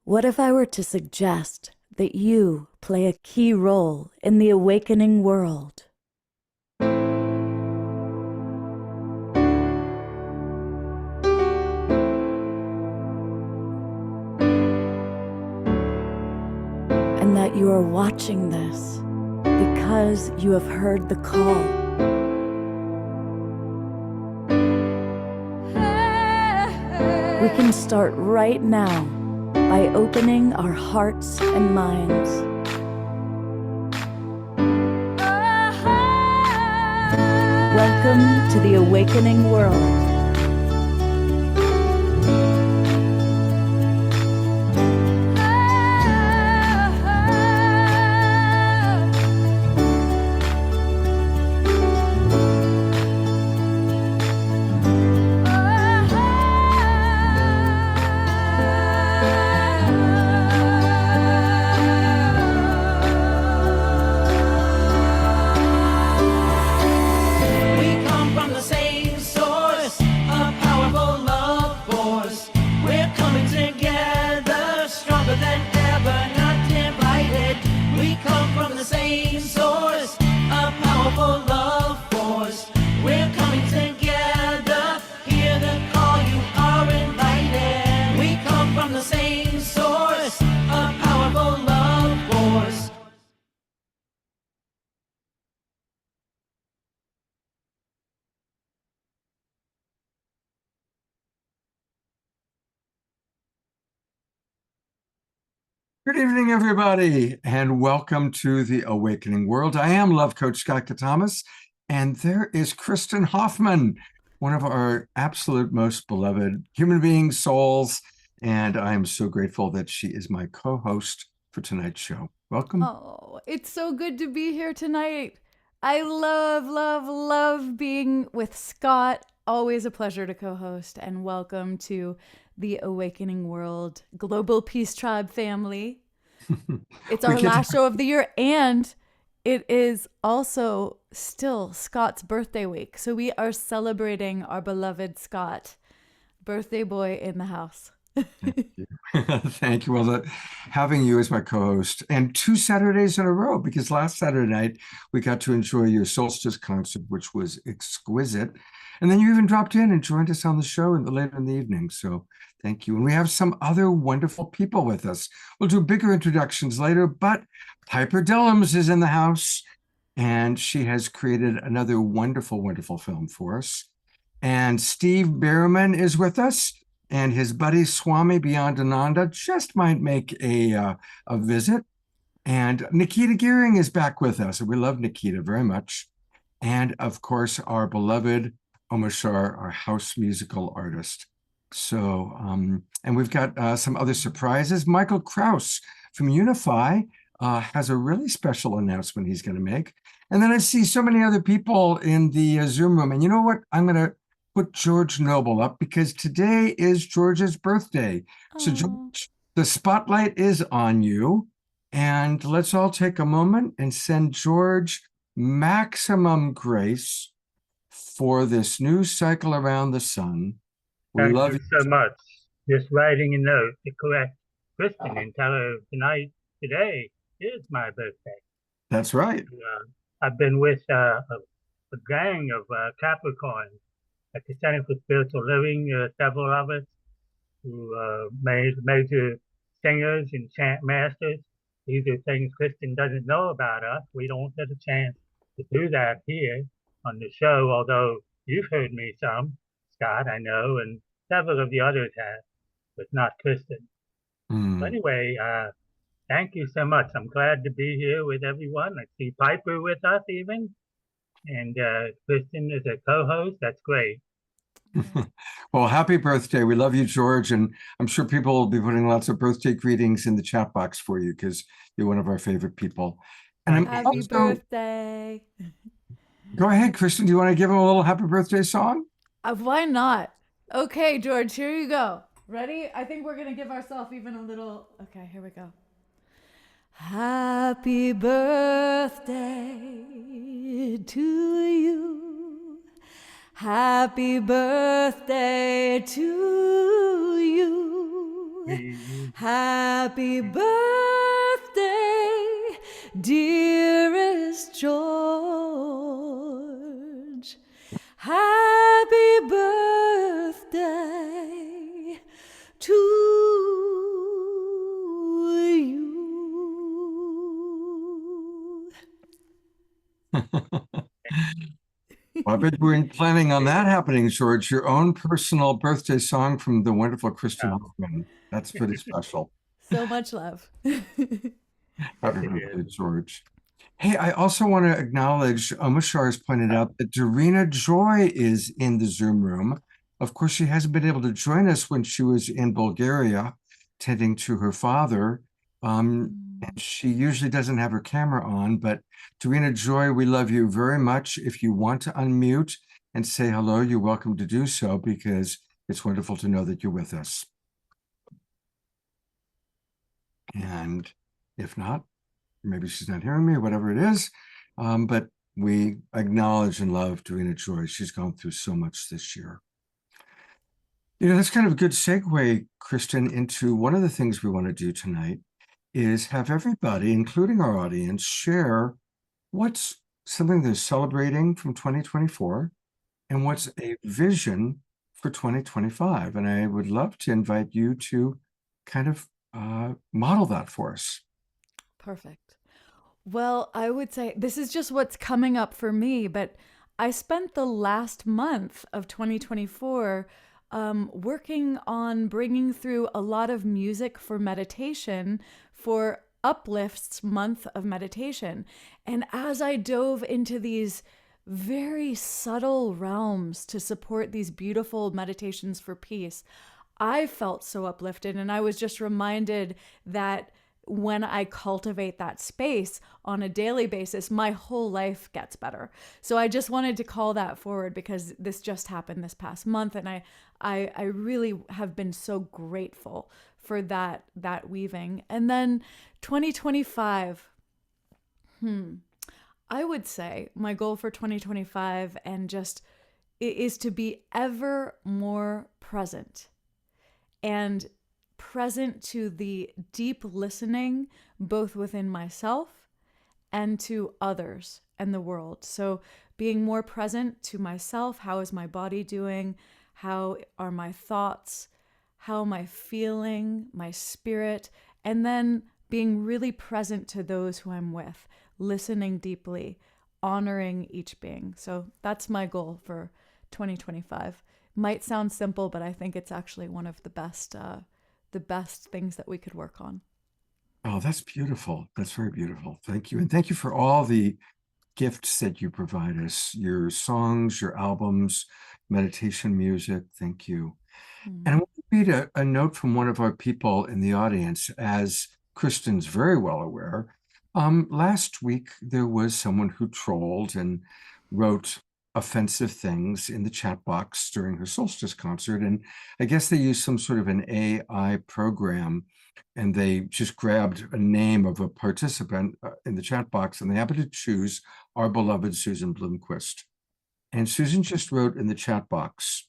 What if I were to suggest that you play a key role in the awakening world? And that you are watching this because you have heard the call. We can start right now by opening our hearts and minds. Welcome to the awakening world. Good evening, everybody, and welcome to the Awakening World. I am Love Coach Scott Catamas, and there is Kristin Hoffmann, one of our absolute most beloved human beings, souls, and I am so grateful that she is my co-host for tonight's show. Welcome. Oh, it's so good to be here tonight. I love being with Scott. Always a pleasure to co-host, and welcome to the Awakening World Global Peace Tribe family. It's our last show of the year, and it is also still Scott's birthday week. So we are celebrating our beloved Scott, birthday boy in the house. Thank you. Thank you. Well, having you as my co-host, and 2 Saturdays in a row, because last Saturday night we got to enjoy your solstice concert, which was exquisite. And then you even dropped in and joined us on the show later in the evening. So thank you. And we have some other wonderful people with us. We'll do bigger introductions later, but Piper Dellums is in the house, and she has created another wonderful, wonderful film for us. And Steve Bhaerman is with us, and his buddy Swami Beyondananda just might make a visit. And Nikita Gearing is back with us, and we love Nikita very much. And of course, our beloved Omashar, our house musical artist. So, and we've got some other surprises. Michael Kraus from Unify has a really special announcement he's going to make. And then I see so many other people in the Zoom room. And you know what? I'm going to put George Noble up because today is George's birthday. Aww. So George, the spotlight is on you. And let's all take a moment and send George maximum grace for this new cycle around the sun. Thank you so much. Just writing a note to correct Kristin and tell her today is my birthday. That's right. I've been with a gang of Capricorns at the Center for Spiritual Living, several of us who major singers and chant masters. These are things Kristin doesn't know about us. We don't get a chance to do that here on the show, although you've heard me some, Scott, I know, and several of the others have, but not Kristin. So anyway, thank you so much. I'm glad to be here with everyone. I see Piper with us even, and Kristin is a co-host. That's great. Well, happy birthday. We love you, George, and I'm sure people will be putting lots of birthday greetings in the chat box for you because you're one of our favorite people. And happy birthday. Go ahead, Kristin. Do you want to give him a little happy birthday song? Why not? Okay, George, here you go. Ready? I think we're going to give ourselves even a little... Okay, here we go. Happy birthday to you. Happy birthday to you. you. Happy birthday, dearest George. Happy birthday to you. Well, I bet you weren't planning on that happening, George. Your own personal birthday song from the wonderful Kristin Hoffmann. That's pretty special. So much love. Happy birthday, George. Hey, I also want to acknowledge, Mushar has pointed out that Darina Joy is in the Zoom room. Of course, she hasn't been able to join us when she was in Bulgaria, tending to her father. And she usually doesn't have her camera on, but Darina Joy, we love you very much. If you want to unmute and say hello, you're welcome to do so, because it's wonderful to know that you're with us. And if not, maybe she's not hearing me, whatever it is. But we acknowledge and love Darina Joy. She's gone through so much this year. You know, that's kind of a good segue, Kristin, into one of the things we want to do tonight is have everybody, including our audience, share what's something they're celebrating from 2024 and what's a vision for 2025. And I would love to invite you to kind of model that for us. Perfect. Well, I would say this is just what's coming up for me, but I spent the last month of 2024 working on bringing through a lot of music for meditation for Uplift's month of meditation. And as I dove into these very subtle realms to support these beautiful meditations for peace, I felt so uplifted. And I was just reminded that when I cultivate that space on a daily basis, my whole life gets better. So I just wanted to call that forward because this just happened this past month. And I really have been so grateful for that weaving. And then 2025, I would say my goal for 2025 and just is to be ever more present and present to the deep listening, both within myself and to others and the world. So being more present to myself, how is my body doing? How are my thoughts? How am I feeling? My spirit? And then being really present to those who I'm with, listening deeply, honoring each being. So that's my goal for 2025. Might sound simple, but I think it's actually one of the best things that we could work on. Oh, that's beautiful. That's very beautiful. Thank you. And thank you for all the gifts that you provide us, your songs, your albums, meditation music. Thank you. And I want to read a note from one of our people in the audience. As Kristin's very well aware, last week there was someone who trolled and wrote offensive things in the chat box during her solstice concert. And I guess they used some sort of an AI program, and they just grabbed a name of a participant in the chat box, and they happened to choose our beloved Susan Blomquist. And Susan just wrote in the chat box,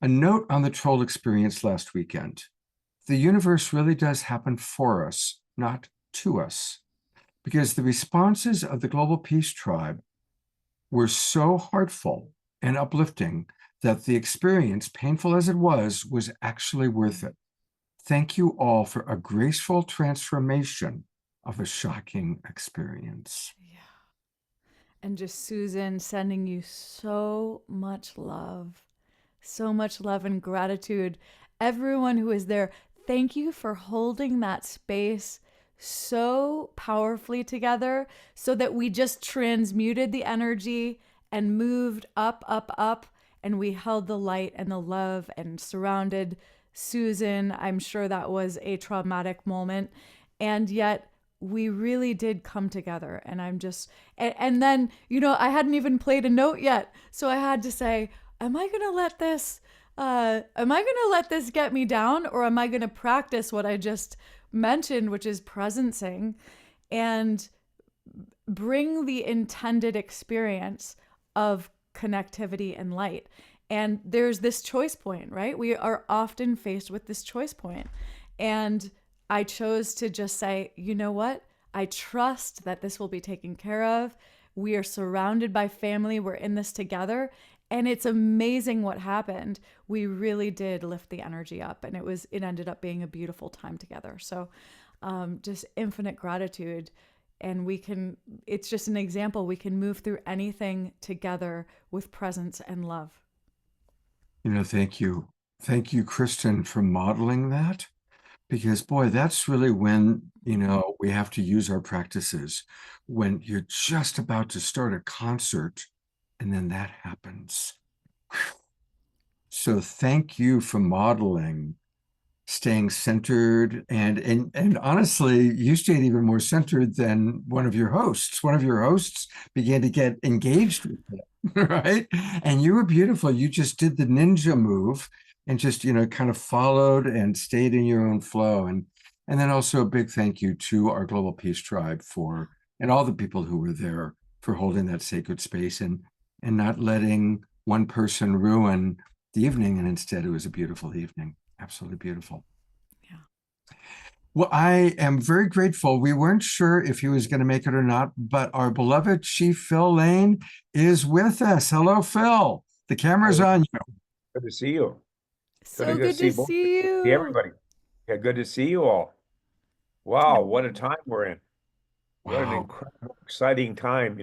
a note on the troll experience last weekend. The universe really does happen for us, not to us, because the responses of the Global Peace Tribe were so heartful and uplifting that the experience, painful as it was actually worth it. Thank you all for a graceful transformation of a shocking experience. Yeah. And just Susan sending you so much love and gratitude. Everyone who is there, thank you for holding that space so powerfully together so that we just transmuted the energy and moved up, and we held the light and the love and surrounded Susan. I'm sure that was a traumatic moment, and yet we really did come together. And I'm just, and then, you know, I hadn't even played a note yet, so I had to say, am I gonna let this get me down, or am I gonna practice what I just mentioned, which is presencing, and bring the intended experience of connectivity and light? And there's this choice point, right? We are often faced with this choice point. And I chose to just say, you know what? I trust that this will be taken care of. We are surrounded by family. We're in this together. And it's amazing what happened. We really did lift the energy up, and it ended up being a beautiful time together. So just infinite gratitude. And it's just an example. We can move through anything together with presence and love. Thank you. Thank you, Kristin, for modeling that. Because, boy, that's really when, we have to use our practices. When you're just about to start a concert and then that happens. So thank you for modeling staying centered, and honestly, you stayed even more centered than one of your hosts. One of your hosts began to get engaged with it, right? And you were beautiful. You just did the ninja move and just, kind of followed and stayed in your own flow. And then also a big thank you to our Global Peace Tribe and all the people who were there for holding that sacred space and not letting one person ruin the evening. And instead, it was a beautiful evening. Absolutely beautiful. Yeah. Well, I am very grateful. We weren't sure if he was going to make it or not, but our beloved Chief Phil Lane is with us. Hello, Phil. The camera's on you. Good to see you. So good to see you. See everybody. Yeah, good to see you all. Wow, what a time we're in. What an incredible, exciting time,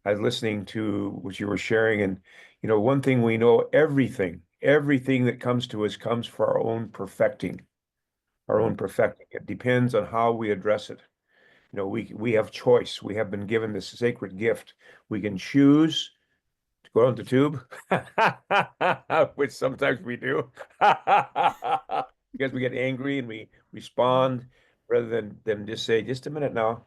I was listening to what you were sharing, and one thing we know, everything that comes to us comes for our own perfecting. It depends on how we address it. We have choice. We have been given this sacred gift. We can choose to go on the tube, which sometimes we do, because we get angry and we respond rather than just say, just a minute now.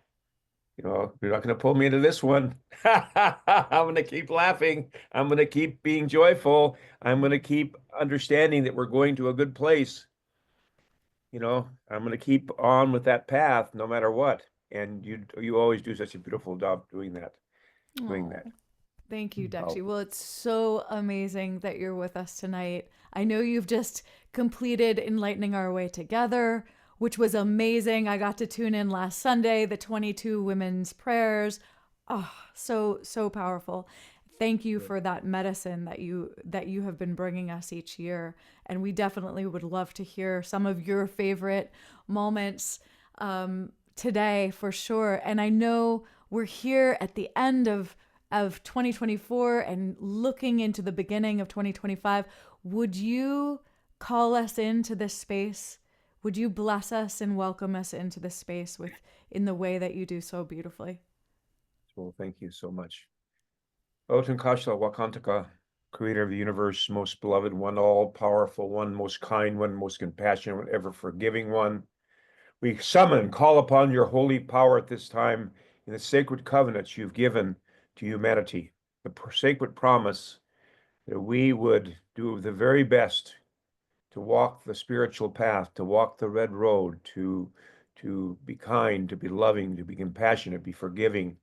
You're not going to pull me into this one. I'm going to keep laughing. I'm going to keep being joyful. I'm going to keep understanding that we're going to a good place. I'm going to keep on with that path no matter what. And you always do such a beautiful job doing that. Thank you, Dexy. Well, it's so amazing that you're with us tonight. I know you've just completed Enlightening Our Way Together, which was amazing. I got to tune in last Sunday, the 22 women's prayers. Oh, so powerful. Thank you for that medicine that you have been bringing us each year. And we definitely would love to hear some of your favorite moments today for sure. And I know we're here at the end of 2024 and looking into the beginning of 2025. Would you call us into this space? Would you bless us and welcome us into this space in the way that you do so beautifully? Well, thank you so much. Otan Kashla Wakantaka, creator of the universe, most beloved one, all-powerful one, most kind one, most compassionate one, ever forgiving one. We call upon your holy power at this time in the sacred covenants you've given to humanity, the sacred promise that we would do the very best to walk the spiritual path, to walk the red road, to be kind, to be loving, to be compassionate, be forgiving,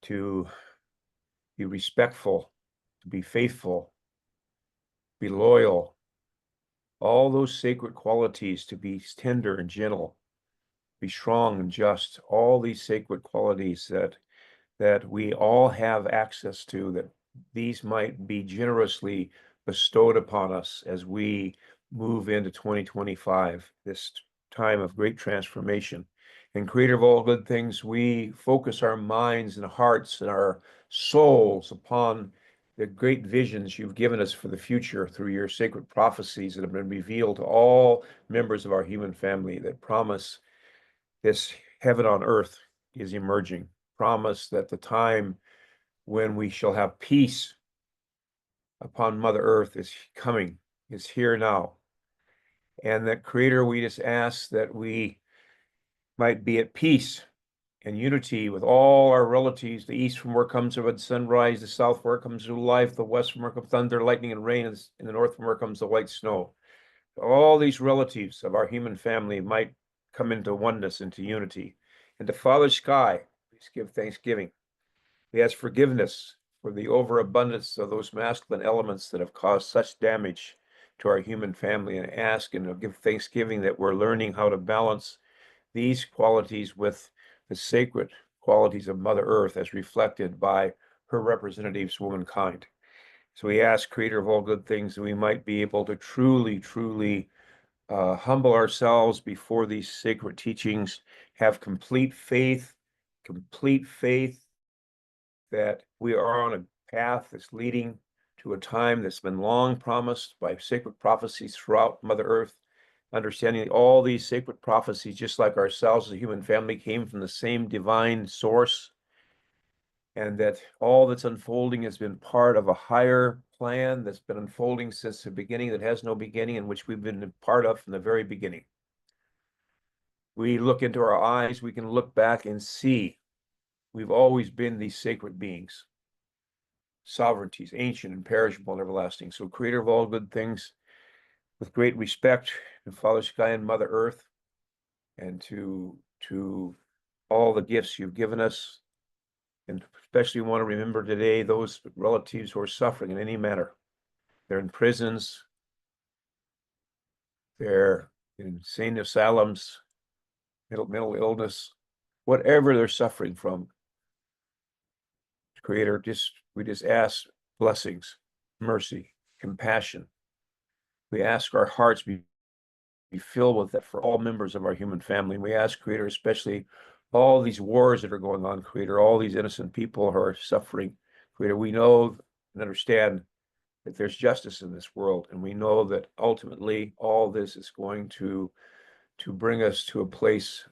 to be respectful, to be faithful, be loyal, all those sacred qualities, to be tender and gentle, be strong and just, all these sacred qualities that we all have access to, that these might be generously bestowed upon us as we move into 2025, this time of great transformation. And creator of all good things, we focus our minds and hearts and our souls upon the great visions you've given us for the future through your sacred prophecies that have been revealed to all members of our human family, that promise this heaven on earth is emerging, promise that the time when we shall have peace upon Mother Earth is coming, is here now. And that creator, we just ask that we might be at peace and unity with all our relatives, the east from where comes the red sunrise, the south where comes new life, the west from where comes thunder, lightning, and rain, and the north from where comes the white snow. All these relatives of our human family might come into oneness, into unity. And to Father Sky, please give thanksgiving. We ask forgiveness for the overabundance of those masculine elements that have caused such damage to our human family and ask and give thanksgiving that we're learning how to balance these qualities with the sacred qualities of Mother Earth as reflected by her representatives, womankind. So we ask, Creator of all good things, that we might be able to truly, truly humble ourselves before these sacred teachings, have complete faith that we are on a path that's leading to a time that's been long promised by sacred prophecies throughout Mother Earth, understanding all these sacred prophecies, just like ourselves as a human family, came from the same divine source, and that all that's unfolding has been part of a higher plan that's been unfolding since the beginning, that has no beginning, in which we've been a part of from the very beginning. We look into our eyes, we can look back and see we've always been these sacred beings, sovereignties, ancient, imperishable, and everlasting. So, Creator of all good things, with great respect to Father Sky and Mother Earth, and to all the gifts you've given us, and especially want to remember today those relatives who are suffering in any manner. They're in prisons, they're in insane asylums, mental illness, whatever they're suffering from. Creator, we just ask blessings, mercy, compassion. We ask our hearts be filled with that for all members of our human family. We ask, Creator, especially all these wars that are going on, Creator, all these innocent people who are suffering. Creator, we know and understand that there's justice in this world, and we know that ultimately all this is going to bring us to a place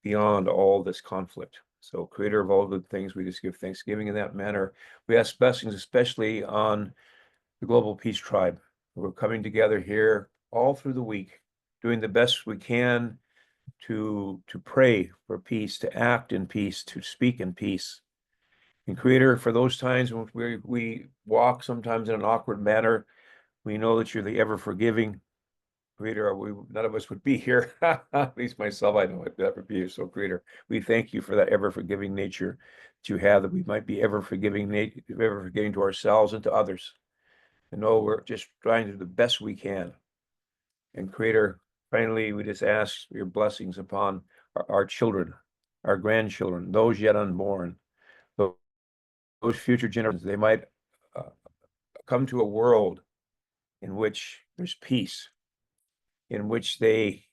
beyond all this conflict. So, Creator of all good things, we just give thanksgiving in that manner. We ask blessings, especially on the Global Peace Tribe. We're coming together here all through the week, doing the best we can to pray for peace, to act in peace, to speak in peace. And Creator, for those times when we walk sometimes in an awkward manner, we know that you're the ever-forgiving Creator. None of us would be here, at least myself, I know I'd never be here. So, Creator, we thank you for that ever-forgiving nature that you have, that we might be ever-forgiving to ourselves and to others. And know we're just trying to do the best we can. And Creator, finally, we just ask your blessings upon our children, our grandchildren, those yet unborn, those future generations. They might come to a world in which there's peace, in which they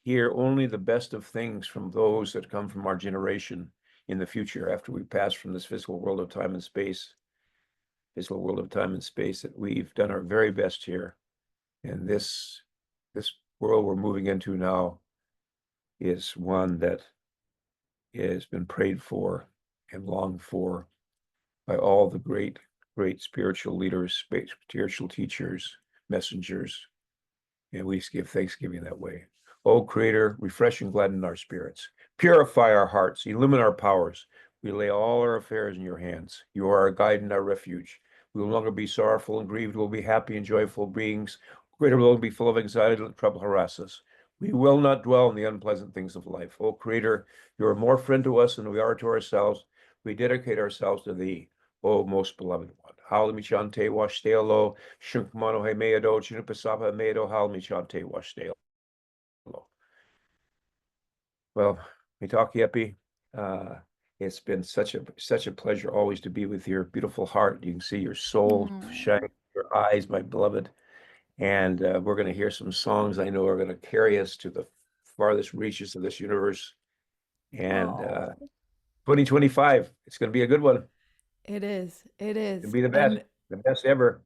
hear only the best of things from those that come from our generation in the future, after we pass from this physical world of time and space, that we've done our very best here. And this world we're moving into now is one that has been prayed for and longed for by all the great spiritual leaders, spiritual teachers, messengers, and we give thanksgiving that way. Oh, Creator, refresh and gladden our spirits, purify our hearts, illumine our powers. We lay all our affairs in your hands. You are our guide and our refuge. We will no longer be sorrowful and grieved. We'll be happy and joyful beings. Creator, will be full of anxiety, let trouble harass us. We will not dwell in the unpleasant things of life. Oh, Creator, you are more friend to us than we are to ourselves. We dedicate ourselves to thee, O most beloved one. Halmi chante washtelo, shunkmano he meado, chinupasapa meado, halmi chante washtelo. Well, Mitaki Epi, it's been such a pleasure always to be with your beautiful heart. You can see your soul shining, your eyes, my beloved. And we're going to hear some songs I know are going to carry us to the farthest reaches of this universe. And 2025, it's going to be a good one. It is. It'll be the best ever.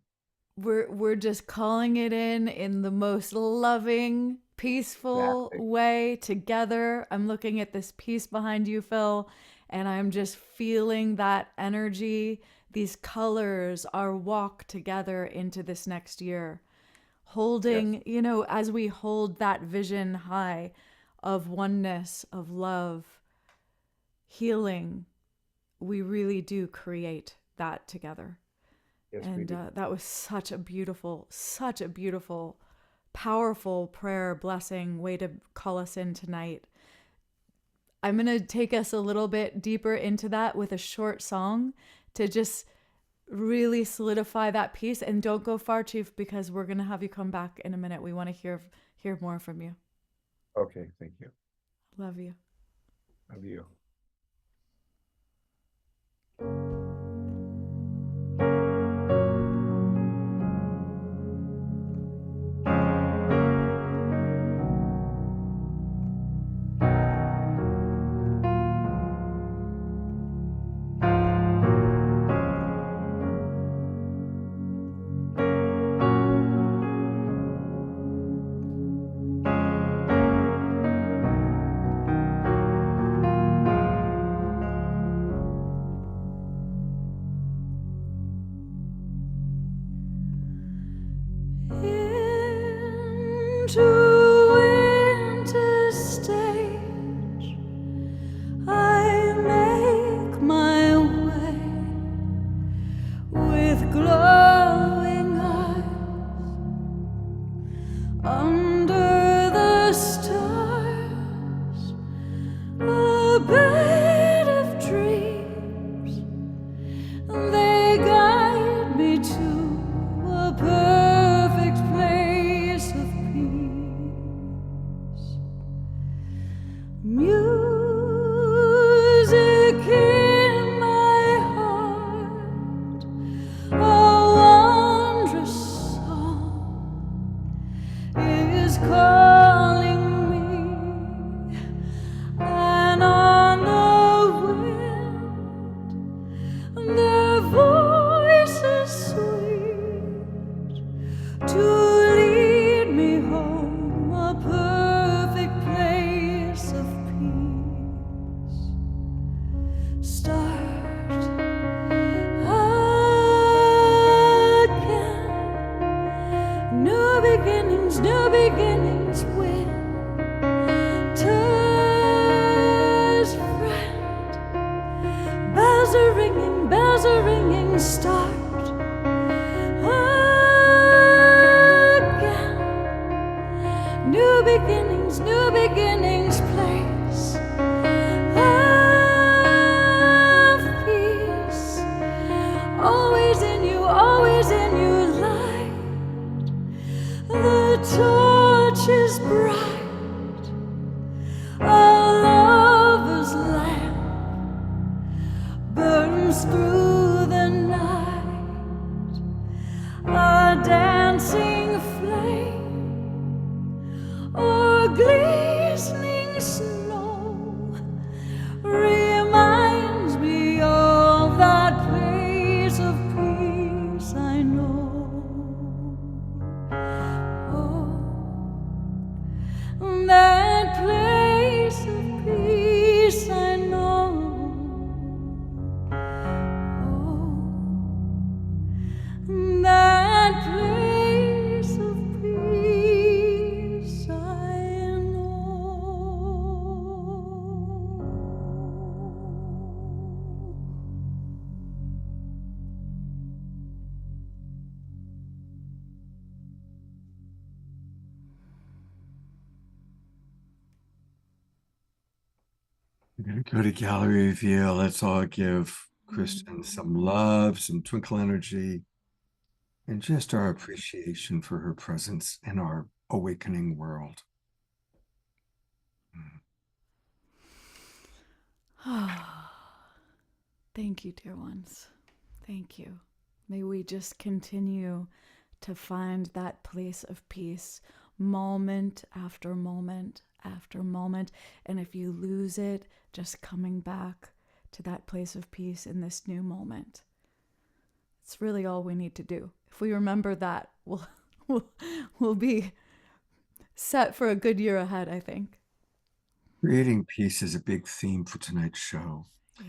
We're just calling it in the most loving, peaceful way together. I'm looking at this piece behind you, Phil, and I'm just feeling that energy. These colors are walk together into this next year. Holding, as we hold that vision high of oneness, of love, healing, we really do create that together. Yes, and that was such a beautiful, powerful prayer, blessing, way to call us in tonight. I'm going to take us a little bit deeper into that with a short song to just really solidify that piece. And don't go far, Chief, because we're going to have you come back in a minute. We want to hear more from you. Okay, thank you. Love you. Love you. Into interstate, I make my way with glowing eyes under the stars, a bed of dreams. They guide me to a perfect place of peace. Music in my heart, a wondrous song is calling me, and on the wind their voices sweet to lead me home, a perfect place of peace. Start again, new beginnings when winter's friend. Bells are ringing, start again. New beginnings, place of peace. Always in you, light. The torch is bright, a lover's lamp burns through the night, a dancing flame or glistening snow reminds me of that place of peace I know. Oh, that place of peace I know. That place of peace I know. We're going to go to gallery reveal. Let's all give Kristin some love, some twinkle energy, and just our appreciation for her presence in our awakening world. Thank you, dear ones. Thank you. May we just continue to find that place of peace moment after moment after moment. And if you lose it, just coming back to that place of peace in this new moment. It's really all we need to do. If we remember that, we'll be set for a good year ahead, I think. Creating peace is a big theme for tonight's show. Yeah.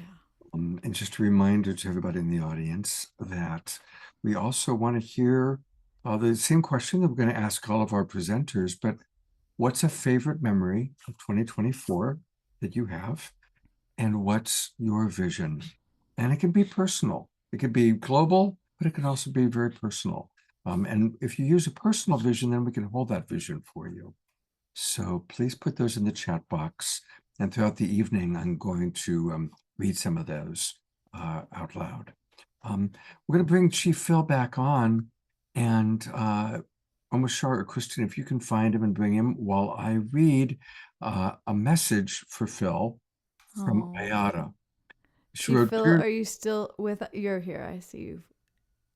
And just a reminder to everybody in the audience that we also want to hear the same question that we're going to ask all of our presenters, but what's a favorite memory of 2024 that you have? And what's your vision? And it can be personal. It could be global, but it can also be very personal. And if you use a personal vision, then we can hold that vision for you. So please put those in the chat box. And throughout the evening, I'm going to read some of those out loud. We're going to bring Chief Phil back on, and almost sure, or Kristin, if you can find him and bring him while I read a message for Phil from Oh. Ayada. She Chief wrote, Phil, "Dear-" are you still with? You're here. I see you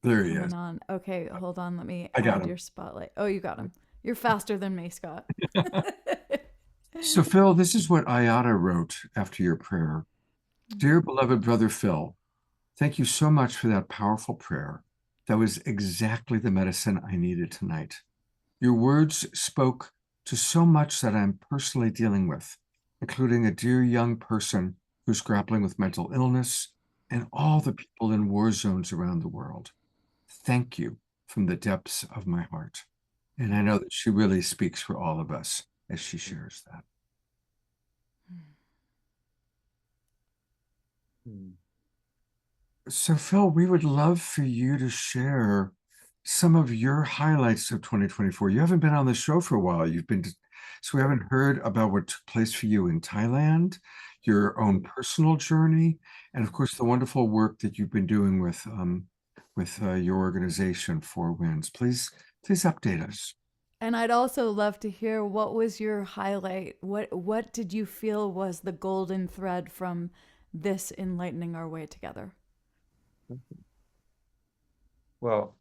There he coming is. on. Okay, hold on. Let me I got add him. your spotlight. Oh, you got him. You're faster than me, Scott. So, Phil, this is what Ayada wrote after your prayer. Dear beloved brother Phil, thank you so much for that powerful prayer. That was exactly the medicine I needed tonight. Your words spoke to so much that I'm personally dealing with, including a dear young person who's grappling with mental illness and all the people in war zones around the world. Thank you from the depths of my heart. And I know that she really speaks for all of us as she shares that. So, Phil, we would love for you to share some of your highlights of 2024. You haven't been on the show for a while. So we haven't heard about what took place for you in Thailand, your own personal journey, and of course, the wonderful work that you've been doing with your organization, Four Winds. Please update us. And I'd also love to hear, what was your highlight? What did you feel was the golden thread from this enlightening our way together? Well,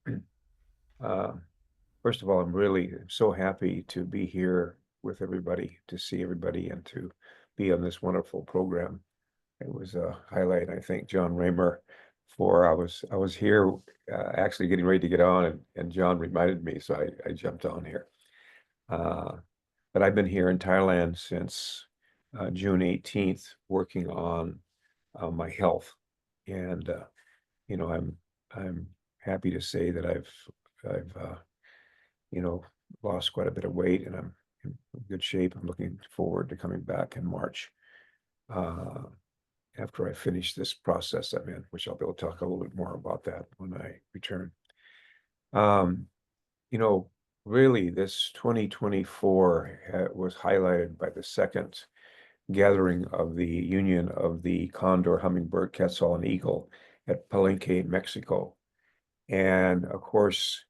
first of all, I'm really so happy to be here with everybody, to see everybody, and to be on this wonderful program. It was a highlight. I thank John Raymer for, I was here actually getting ready to get on, and John reminded me, so I jumped on here. But I've been here in Thailand since June 18th, working on my health, and you know, I'm happy to say that I've you know, lost quite a bit of weight, and I'm in good shape. I'm looking forward to coming back in March after I finish this process I'm in, which I'll be able to talk a little bit more about that when I return. You know, really, this 2024 was highlighted by the second gathering of the Union of the Condor, Hummingbird, Quetzal, and Eagle at Palenque, Mexico. And of course,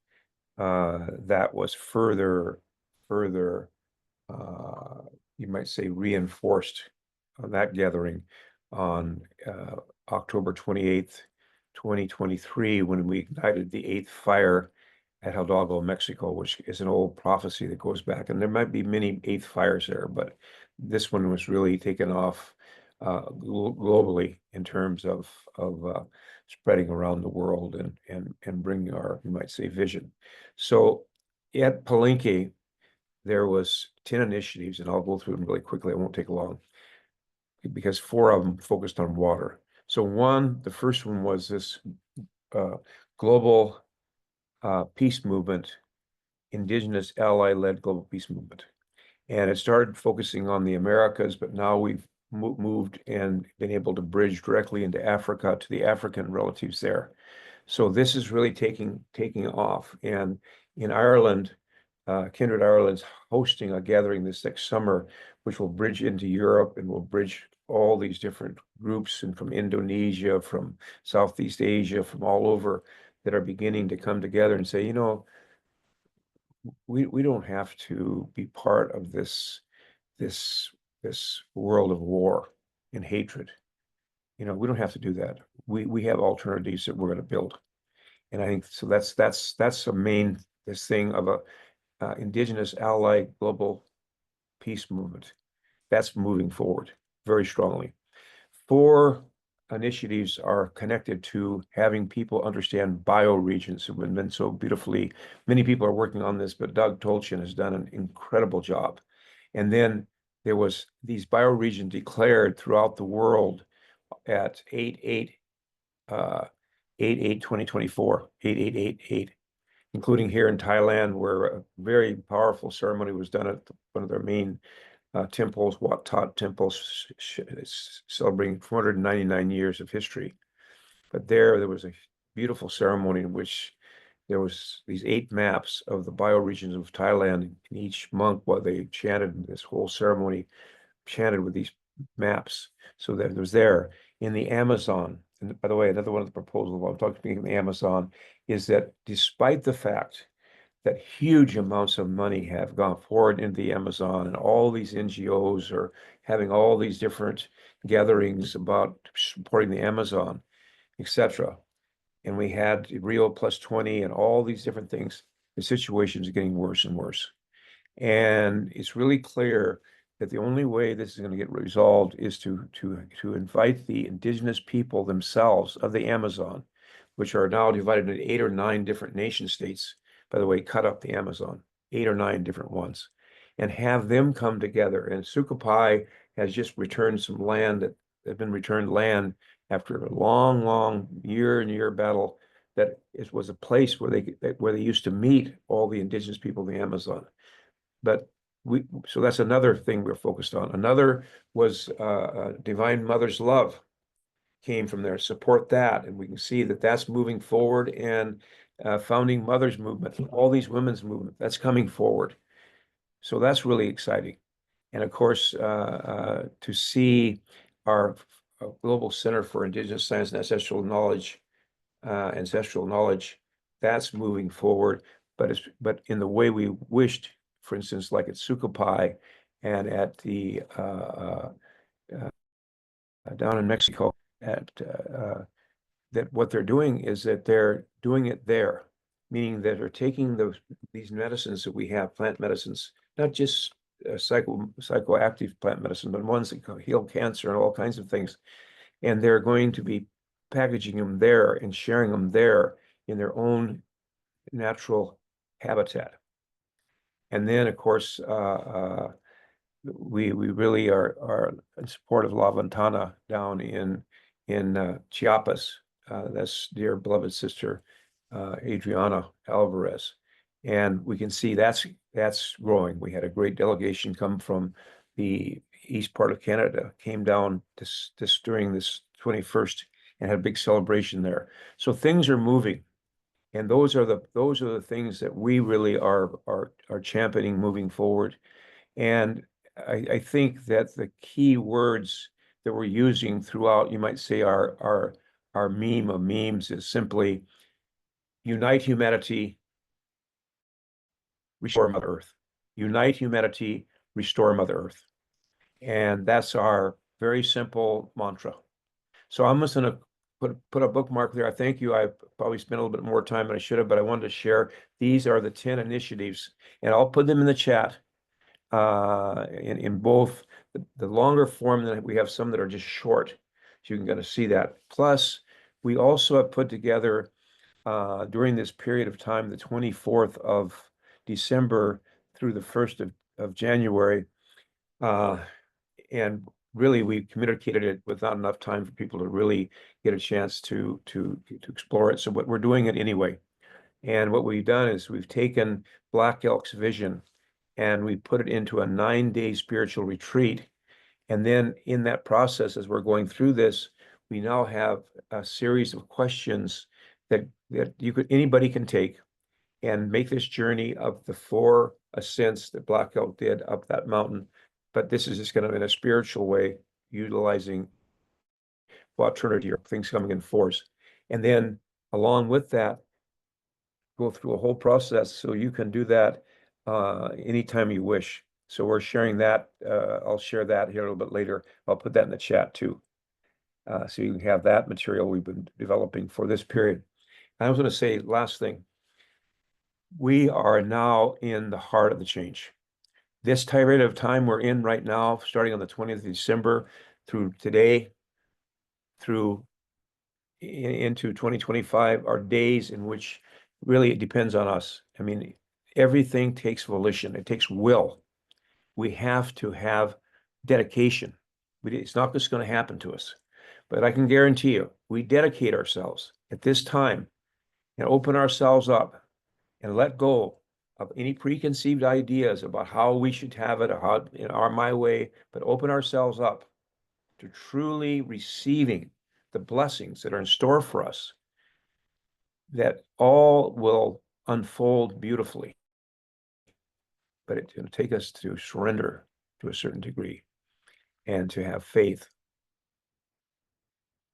that was further, you might say, reinforced on that gathering on October 28th, 2023, when we ignited the 8th fire at Hidalgo, Mexico, which is an old prophecy that goes back. And there might be many 8th fires there, but this one was really taken off globally in terms of spreading around the world and bringing our, you might say, vision. So at Palenque, there was 10 initiatives, and I'll go through them really quickly. It won't take long, because 4 of them focused on water. So the first one was this global peace movement, indigenous ally-led global peace movement. And it started focusing on the Americas, but now we've moved and been able to bridge directly into Africa to the African relatives there. So this is really taking off. And in Ireland, Kindred Ireland's hosting a gathering this next summer, which will bridge into Europe and will bridge all these different groups, and from Indonesia, from Southeast Asia, from all over, that are beginning to come together and say, you know, we don't have to be part of this world of war and hatred. You know, we don't have to do that. We have alternatives that we're going to build. And I think so that's this thing of a indigenous ally global peace movement. That's moving forward very strongly. 4 initiatives are connected to having people understand bioregions, have been so beautifully. Many people are working on this, but Doug Tolchin has done an incredible job. And then there was these bioregions declared throughout the world at 8/8/2024, 8/8/8/8, including here in Thailand, where a very powerful ceremony was done at one of their main temples, Wat Tat temples, celebrating 499 years of history. But there was a beautiful ceremony in which there was these 8 maps of the bioregions of Thailand, and each monk, while they chanted this whole ceremony, chanted with these maps. So that it was there in the Amazon, and by the way, another one of the proposals while I'm talking about the Amazon is that despite the fact that huge amounts of money have gone forward into the Amazon, and all these NGOs are having all these different gatherings about supporting the Amazon, etc. And we had Rio +20 and all these different things. The situation is getting worse and worse. And it's really clear that the only way this is going to get resolved is to invite the indigenous people themselves of the Amazon, which are now divided into 8 or 9 different nation states. By the way, cut up the Amazon, 8 or 9 different ones, and have them come together. And Sukapai has just returned some land that had been returned land after a long, long year battle. That it was a place where they used to meet all the indigenous people of the Amazon. But so that's another thing we're focused on. Another was Divine Mother's Love came from there. Support that, and we can see that that's moving forward. And Founding Mothers movement, all these women's movement, that's coming forward. So that's really exciting. And of course, to see our Global Center for Indigenous Science and Ancestral Knowledge, that's moving forward, but in the way we wished. For instance, like at Sukapai and at the down in Mexico, at that what they're doing is that they're doing it there, meaning that they're taking these medicines that we have, plant medicines, not just psychoactive plant medicine, but ones that heal cancer and all kinds of things, and they're going to be packaging them there and sharing them there in their own natural habitat. And then, of course, we really are in support of La Ventana down in Chiapas. That's dear beloved sister Adriana Alvarez, and we can see that's growing. We had a great delegation come from the east part of Canada, came down this during this 21st and had a big celebration there. So things are moving. And those are the things that we really are championing moving forward. And I think that the key words that we're using throughout, you might say, our meme of memes is simply unite humanity, restore Mother Earth. Unite humanity, restore Mother Earth. And that's our very simple mantra. So I'm just going to put a bookmark there. I thank you. I probably spent a little bit more time than I should have, but I wanted to share. These are the 10 initiatives, and I'll put them in the chat in both the longer form. That we have some that are just short, so you can kind of see that. Plus, we also have put together during this period of time, the 24th of December through the 1st of January, and really, we communicated it with not enough time for people to really get a chance to explore it. So what we're doing it anyway. And what we've done is we've taken Black Elk's vision and we put it into a 9-day spiritual retreat. And then in that process, as we're going through this, we now have a series of questions that anybody can take and make this journey of the 4 ascents that Black Elk did up that mountain. But this is just going to, in a spiritual way, utilizing alternative or things coming in force. And then along with that, go through a whole process so you can do that anytime you wish. So we're sharing that. I'll share that here a little bit later. I'll put that in the chat too. So you can have that material we've been developing for this period. I was going to say, last thing, we are now in the heart of the change. This tirade of time we're in right now, starting on the 20th of December through today, through into 2025, are days in which really it depends on us. I mean, everything takes volition. It takes will. We have to have dedication. It's not just going to happen to us. But I can guarantee you, we dedicate ourselves at this time and open ourselves up and let go of any preconceived ideas about how we should have it or how in my way, but open ourselves up to truly receiving the blessings that are in store for us, that all will unfold beautifully. But it's going to take us to surrender to a certain degree and to have faith.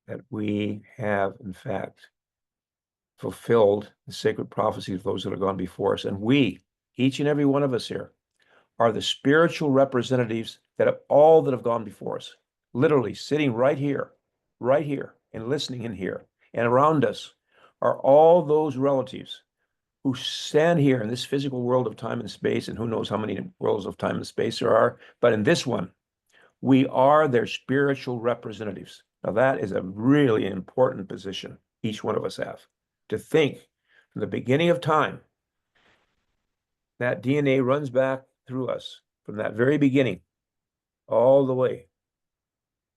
that we have, in fact, fulfilled the sacred prophecies of those that have gone before us. And we, each and every one of us here, are the spiritual representatives that of all that have gone before us, literally sitting right here, and listening in here. And around us are all those relatives who stand here in this physical world of time and space, and who knows how many worlds of time and space there are. But in this one, we are their spiritual representatives. Now, that is a really important position each one of us have, to think from the beginning of time, that DNA runs back through us from that very beginning all the way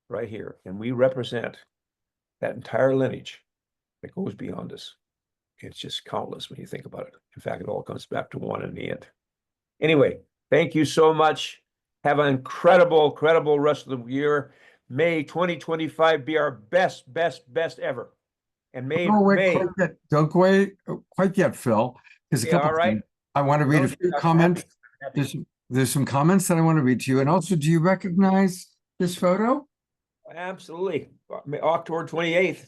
right here. And we represent that entire lineage that goes beyond us. It's just countless when you think about it. In fact, it all comes back to one in the end. Anyway, thank you so much. Have an incredible rest of the year. May 2025 be our best ever. And may, don't go away quite yet, Phil. There's a couple all right. I want to read a few comments. There's some comments that I want to read to you. And also, do you recognize this photo? Absolutely. October 28th.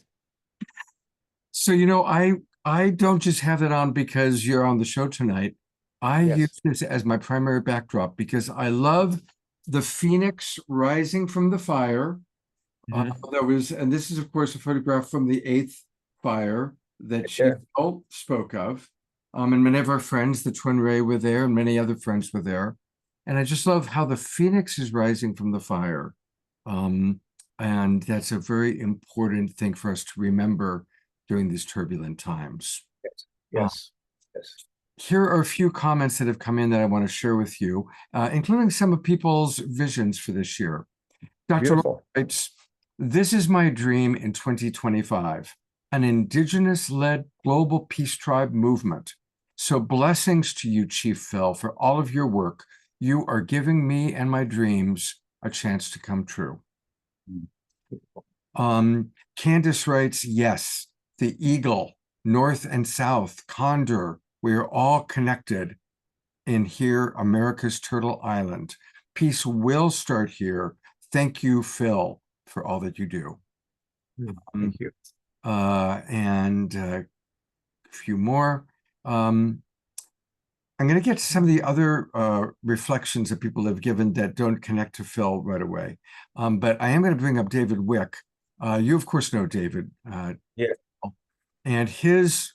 So, I don't just have it on because you're on the show tonight. I use this as my primary backdrop because I love the phoenix rising from the fire. And this is, of course, a photograph from the 8th fire that she spoke of. And many of our friends, the Twin Ray, were there, and many other friends were there. And I just love how the phoenix is rising from the fire. And that's a very important thing for us to remember during these turbulent times. Yes. Here are a few comments that have come in that I want to share with you, including some of people's visions for this year. Dr. writes, "This is my dream in 2025, an indigenous-led global peace tribe movement. So blessings to you, Chief Phil, for all of your work. You are giving me and my dreams a chance to come true." Candace writes, "Yes, the eagle, north and south, condor, we are all connected in here, America's Turtle Island. Peace will start here. Thank you, Phil, for all that you do." Thank you. And a few more. I'm going to get to some of the other reflections that people have given that don't connect to Phil right away. But I am going to bring up David Wick. You, of course, know David. Yeah. And his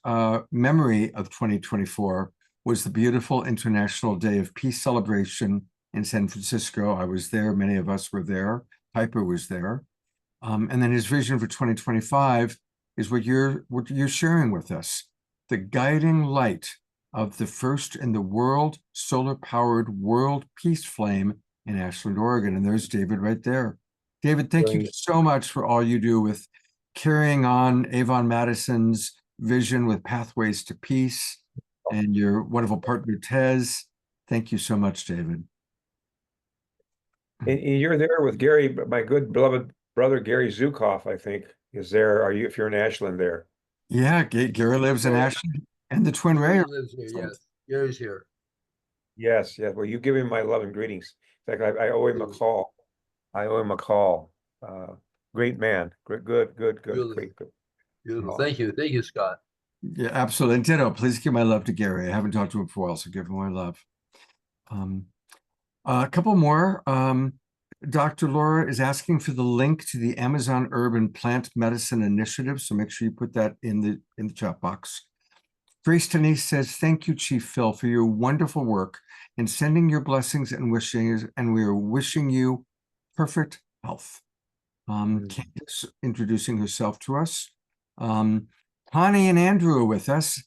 memory of 2024 was the beautiful International Day of Peace celebration in San Francisco. I was there. Many of us were there. Piper was there. And then his vision for 2025 is what you're sharing with us. The guiding light of the first in the world solar-powered world peace flame in Ashland, Oregon. And there's David right there. David, thank you so much for all you do with carrying on Avon Madison's vision with Pathways to Peace and your wonderful partner, Tez. Thank you so much, David. And you're there with Gary, my good beloved brother, Gary Zukoff, I think, is there. Are you, if you're in Ashland there? Yeah, Gary lives in Ashland, and the Twin Ray lives here, yes. Gary's here. Yes. Well, you give him my love and greetings. In fact, I owe him a call. Great man. Good. Great. Beautiful. Thank you, Scott. Yeah, absolutely. And ditto, please give my love to Gary. I haven't talked to him for a while, so give him my love. A couple more. Dr. Laura is asking for the link to the Amazon Urban Plant Medicine Initiative, so make sure you put that in the chat box. Grace Denise says, "Thank you, Chief Phil, for your wonderful work in sending your blessings and wishes, and we are wishing you perfect health." Candace introducing herself to us. Connie and Andrew are with us,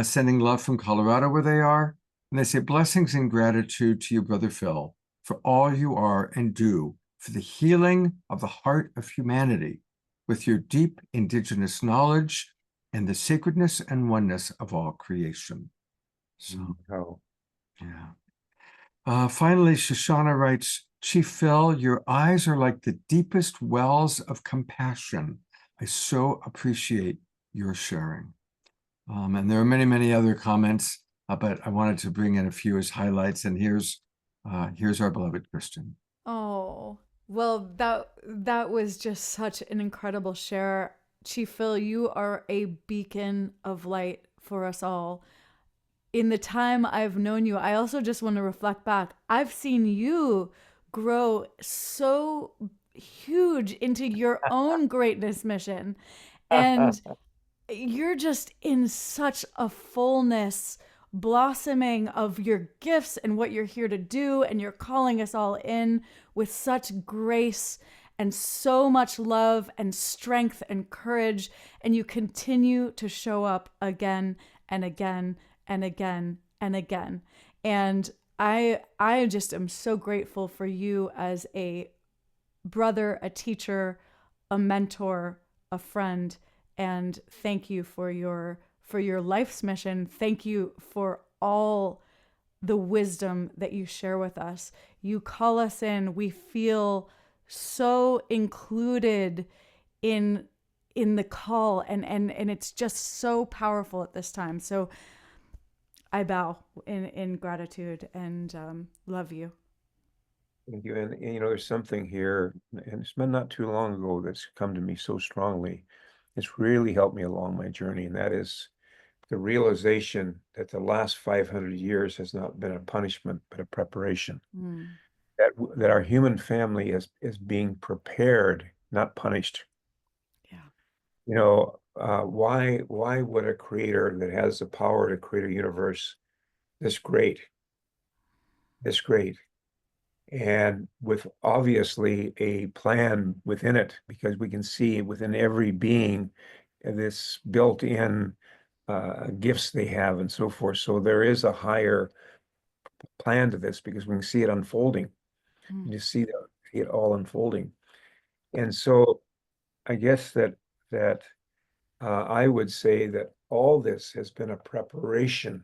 sending love from Colorado where they are. And they say, "Blessings and gratitude to you, Brother Phil, for all you are and do for the healing of the heart of humanity with your deep indigenous knowledge and the sacredness and oneness of all creation." So, yeah. Finally, Shoshana writes, "Chief Phil, your eyes are like the deepest wells of compassion. I so appreciate your sharing." And there are many other comments, but I wanted to bring in a few as highlights. And here's our beloved Kristin. Oh, Well, that was just such an incredible share. Chief Phil, you are a beacon of light for us all. In the time I've known you, I also just want to reflect back. I've seen you grow so huge into your own greatness mission. And you're just in such a fullness, blossoming of your gifts and what you're here to do. And you're calling us all in with such grace and so much love and strength and courage. And you continue to show up again and again and again and again. And I just am so grateful for you as a brother, a teacher, a mentor, a friend, and thank you for your life's mission. Thank you for all the wisdom that you share with us. You call us in. We feel so included in the call, and it's just so powerful at this time. So I bow in gratitude and love you. Thank you. And, you know, there's something here, and it's been not too long ago that's come to me so strongly. It's really helped me along my journey, and that is the realization that the last 500 years has not been a punishment, but a preparation. That our human family is being prepared, not punished. Yeah. You know, why would a creator that has the power to create a universe this great, and with obviously a plan within it, because we can see within every being this built-in gifts they have and so forth. So there is a higher plan to this because we can see it unfolding. You just see it all unfolding. And so I guess that I would say that all this has been a preparation,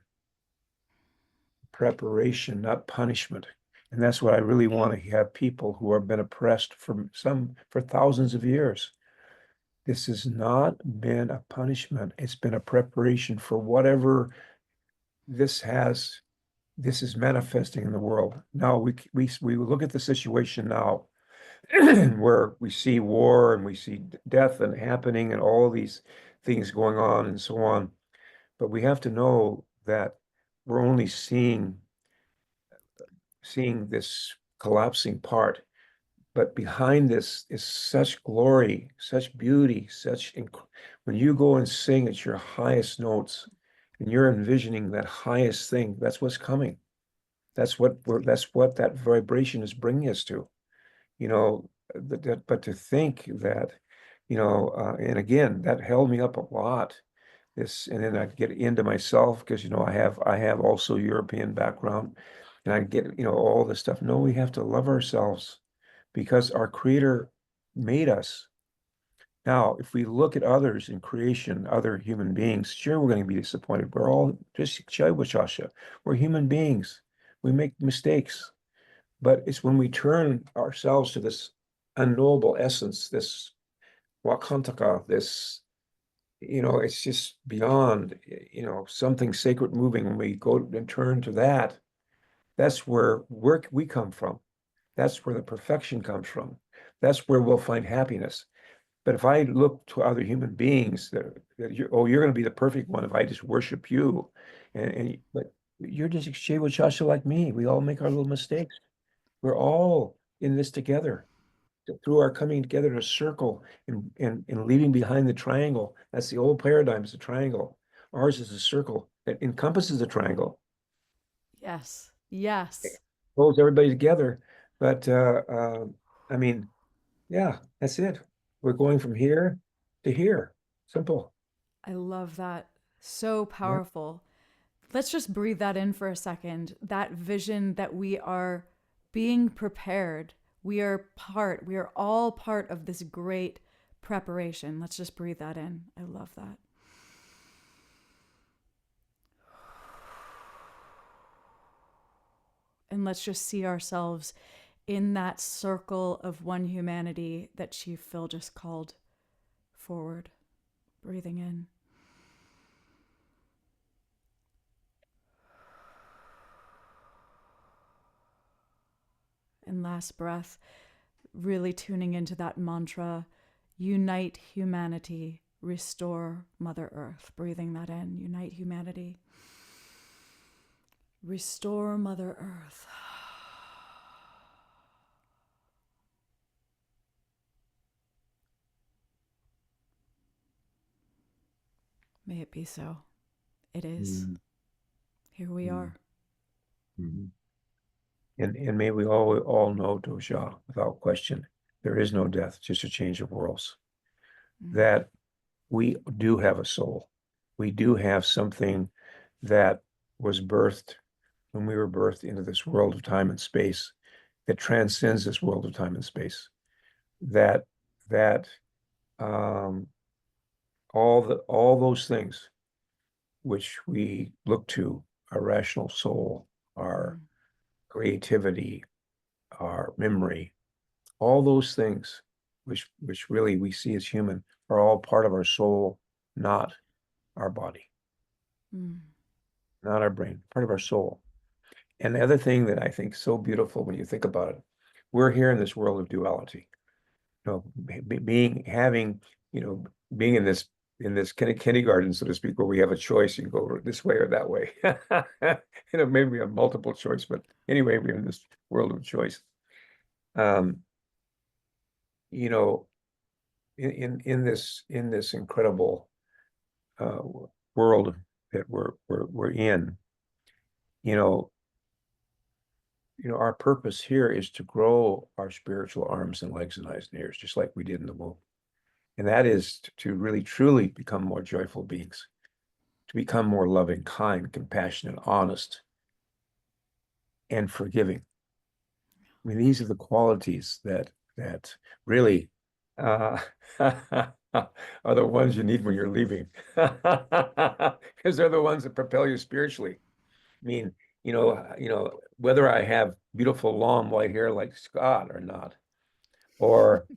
not punishment. And that's what I really want to have people who have been oppressed for thousands of years. This has not been a punishment. It's been a preparation for whatever this is manifesting in the world. Now we look at the situation now where we see war and we see death and happening and all these things going on and so on. But we have to know that we're only seeing this collapsing part. But behind this is such glory, such beauty, when you go and sing at your highest notes and you're envisioning that highest thing, that's what's coming. That's what that vibration is bringing us to, you know. But to think that, you know, and again, that held me up a lot. And then I get into myself because, you know, I have also European background, and I get, you know, all this stuff. No, we have to love ourselves because our Creator made us. Now, if we look at others in creation, other human beings, sure, we're going to be disappointed. We're all just Shasha. We're human beings. We make mistakes. But it's when we turn ourselves to this unknowable essence, this Wakantaka, this, you know, it's just beyond, you know, something sacred moving. When we go and turn to that, that's where we come from. That's where the perfection comes from. That's where we'll find happiness. But if I look to other human beings you're going to be the perfect one if I just worship you, but you're just Shiva Shasha like me. We all make our little mistakes. We're all in this together through our coming together in a circle and leaving behind the triangle. That's the old paradigm, is a triangle. Ours is a circle that encompasses the triangle. Yes. Yes. It holds everybody together. But I mean, yeah, that's it. We're going from here to here. Simple. I love that. So powerful. Let's just breathe that in for a second. That vision that we are being prepared. We are all part of this great preparation. Let's just breathe that in. I love that. And let's just see ourselves in that circle of one humanity that Chief Phil just called forward. Breathing in. And last breath, really tuning into that mantra, unite humanity, restore Mother Earth. Breathing that in, unite humanity, restore Mother Earth. May it be so. It is. Here we are. Mhm. And may we all know, Dosha, without question, there is no death, just a change of worlds. That we do have a soul. We do have something that was birthed when we were birthed into this world of time and space that transcends this world of time and space. That all those things which we look to, our rational soul, our creativity, our memory, all those things which really we see as human are all part of our soul, not our body, not our brain, part of our soul. And the other thing that I think is so beautiful when you think about it, we're here in this world of duality. Being in this kindergarten, so to speak, where we have a choice, you can go this way or that way. Maybe we have multiple choice, but anyway, we're in this world of choice. In this incredible world that we're in, our purpose here is to grow our spiritual arms and legs and eyes and ears, just like we did in the womb. And that is to really, truly become more joyful beings, to become more loving, kind, compassionate, honest, and forgiving. I mean, these are the qualities that really are the ones you need when you're leaving, because they're the ones that propel you spiritually. I mean, whether I have beautiful long white hair like Scott or not, or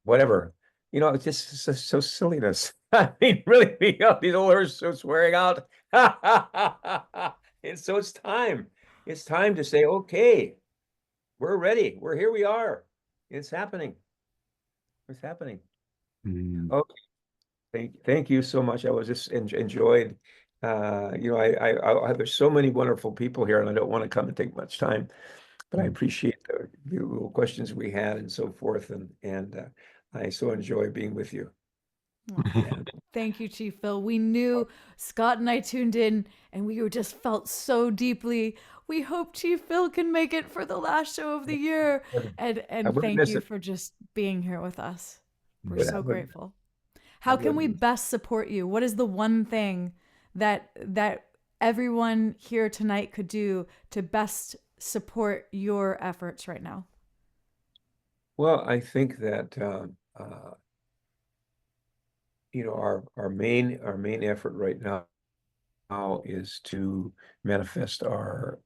whatever, it's just so silliness. I mean, really, these old hairs so swearing out. And so it's time to say, okay, we're ready. Here we are. It's happening. Okay. Thank you so much. I was just enjoyed. There's so many wonderful people here, and I don't want to come and take much time, but I appreciate the little questions we had and so forth, and I so enjoy being with you. Thank you, Chief Phil. We knew Scott and I tuned in, and we just felt so deeply. We hope Chief Phil can make it for the last show of the year, and thank you for just being here with us. We're so grateful. How can we best support you? What is the one thing that everyone here tonight could do to best support your efforts right now? Well, I think that our main effort right now is to manifest our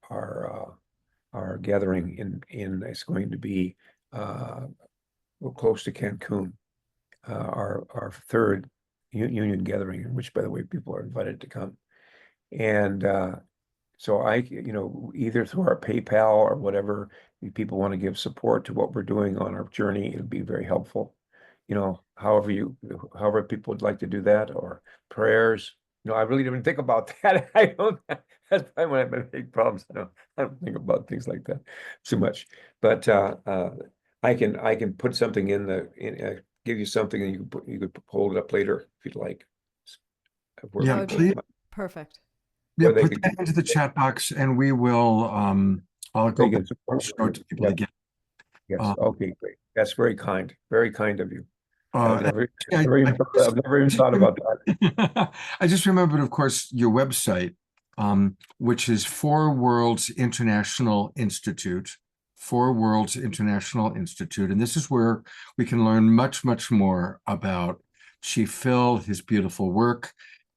gathering in it's going to be close to Cancun, our third union gathering, in which, by the way, people are invited to come. And so either through our PayPal or whatever, people want to give support to what we're doing on our journey, it would be very helpful. However people would like to do that, or prayers. I really didn't think about that. That's probably one of my big problems. I don't think about things like that too much. But I can put something give you something, and you could hold it up later if you'd like. Yeah, please. Perfect. Yeah, put that into the chat box, and we will. I'll go show it to people again. Yes. Okay, great. That's very kind of you. I've never even thought about that. I just remembered, of course, your website, which is Four Worlds International Institute. Four Worlds International Institute, and this is where we can learn much, much more about Chief Phil, his beautiful work.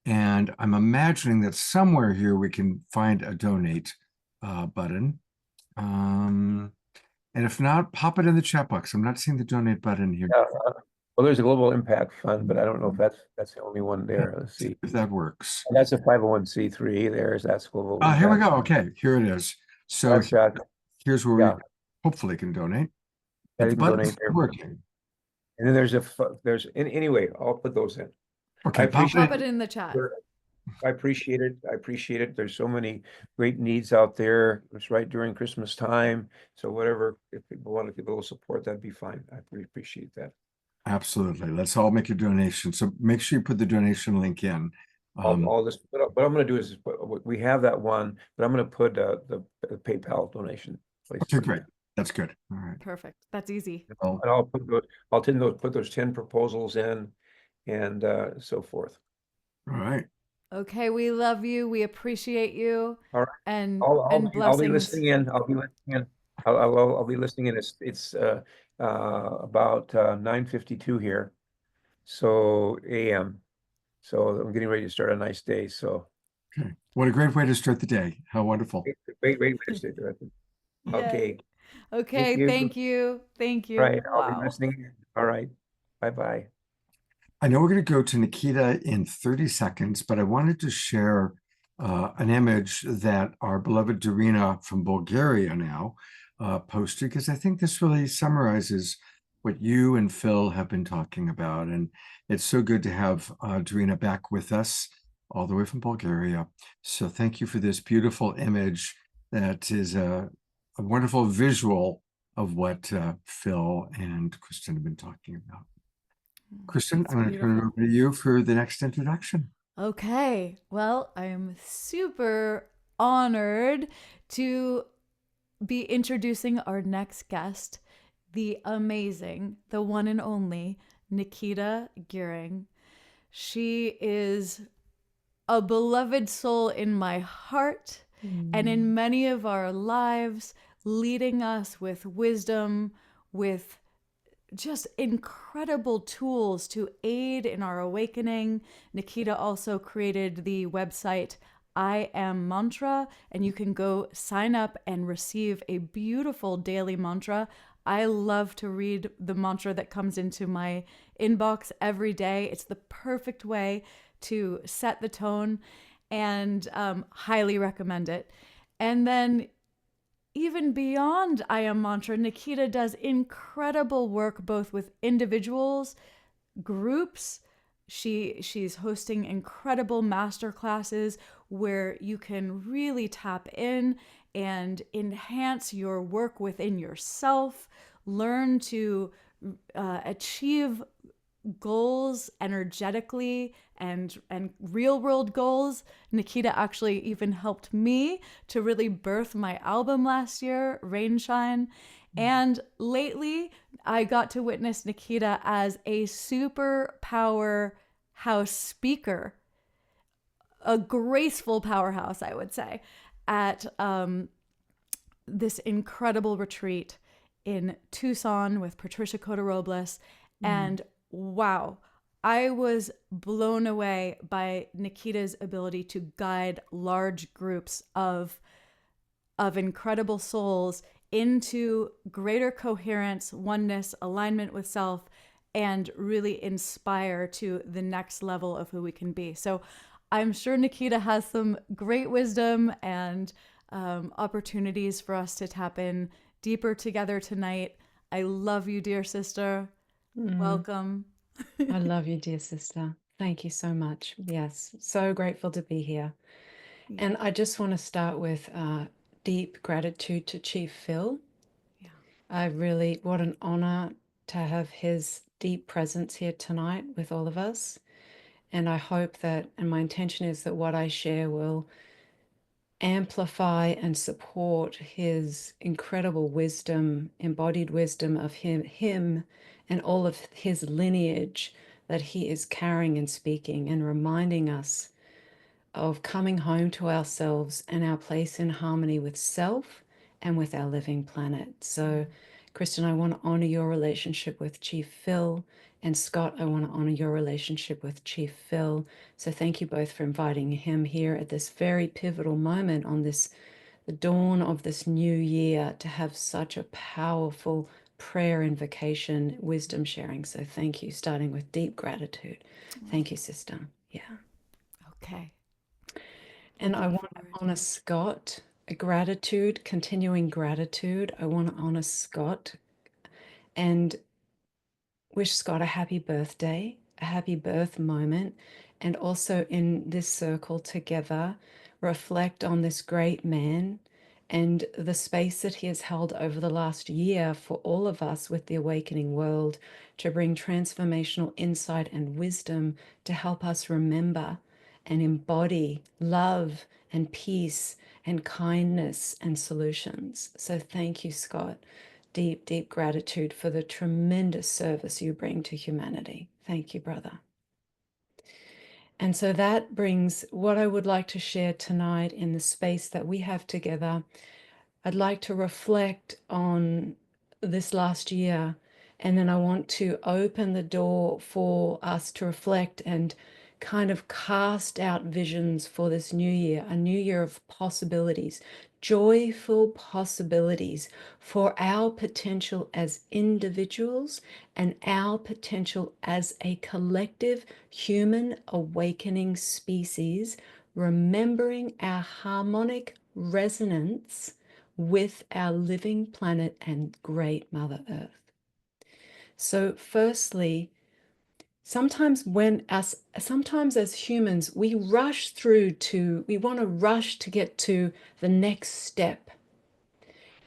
And I'm imagining that somewhere here we can find a donate button. And if not, pop it in the chat box. I'm not seeing the donate button here. Well, there's a Global Impact Fund, but I don't know if that's the only one there. Let's see if that works. And that's a 501c3. That's Global Impact. Here we go. Okay, here it is. So here's where hopefully can donate. Yeah, But you the can button's donate there. working. And then anyway, I'll put those in. Okay, I pop appreciate Pop it in the chat. I appreciate it. I appreciate it. There's so many great needs out there. It's right during Christmas time. So whatever, if people want to give a little support, that'd be fine. I really appreciate that. Absolutely. Let's all make a donation. So make sure you put the donation link in. All this, what I'm going to do is we have that one, but I'm going to put the PayPal donation place. Okay, great. That's good. All right. Perfect. That's easy. Well, And I'll put those 10 proposals in and so forth. all right. Okay, we love you. We appreciate you. All right. And I'll be blessings. listening in. I'll be listening in. I'll be listening in. It's about 9:52 here, so a.m. So I'm getting ready to start a nice day. So Okay. What a great way to start the day. How wonderful. wait, okay. Okay, thank you. Thank you. Right, I'll be Wow. listening in. All right, bye. I know we're going to go to Nikita in 30 seconds, but I wanted to share an image that our beloved Darina from Bulgaria now posted, because I think this really summarizes what you and Phil have been talking about. And it's so good to have Darina back with us all the way from Bulgaria. So thank you for this beautiful image that is a wonderful visual of what Phil and Kristin have been talking about. Kristin, That's I'm going to turn it beautiful. over to you for the next introduction. Okay. Well, I am super honored to be introducing our next guest, the amazing, the one and only Nikita Gearing. She is a beloved soul in my heart and in many of our lives, leading us with wisdom, with just incredible tools to aid in our awakening. Nikita also created the website I Am Mantra, and you can go sign up and receive a beautiful daily mantra. I love to read the mantra that comes into my inbox every day. It's the perfect way to set the tone, and highly recommend it. And then even beyond I Am Mantra, Nikita does incredible work both with individuals, groups. She's hosting incredible master classes where you can really tap in and enhance your work within yourself, learn to achieve goals energetically and real world goals. Nikita actually even helped me to really birth my album last year, Rainshine. And lately I got to witness Nikita as a super powerhouse speaker, a graceful powerhouse, I would say, at this incredible retreat in Tucson with Patricia Cota-Robles. And wow, I was blown away by Nikita's ability to guide large groups of incredible souls into greater coherence, oneness, alignment with self, and really inspire to the next level of who we can be. So I'm sure Nikita has some great wisdom and opportunities for us to tap in deeper together tonight. I love you, dear sister. Welcome. I love you, dear sister. Thank you so much. Yes, so grateful to be here. And I just want to start with deep gratitude to Chief Phil. What an honor to have his deep presence here tonight with all of us. And I hope that, and my intention is that what I share will amplify and support his incredible wisdom, embodied wisdom of him and all of his lineage that he is carrying and speaking, and reminding us of coming home to ourselves and our place in harmony with self and with our living planet. So, Kristin, I want to honor your relationship with Chief Phil, and Scott, I want to honor your relationship with Chief Phil. So thank you both for inviting him here at this very pivotal moment on the dawn of this new year, to have such a powerful prayer invocation, wisdom sharing. So thank you, starting with deep gratitude. Thank you, sister. Yeah. Okay. And I want to honor Scott gratitude, continuing gratitude. I want to honor Scott and wish Scott a happy birthday, a happy birth moment, and also in this circle together, reflect on this great man and the space that he has held over the last year for all of us with the awakening world to bring transformational insight and wisdom to help us remember and embody love and peace and kindness and solutions. So thank you, Scott. Deep, deep gratitude for the tremendous service you bring to humanity. Thank you, brother. And so that brings what I would like to share tonight in the space that we have together. I'd like to reflect on this last year, and then I want to open the door for us to reflect and kind of cast out visions for this new year, a new year of possibilities, joyful possibilities for our potential as individuals and our potential as a collective human awakening species, remembering our harmonic resonance with our living planet and great Mother Earth. So firstly, sometimes as humans, we want to rush to get to the next step.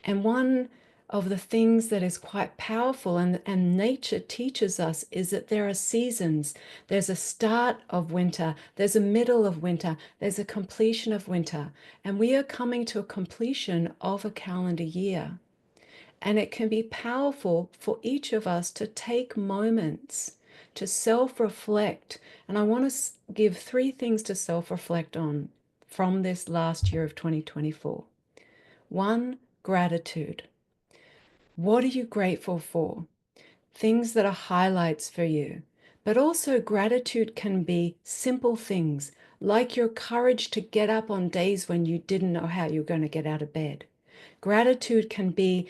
And one of the things that is quite powerful and nature teaches us is that there are seasons. There's a start of winter, there's a middle of winter, there's a completion of winter, and we are coming to a completion of a calendar year. And it can be powerful for each of us to take moments to self-reflect. And I want to give 3 things to self-reflect on from this last year of 2024. 1, gratitude. What are you grateful for? Things that are highlights for you. But also gratitude can be simple things, like your courage to get up on days when you didn't know how you were going to get out of bed. Gratitude can be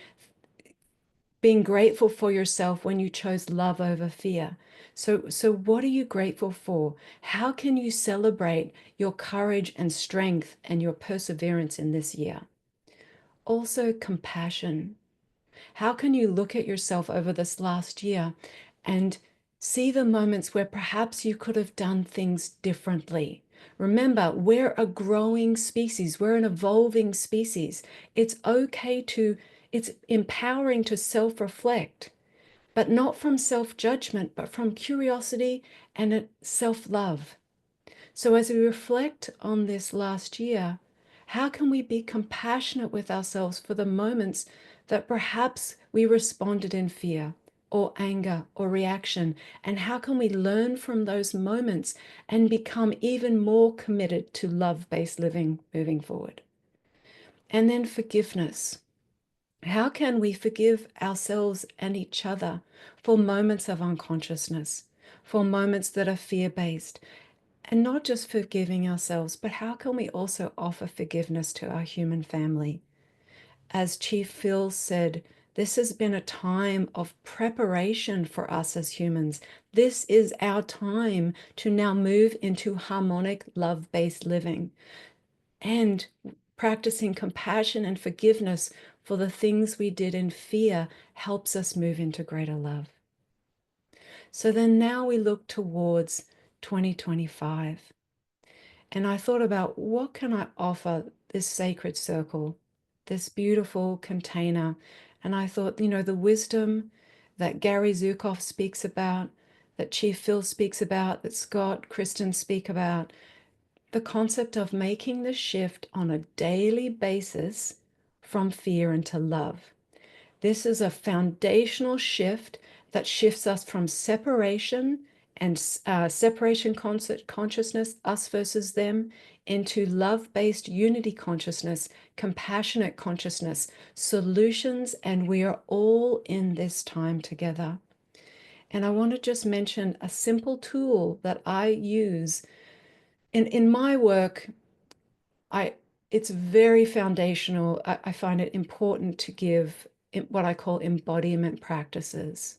being grateful for yourself when you chose love over fear. So what are you grateful for? How can you celebrate your courage and strength and your perseverance in this year? Also, compassion. How can you look at yourself over this last year and see the moments where perhaps you could have done things differently? Remember, we're a growing species. We're an evolving species. It's empowering to self-reflect, but not from self-judgment, but from curiosity and self-love. So as we reflect on this last year, how can we be compassionate with ourselves for the moments that perhaps we responded in fear or anger or reaction? And how can we learn from those moments and become even more committed to love-based living moving forward? And then forgiveness. How can we forgive ourselves and each other for moments of unconsciousness, for moments that are fear-based? And not just forgiving ourselves, but how can we also offer forgiveness to our human family? As Chief Phil said, this has been a time of preparation for us as humans. This is our time to now move into harmonic, love-based living and practicing compassion and forgiveness for the things we did in fear helps us move into greater love. So then now we look towards 2025. And I thought about what can I offer this sacred circle, this beautiful container. And I thought, the wisdom that Gary Zukav speaks about, that Chief Phil speaks about, that Scott, Kristin speak about, the concept of making the shift on a daily basis from fear into love. This is a foundational shift that shifts us from separation and separation consciousness, us versus them, into love-based unity consciousness, compassionate consciousness, solutions, and we are all in this time together. And I want to just mention a simple tool that I use in my work. It's very foundational. I find it important to give what I call embodiment practices,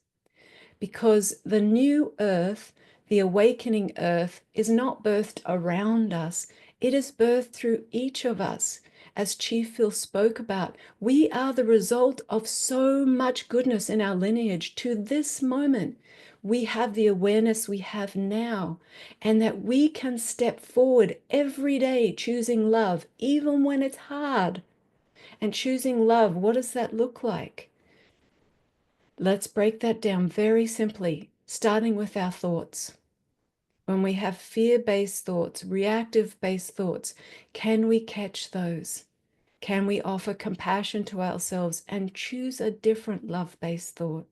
because the new earth, the awakening earth, is not birthed around us. It is birthed through each of us. as Chief Phil spoke about, we are the result of so much goodness in our lineage to this moment. We have the awareness we have now, and that we can step forward every day choosing love, even when it's hard. And choosing love, what does that look like? Let's break that down very simply, starting with our thoughts. When we have fear-based thoughts, reactive-based thoughts, can we catch those? Can we offer compassion to ourselves and choose a different love-based thought?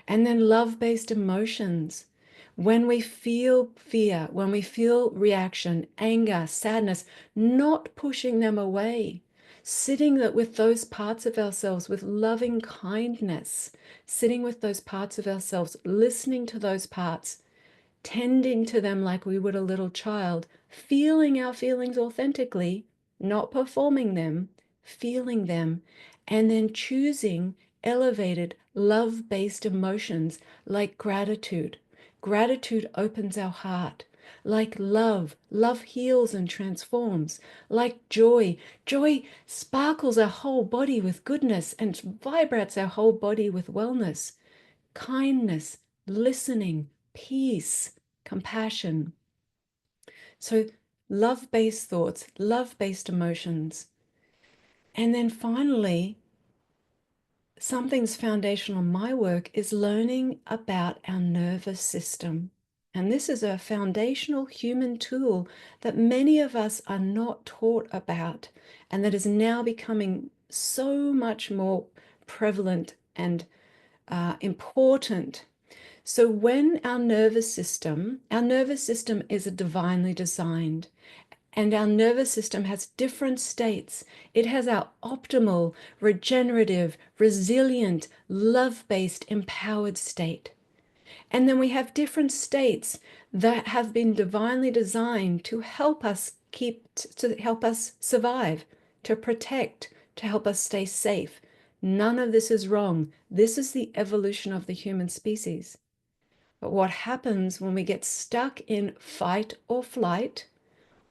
And then love-based emotions. When we feel fear, when we feel reaction, anger, sadness, not pushing them away, sitting with those parts of ourselves with loving kindness, sitting with those parts of ourselves, listening to those parts, tending to them like we would a little child, feeling our feelings authentically, not performing them, feeling them, and then choosing elevated, love-based emotions like gratitude. Gratitude opens our heart. Like love, love heals and transforms. Like joy, joy sparkles our whole body with goodness and vibrates our whole body with wellness. Kindness, listening, peace, compassion. So love-based thoughts, love-based emotions. And then finally, something's foundational in my work is learning about our nervous system. And this is a foundational human tool that many of us are not taught about, and that is now becoming so much more prevalent and important. So when our nervous system is a divinely designed, and our nervous system has different states. It has our optimal, regenerative, resilient, love-based, empowered state. And then we have different states that have been divinely designed to help us to help us survive, to protect, to help us stay safe. None of this is wrong. This is the evolution of the human species. But what happens when we get stuck in fight or flight,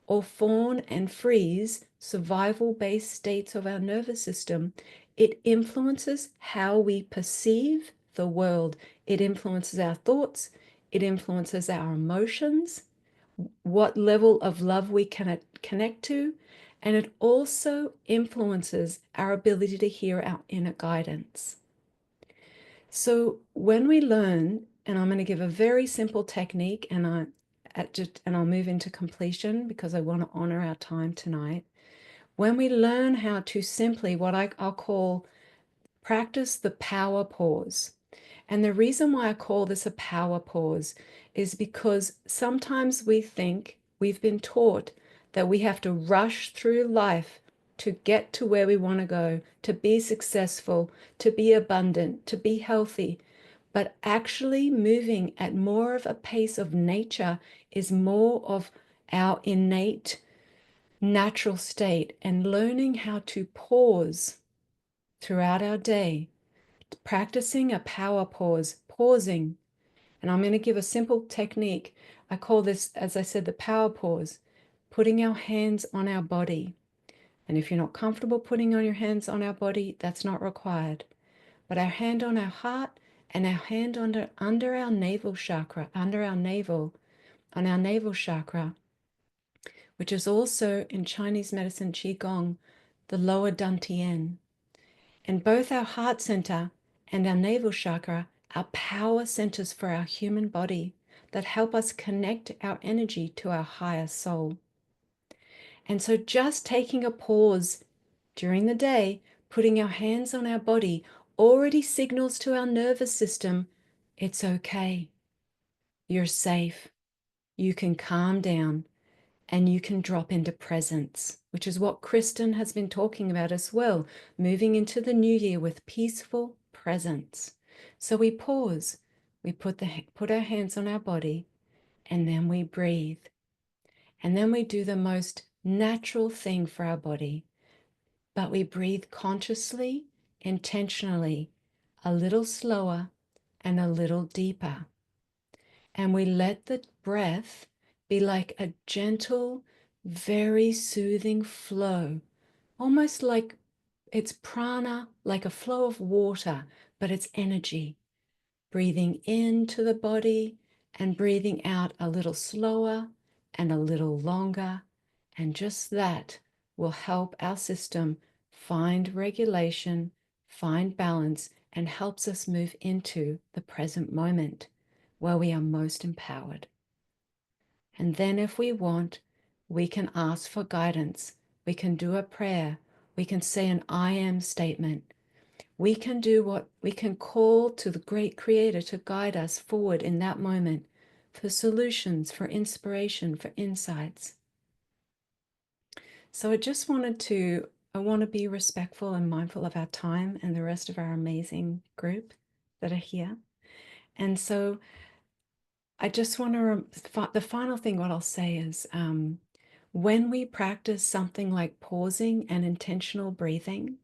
or fawn and freeze, survival-based states of our nervous system, it influences how we perceive the world. It influences our thoughts. It influences our emotions, what level of love we can connect to, and it also influences our ability to hear our inner guidance. So when we learn, and I'm going to give a very simple technique, and I'll move into completion because I want to honor our time tonight. When we learn how to simply, what I'll call, practice the power pause. And the reason why I call this a power pause is because sometimes we think, we've been taught that we have to rush through life to get to where we want to go, to be successful, to be abundant, to be healthy. But actually moving at more of a pace of nature is more of our innate natural state, and learning how to pause throughout our day, practicing a power pause, pausing. And I'm going to give a simple technique. I call this, as I said, the power pause, putting our hands on our body. And if you're not comfortable putting on your hands on our body, that's not required. But our hand on our heart and our hand under our navel chakra, under our navel, on our navel chakra, which is also in Chinese medicine Qigong, the lower dantian. And both our heart center and our navel chakra are power centers for our human body that help us connect our energy to our higher soul. And so just taking a pause during the day, putting our hands on our body, already signals to our nervous system, it's okay. You're safe. You can calm down and you can drop into presence, which is what Kristin has been talking about as well, moving into the new year with peaceful presence. So we pause, we put our hands on our body, and then we breathe. And then we do the most natural thing for our body, but we breathe consciously, intentionally, a little slower and a little deeper. And we let the breath be like a gentle, very soothing flow almost like it's prana, like a flow of water, but it's energy. Breathing into the body and breathing out a little slower and a little longer. And just that will help our system find regulation, find balance, and helps us move into the present moment where we are most empowered. And then if we want, we can ask for guidance. We can do a prayer. We can say an I am statement. We can do what we can call to the great creator to guide us forward in that moment for solutions, for inspiration, for insights. So I want to be respectful and mindful of our time and the rest of our amazing group that are here. And so I just want to, the final thing what I'll say is when we practice something like pausing and intentional breathing,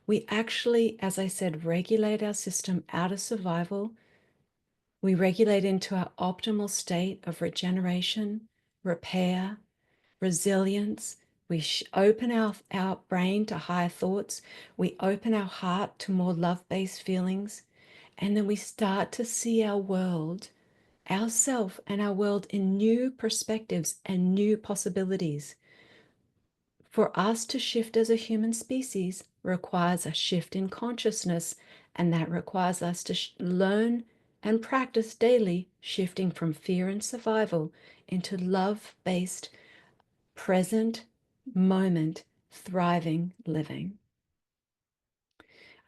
we actually, as I said, regulate our system out of survival. We regulate into our optimal state of regeneration, repair, resilience. We open our brain to higher thoughts. We open our heart to more love-based feelings. And then we start to see our world, ourself and our world in new perspectives and new possibilities. For us to shift as a human species requires a shift in consciousness, and that requires us to learn and practice daily shifting from fear and survival into love-based, present moment, thriving living.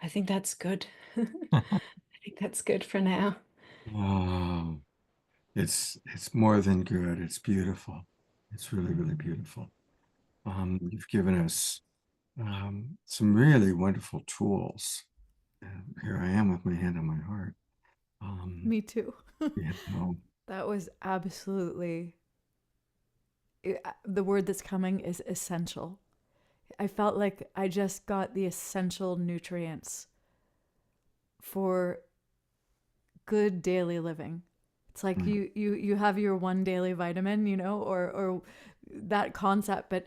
I think that's good. I think that's good for now. Oh, it's more than good. It's beautiful. It's really, really beautiful. You've given us some really wonderful tools. And here I am with my hand on my heart. Me too. You know, That was absolutely, the word that's coming is essential. I felt like I just got the essential nutrients for good daily living. It's like you have your one daily vitamin, you know, or that concept, but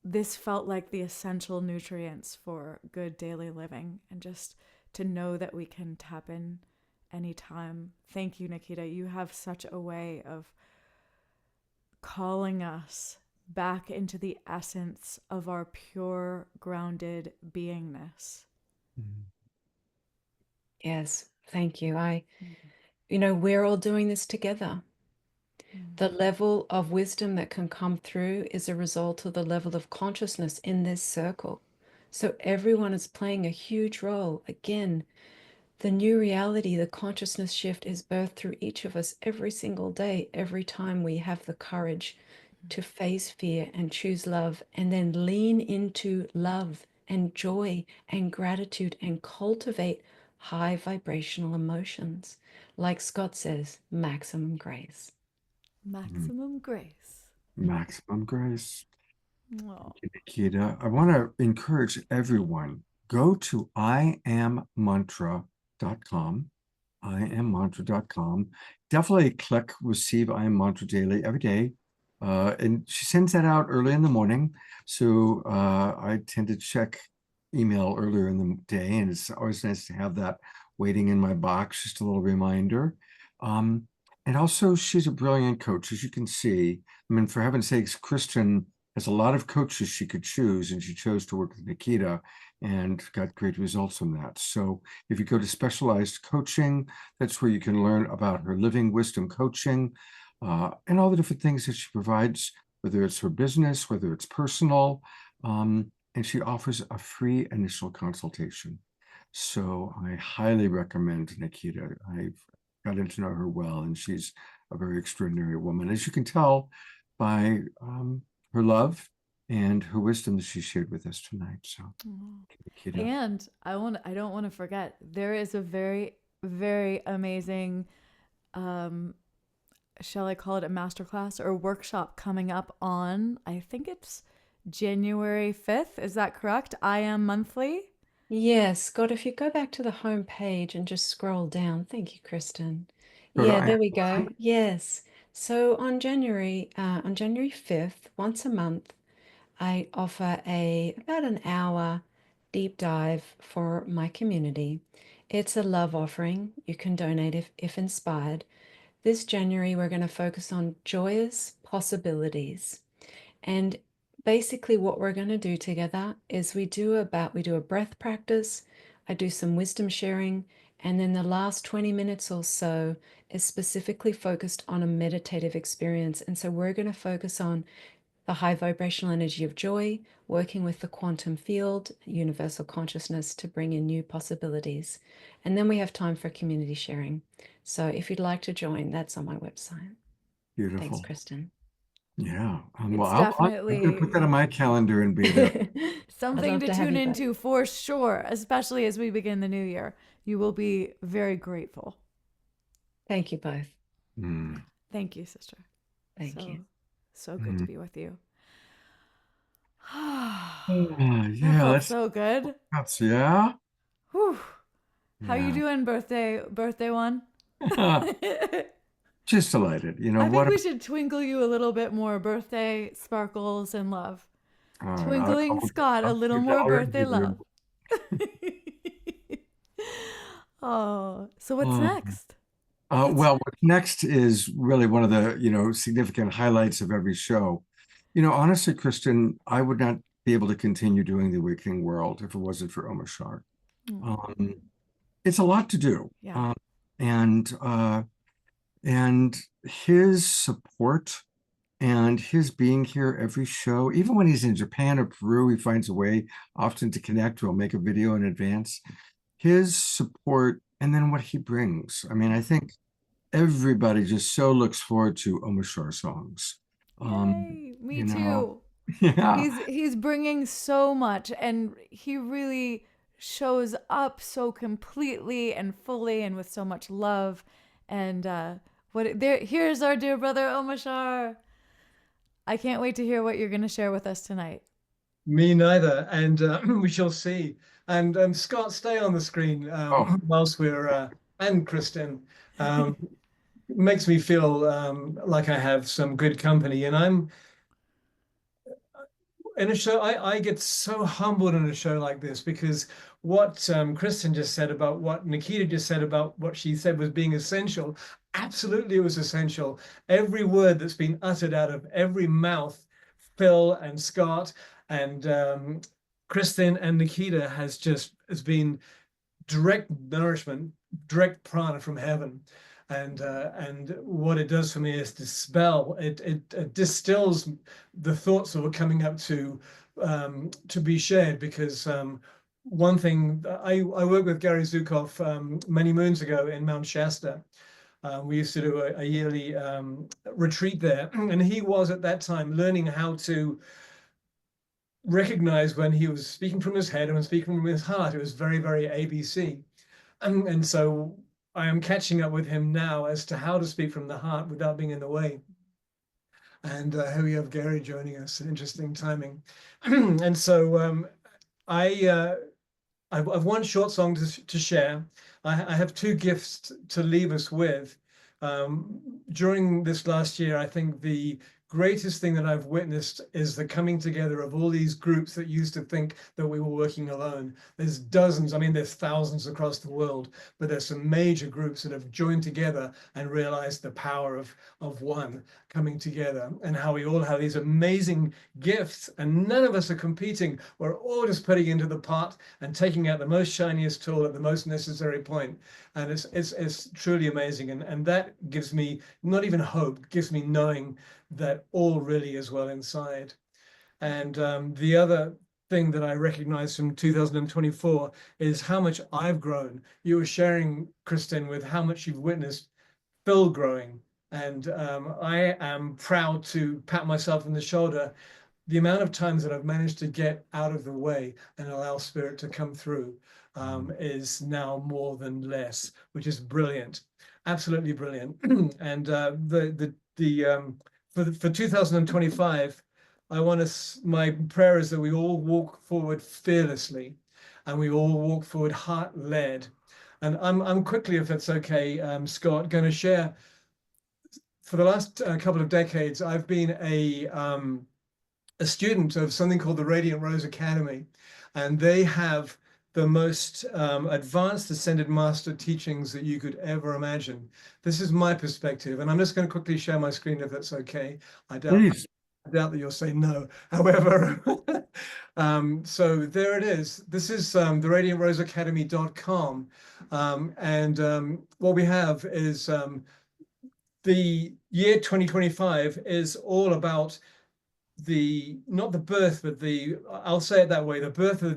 this felt like the essential nutrients for good daily living, and just to know that we can tap in anytime. Thank you, Nikita. You have such a way of calling us back into the essence of our pure, grounded beingness. Yes, thank you. We're all doing this together. The level of wisdom that can come through is a result of the level of consciousness in this circle. So everyone is playing a huge role. Again, the new reality, the consciousness shift is birthed through each of us every single day, every time we have the courage to face fear and choose love, and then lean into love and joy and gratitude and cultivate high vibrational emotions. Like Scott says, maximum grace. Maximum grace. maximum grace. Oh. Thank you, Nikita. I want to encourage everyone, go to iammantra.com. iammantra.com. Definitely click receive I Am Mantra daily every day. And she sends that out early in the morning. So I tend to check email earlier in the day, and it's always nice to have that waiting in my box, just a little reminder. And also, she's a brilliant coach, as you can see. I mean, for heaven's sakes, Kristin has a lot of coaches she could choose, and she chose to work with Nikita and got great results from that. So if you go to specialized coaching, that's where you can learn about her living wisdom coaching and all the different things that she provides, whether it's her business, whether it's personal, and she offers a free initial consultation. So I highly recommend Nikita. I've gotten to know her well, and she's a very extraordinary woman, as you can tell by her love and her wisdom that she shared with us tonight. So, Nikita. And I don't want to forget, there is a very, very amazing, shall I call it a masterclass or workshop coming up on, I think it's January 5th. Is that correct? I Am Monthly. Yes, Scott, if you go back to the home page and just scroll down. Thank you, Kristin. Go to Yeah, I there Am we go. Monthly. Yes. So on January 5th, once a month, I offer about an hour deep dive for my community. It's a love offering. You can donate if inspired. This January, we're going to focus on joyous possibilities. And basically what we're going to do together is we do a breath practice. I do some wisdom sharing. And then the last 20 minutes or so is specifically focused on a meditative experience. And so we're going to focus on the high vibrational energy of joy, working with the quantum field, universal consciousness to bring in new possibilities. And then we have time for community sharing. So if you'd like to join, that's on my website. Beautiful. Thanks, Kristin. Yeah. It's well, I'm definitely going to put that on my calendar and be there. something to tune into for sure, especially as we begin the new year. You will be very grateful. Thank you both. Mm. Thank you, sister. Thank you. So good to be with you. Yeah, That felt that's so good. yeah. Whew. How you Yeah. doing, birthday one? Just delighted. You know I what? think we should twinkle you a little bit more. Birthday sparkles and love. Twinkling Scott a little more birthday love. Oh, so what's next? Well, what's next is really one of the, significant highlights of every show. Honestly, Kristin, I would not be able to continue doing The Awakening World if it wasn't for Omar Shar. It's a lot to do. Yeah. And his support and his being here every show, even when he's in Japan or Peru, he finds a way often to connect. We'll make a video in advance. His support and then what he brings. I mean, I think everybody just so looks forward to Omar Shar songs. Yay, me too. Yeah. He's bringing so much, and he really shows up so completely and fully and with so much love. And here's our dear brother Omar Shar. I can't wait to hear what you're going to share with us tonight. Me neither, and we shall see. And Scott, stay on the screen whilst we're and Kristin. Makes me feel like I have some good company, and I'm in a show. I get so humbled in a show like this because what Kristin just said about what Nikita just said about what she said was being essential. Absolutely, it was essential. Every word that's been uttered out of every mouth, Phil and Scott and Kristin and Nikita has been direct nourishment, direct prana from heaven. And what it does for me is dispel. It distills the thoughts that were coming up to be shared. Because one thing I worked with Gary Zukov many moons ago in Mount Shasta. We used to do a yearly retreat there, and he was at that time learning how to recognize when he was speaking from his head and when speaking from his heart. It was very, very ABC, and so I am catching up with him now as to how to speak from the heart without being in the way. And here we have Gary joining us. Interesting timing. And so I've one short song to share. I have two gifts to leave us with. During this last year, I think the greatest thing that I've witnessed is the coming together of all these groups that used to think that we were working alone. There's dozens, I mean, there's thousands across the world, but there's some major groups that have joined together and realized the power of one coming together, and how we all have these amazing gifts and none of us are competing. We're all just putting into the pot and taking out the most shiniest tool at the most necessary point. And it's truly amazing. And that gives me not even hope, gives me knowing that all really is well inside. And the other thing that I recognize from 2024 is how much I've grown. You were sharing, Kristin, with how much you've witnessed Phil growing. And I am proud to pat myself on the shoulder. The amount of times that I've managed to get out of the way and allow spirit to come through is now more than less, which is brilliant, absolutely brilliant. And for 2025, my prayer is that we all walk forward fearlessly, and we all walk forward heart-led. And I'm quickly, if it's okay, Scott, going to share. For the last couple of decades, I've been a a student of something called the Radiant Rose Academy, and they have the most advanced ascended master teachings that you could ever imagine. This is my perspective, and I'm just going to quickly share my screen if that's okay. I doubt that you'll say no. However, so there it is. This is the radiantroseacademy.com, and what we have is the year 2025 is all about not the birth, but I'll say it that way, the birth of the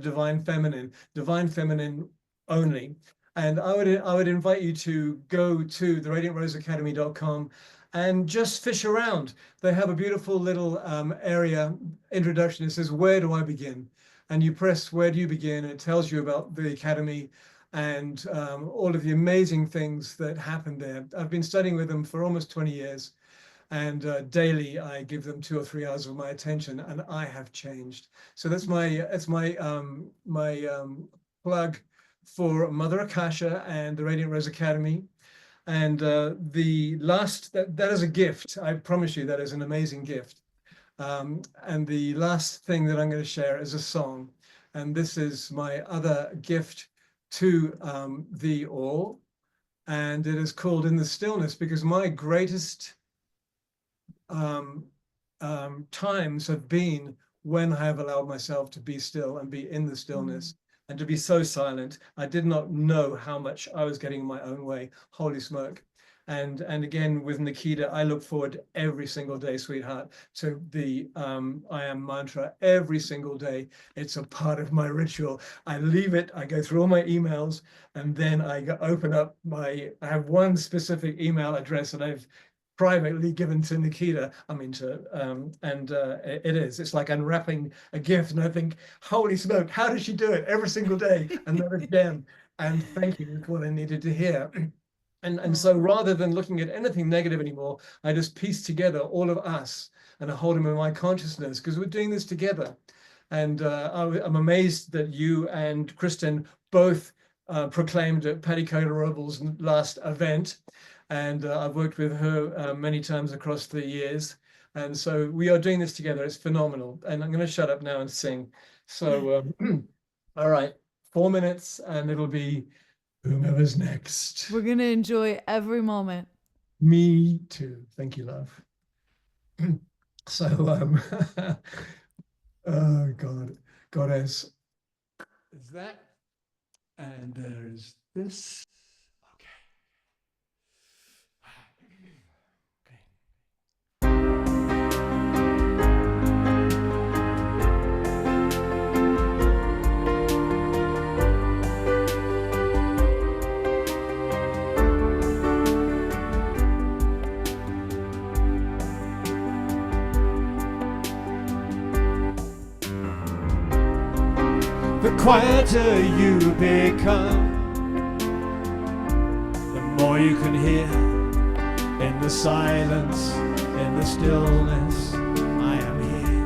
divine feminine only. And I would invite you to go to the radiantroseacademy.com and just fish around. They have a beautiful little area introduction. It says, where do I begin? And you press, where do you begin? And it tells you about the Academy and all of the amazing things that happen there. I've been studying with them for almost 20 years. And daily I give them 2 or 3 hours of my attention, and I have changed. So that's my plug for Mother Akasha and the Radiant Rose Academy. And the last, that is a gift. I promise you that is an amazing gift. And the last thing that I'm going to share is a song. And this is my other gift to thee all. And it is called In the Stillness, because my greatest times have been when I have allowed myself to be still and be in the stillness and to be so silent. I did not know how much I was getting in my own way. Holy smoke. And again, with Nikita, I look forward every single day, sweetheart, to the I am mantra every single day. It's a part of my ritual. I leave it, I go through all my emails, and then I open up I have one specific email address that I've privately given to Nikita, it's like unwrapping a gift, and I think, holy smoke, how does she do it every single day? And then again, and thank you for what I needed to hear. And so rather than looking at anything negative anymore, I just piece together all of us and I hold them in my consciousness, because we're doing this together. And I'm amazed that you and Kristin both proclaimed at Paddy Coder-Robles' last event. And I've worked with her many times across the years. And so we are doing this together. It's phenomenal. And I'm going to shut up now and sing. So, all right, 4 minutes and it'll be whomever's next. We're going to enjoy every moment. Me too. Thank you, love. So, oh God, goddess. Is that, and there's this. The quieter you become, the more you can hear. In the silence, in the stillness, I am here.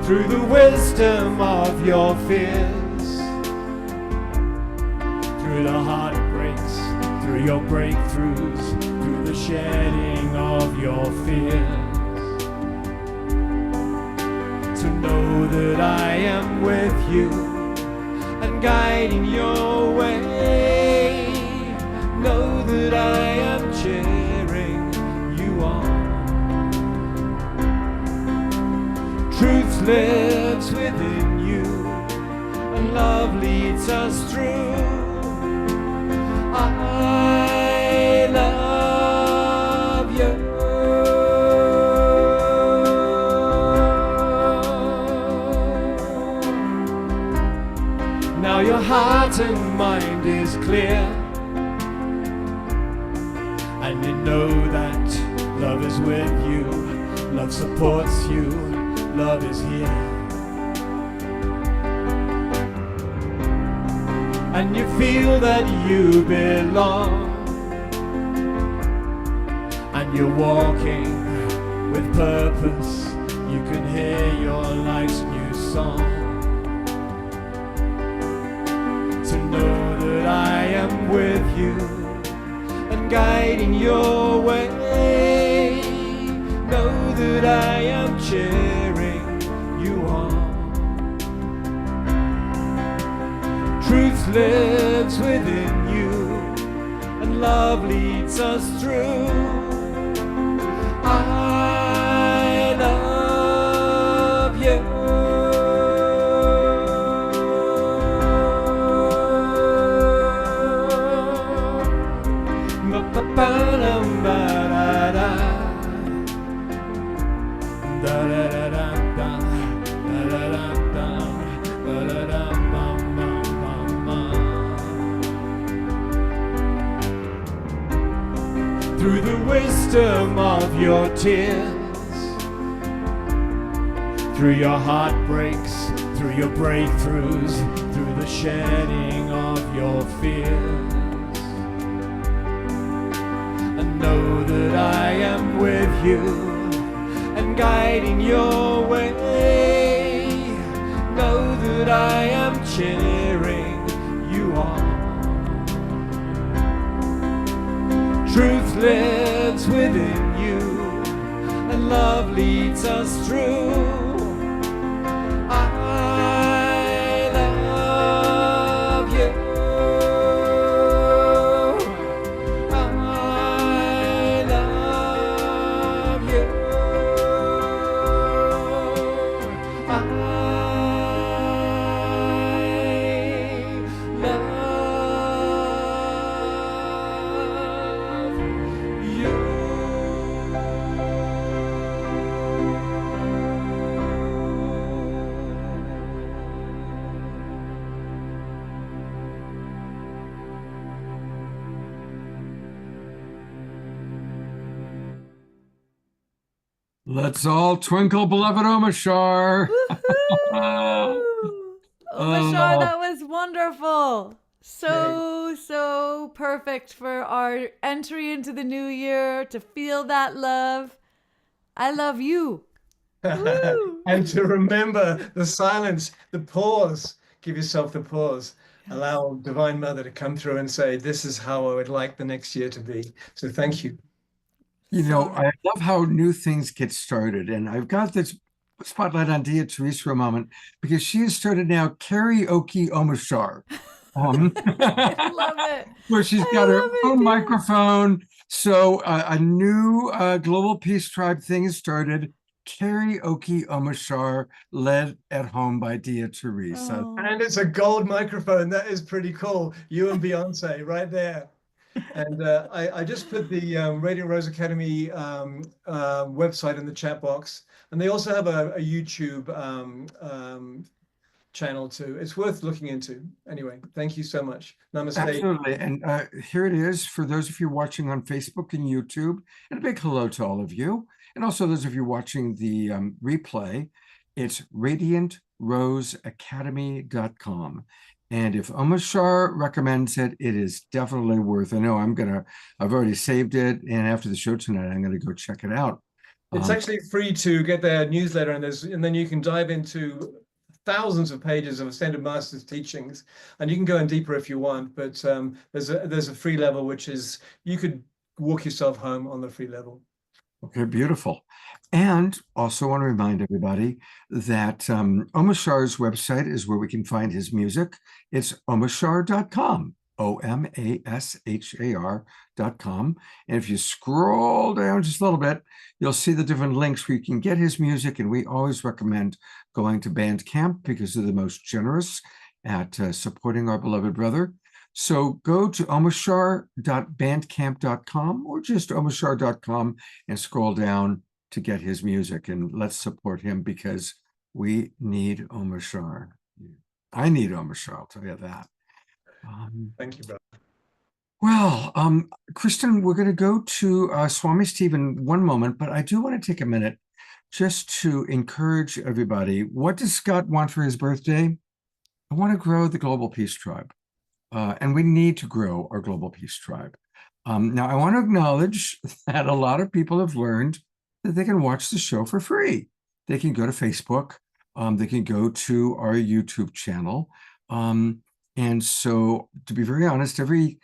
Through the wisdom of your fears, through the heartbreaks, through your breakthroughs, through the shedding of your fears. To know that I am with you and guiding your way. Know that I am cheering you on. Truth lives within you and love leads us through. I love you. Now your heart and mind is clear, and you know that love is with you, love supports you, love is here. And you feel that you belong, and you're walking with purpose, you can hear your life's new song. To know that I am with you and guiding your way. that I am cheering you on. Truth lives within you, and love leads us through. I love you. Through the wisdom of your tears, through your heartbreaks, through your breakthroughs, through the shedding of your fears, and know that I am with you and guiding your way. Know that I am cheering you on. Truth lives within you, and love leads us through. I love you. I love you. I Let's all twinkle, beloved Omashar. Omashar, that was wonderful. So perfect for our entry into the new year, to feel that love. I love you. And to remember the silence, the pause. Give yourself the pause. Allow Divine Mother to come through and say, this is how I would like the next year to be. So thank you. You know, I love how new things get started. And I've got this spotlight on Dia Therese for a moment, because she has started now Karaoke Omashar. I love it. Where she's got her own microphone. So a new Global Peace Tribe thing has started. Karaoke Omashar, led at home by Dia Therese. And it's a gold microphone. That is pretty cool. You and Beyonce right there. And I just put the Radio Rose Academy website in the chat box. And they also have a YouTube channel too. It's worth looking into. Anyway, thank you so much. Namaste. Absolutely. And here it is for those of you watching on Facebook and YouTube. And a big hello to all of you. And also those of you watching the replay. It's radiantroseacademy.com. And if Omashar recommends it, it is definitely worth. I know I've already saved it. And after the show tonight, I'm going to go check it out. It's actually free to get their newsletter, and then you can dive into thousands of pages of Ascended Masters teachings, and you can go in deeper if you want. But there's a free level, which is, you could walk yourself home on the free level. Okay, beautiful. And also want to remind everybody that Omashar's website is where we can find his music. It's omashar.com, OMASHAR.com. And if you scroll down just a little bit, you'll see the different links where you can get his music. And we always recommend going to Bandcamp because they're the most generous at supporting our beloved brother. So go to omashar.bandcamp.com or just omashar.com and scroll down to get his music. And let's support him because we need Omashar. I need Omashar, I'll tell you that. Thank you, brother. Well, Kristin, we're going to go to Swami Steve in one moment, but I do want to take a minute just to encourage everybody. What does Scott want for his birthday? I want to grow the Global Peace Tribe. And we need to grow our Global Peace Tribe. Now, I want to acknowledge that a lot of people have learned that they can watch the show for free. They can go to Facebook. They can go to our YouTube channel. And so, to be very honest, every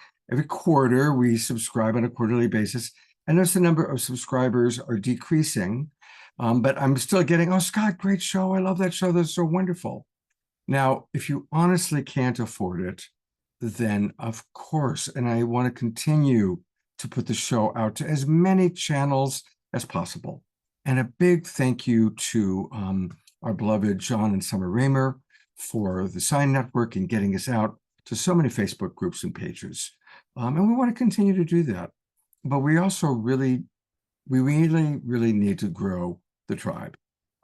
quarter we subscribe on a quarterly basis. And as the number of subscribers are decreasing, But I'm still getting, oh, Scott, great show. I love that show. That's so wonderful. Now, if you honestly can't afford it, then of course, and I want to continue to put the show out to as many channels as possible. And a big thank you to our beloved John and Summer Raymer for the Sign Network and getting us out to so many Facebook groups and pages. And we want to continue to do that. But we also really need to grow the tribe.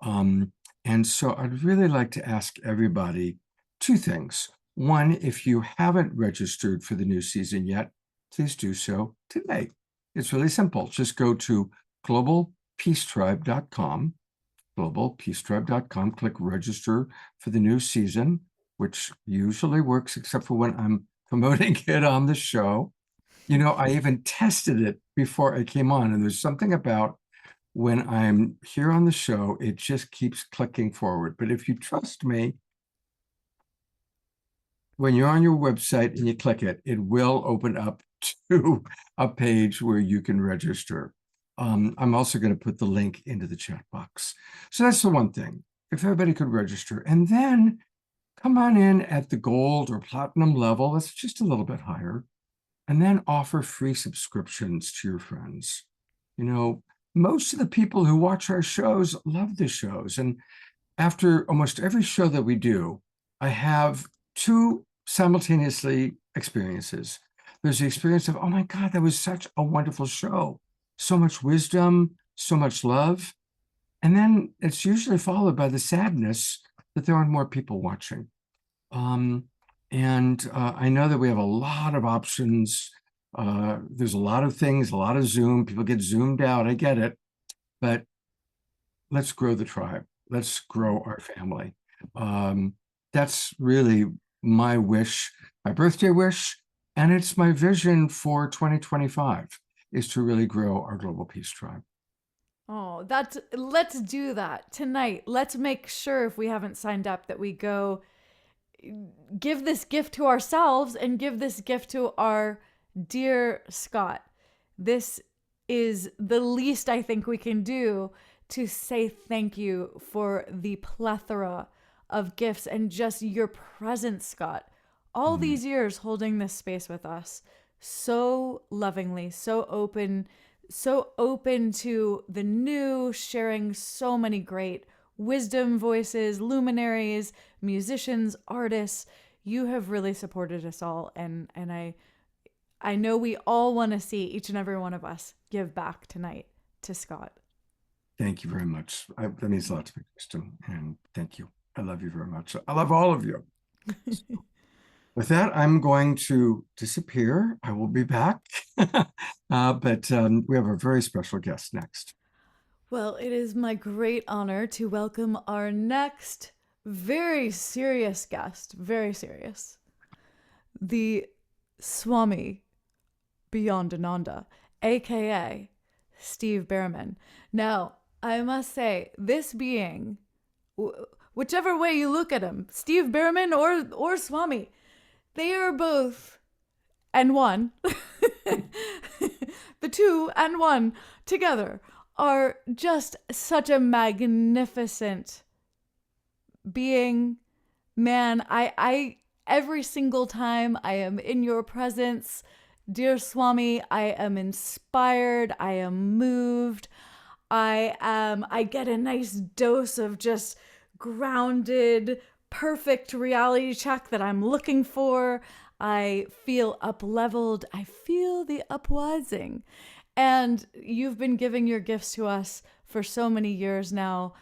And so I'd really like to ask everybody two things. One, if you haven't registered for the new season yet, please do so today. It's really simple. Just go to globalpeacetribe.com, globalpeacetribe.com, click register for the new season, which usually works except for when I'm promoting it on the show. You know, I even tested it before I came on, and there's something about when I'm here on the show, it just keeps clicking forward. But if you trust me, when you're on your website and you click it, it will open up to a page where you can register. I'm also going to put the link into the chat box. So that's the one thing. If everybody could register, and then come on in at the gold or platinum level, that's just a little bit higher, and then offer free subscriptions to your friends. You know, most of the people who watch our shows love the shows. And after almost every show that we do, I have two simultaneously experiences. There's the experience of, oh my God, that was such a wonderful show. So much wisdom, so much love. And then it's usually followed by the sadness that there aren't more people watching. I know that we have a lot of options. There's a lot of things, a lot of Zoom. People get zoomed out. I get it. But let's grow the tribe. Let's grow our family. That's really my wish, my birthday wish. And it's my vision for 2025 is to really grow our global peace tribe. Oh, let's do that tonight. Let's make sure, if we haven't signed up, that we go give this gift to ourselves and give this gift to our dear Scott. This is the least I think we can do to say thank you for the plethora of gifts and just your presence, Scott. All these years holding this space with us so lovingly, so open to the new, sharing so many great wisdom voices, luminaries, musicians, artists. You have really supported us all, and I know we all want to see each and every one of us give back tonight to Scott. Thank you very much. That means a lot to me, Kristin, and thank you. I love you very much. I love all of you. So, with that, I'm going to disappear. I will be back, but we have a very special guest next. Well, it is my great honor to welcome our next very serious guest, very serious, the Swami Beyondananda, aka Steve Bhaerman. Now, I must say, this being, whichever way you look at him, Steve Bhaerman or Swami, they are both and one. The two and one together are just such a magnificent being. Man, I every single time I am in your presence, dear Swami, I am inspired, I am moved. I get a nice dose of just grounded, perfect reality check that I'm looking for. I feel up-leveled. I feel the uprising. And you've been giving your gifts to us for so many years now.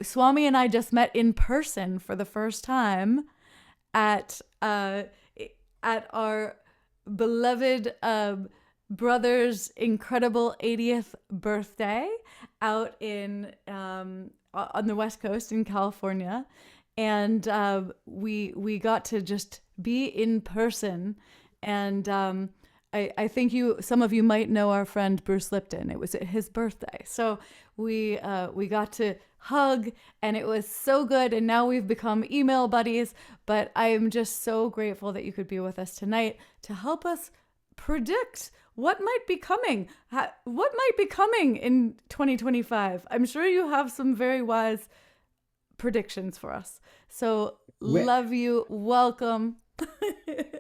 Swami and I just met in person for the first time at our beloved brother's incredible 80th birthday out in on the West Coast in California. And we got to just be in person. And I think some of you might know our friend Bruce Lipton. It was his birthday. So we got to hug, and it was so good. And now we've become email buddies. But I am just so grateful that you could be with us tonight to help us predict what might be coming? What might be coming in 2025? I'm sure you have some very wise predictions for us. So love you. Welcome.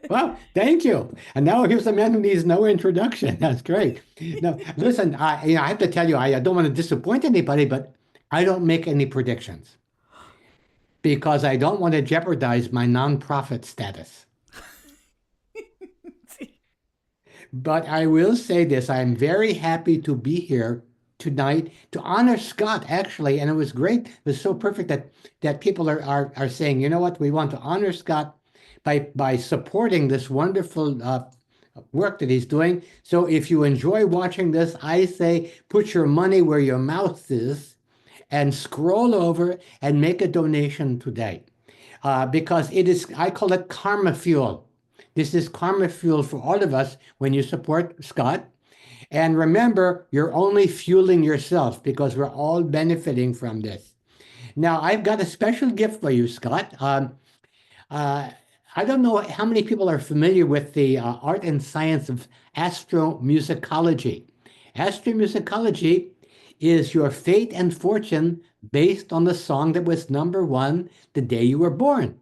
Well, thank you. And now here's a man who needs no introduction. That's great. No, listen, I have to tell you, I don't want to disappoint anybody, but I don't make any predictions because I don't want to jeopardize my nonprofit status. But I will say this, I'm very happy to be here tonight to honor Scott, actually. And it was great. It was so perfect that people are saying, you know what, we want to honor Scott by supporting this wonderful work that he's doing. So if you enjoy watching this, I say put your money where your mouth is and scroll over and make a donation today. Because it is, I call it karma fuel. This is karma fuel for all of us when you support Scott. And remember, you're only fueling yourself because we're all benefiting from this. Now, I've got a special gift for you, Scott. I don't know how many people are familiar with the art and science of astromusicology. Astromusicology is your fate and fortune based on the song that was #1 the day you were born.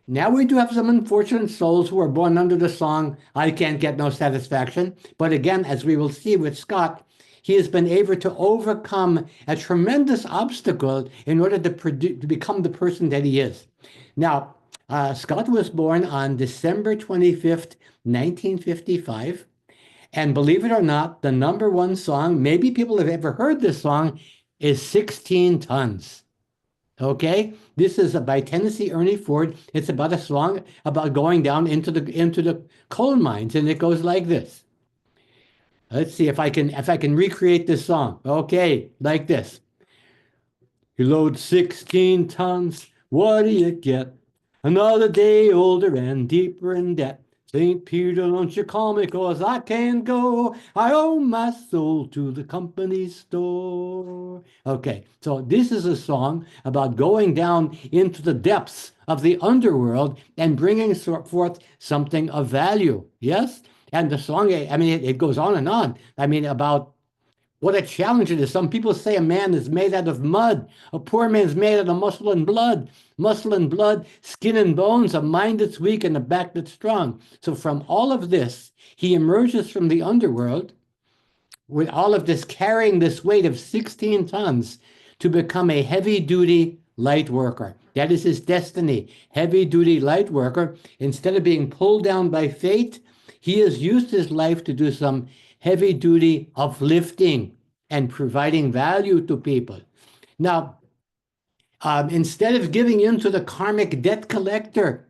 Now we do have some unfortunate souls who are born under the song, I Can't Get No Satisfaction. But again, as we will see with Scott, he has been able to overcome a tremendous obstacle in order to become the person that he is. Now, Scott was born on December 25th, 1955. And believe it or not, the #1 song, maybe people have ever heard this song, is 16 Tons. Okay, this is by Tennessee Ernie Ford. It's about a song about going down into the coal mines, and it goes like this. Let's see if I can recreate this song. Okay, like this. You load 16 tons, what do you get? Another day older and deeper in debt. St. Peter, don't you call me, 'cause I can't go. I owe my soul to the company store. Okay, so this is a song about going down into the depths of the underworld and bringing forth something of value. Yes? And the song, I mean, it goes on and on. I mean, about what a challenge it is. Some people say a man is made out of mud. A poor man is made out of muscle and blood. Muscle and blood, skin and bones, a mind that's weak and a back that's strong. So from all of this, he emerges from the underworld with all of this, carrying this weight of 16 tons to become a heavy-duty light worker. That is his destiny, heavy-duty light worker. Instead of being pulled down by fate, he has used his life to do some heavy-duty uplifting and providing value to people. Now, instead of giving in to the karmic debt collector,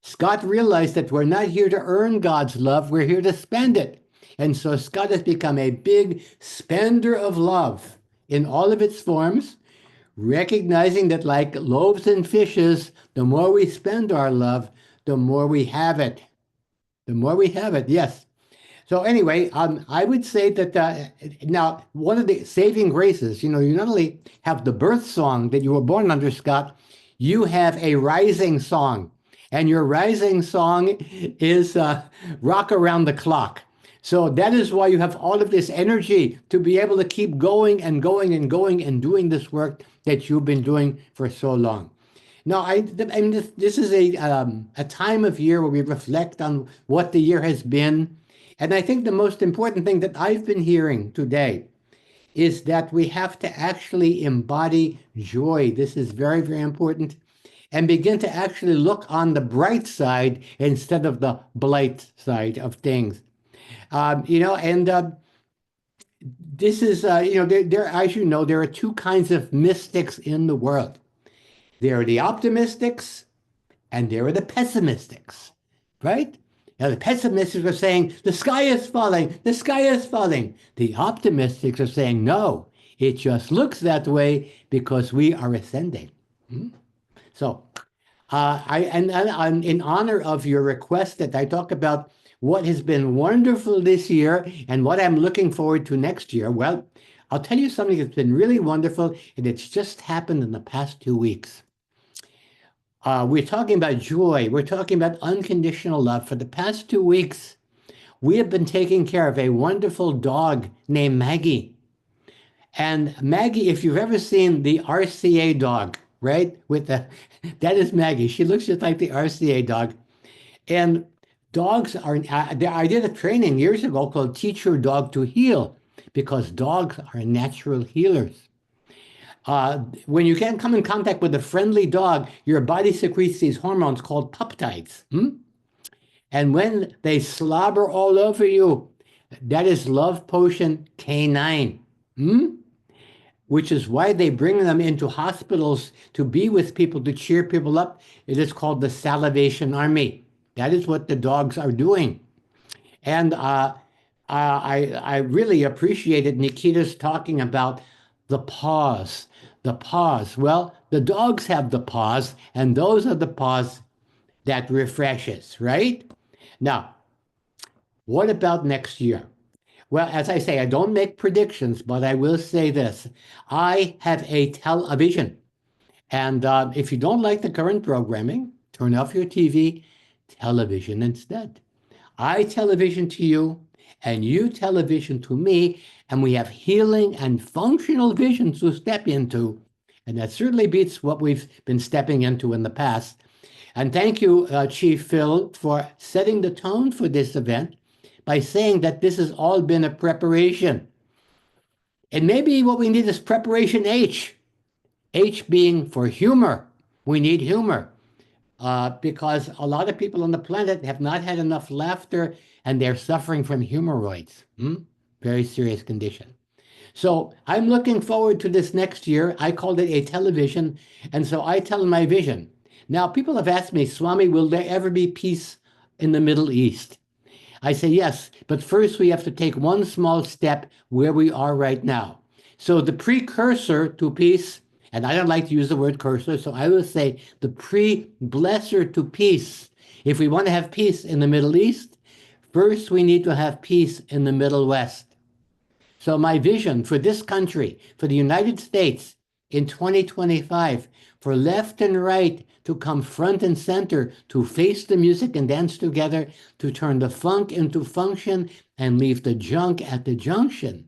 Scott realized that we're not here to earn God's love, we're here to spend it. And so Scott has become a big spender of love in all of its forms, recognizing that like loaves and fishes, the more we spend our love, the more we have it. The more we have it, yes. So anyway, I would say that now one of the saving graces, you not only have the birth song that you were born under, Scott, you have a rising song. And your rising song is Rock Around the Clock. So that is why you have all of this energy to be able to keep going and going and going and doing this work that you've been doing for so long. Now, I mean, this is a time of year where we reflect on what the year has been. And I think the most important thing that I've been hearing today is that we have to actually embody joy. This is very, very important. And begin to actually look on the bright side instead of the blight side of things. This is, there, as you know, there are two kinds of mystics in the world. There are the optimists and there are the pessimists, right? Now, the pessimists are saying, the sky is falling, the sky is falling. The optimists are saying, no, it just looks that way because we are ascending. So, in honor of your request that I talk about what has been wonderful this year and what I'm looking forward to next year, well, I'll tell you something that's been really wonderful, and it's just happened in the past 2 weeks. We're talking about joy. We're talking about unconditional love. For the past 2 weeks, we have been taking care of a wonderful dog named Maggie. And Maggie, if you've ever seen the RCA dog, right? That is Maggie. She looks just like the RCA dog. And dogs are, I did a training years ago called Teach Your Dog to Heal, because dogs are natural healers. When you can come in contact with a friendly dog, your body secretes these hormones called peptides. And when they slobber all over you, that is love potion K9. Which is why they bring them into hospitals to be with people, to cheer people up. It is called the salivation army. That is what the dogs are doing. And I really appreciated Nikita's talking about the pause. The pause. Well, the dogs have the pause, and those are the pause that refreshes, right? Now, what about next year? Well, as I say, I don't make predictions, but I will say this. I have a television. And if you don't like the current programming, turn off your TV, television instead. I television to you, and you television to me, and we have healing and functional vision to step into. And that certainly beats what we've been stepping into in the past. And thank you, Chief Phil, for setting the tone for this event by saying that this has all been a preparation. And maybe what we need is preparation H. H being for humor. We need humor because a lot of people on the planet have not had enough laughter and they're suffering from hemorrhoids. Very serious condition. So I'm looking forward to this next year. I called it a television. And so I tell my vision. Now, people have asked me, Swami, will there ever be peace in the Middle East? I say yes, but first we have to take one small step where we are right now. So the precursor to peace, and I don't like to use the word cursor, so I will say the pre-blesser to peace. If we want to have peace in the Middle East, first we need to have peace in the Middle West. So my vision for this country, for the United States in 2025, for left and right to come front and center, to face the music and dance together, to turn the funk into function and leave the junk at the junction,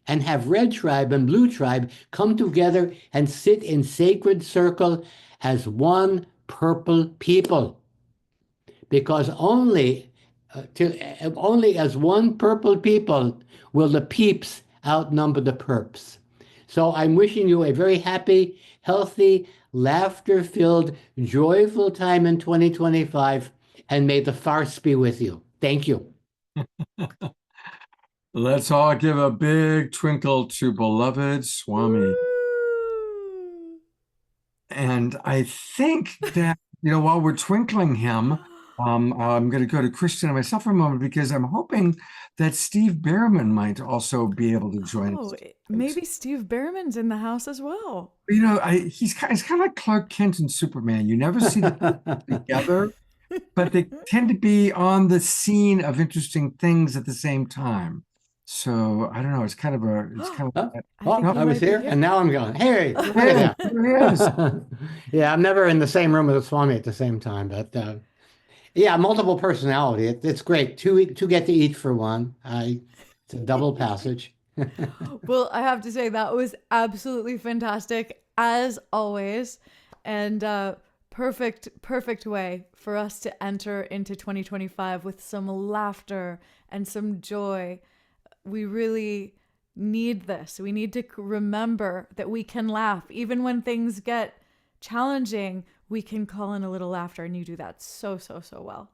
and have red tribe and blue tribe come together and sit in sacred circle as one purple people. Because only as one purple people will the peeps outnumber the perps. So I'm wishing you a very happy, healthy, laughter-filled, joyful time in 2025, and may the farce be with you. Thank you. Let's all give a big twinkle to beloved Swami. And I think that, while we're twinkling him, I'm going to go to Kristin and myself for a moment because I'm hoping that Steve Bhaerman might also be able to join us. Maybe Steve Bhaerman's in the house as well. He's kind of like Clark Kent and Superman. You never see them together, but they tend to be on the scene of interesting things at the same time. So I don't know. It's kind of I was here and now I'm going. Hey, there he is. Yeah, I'm never in the same room with Swami at the same time, but. Yeah, multiple personality. It's great. Two get to eat for one. It's a double passage. Well, I have to say that was absolutely fantastic as always, and perfect way for us to enter into 2025 with some laughter and some joy. We really need this. We need to remember that we can laugh even when things get challenging. We can call in a little laughter, and you do that so well.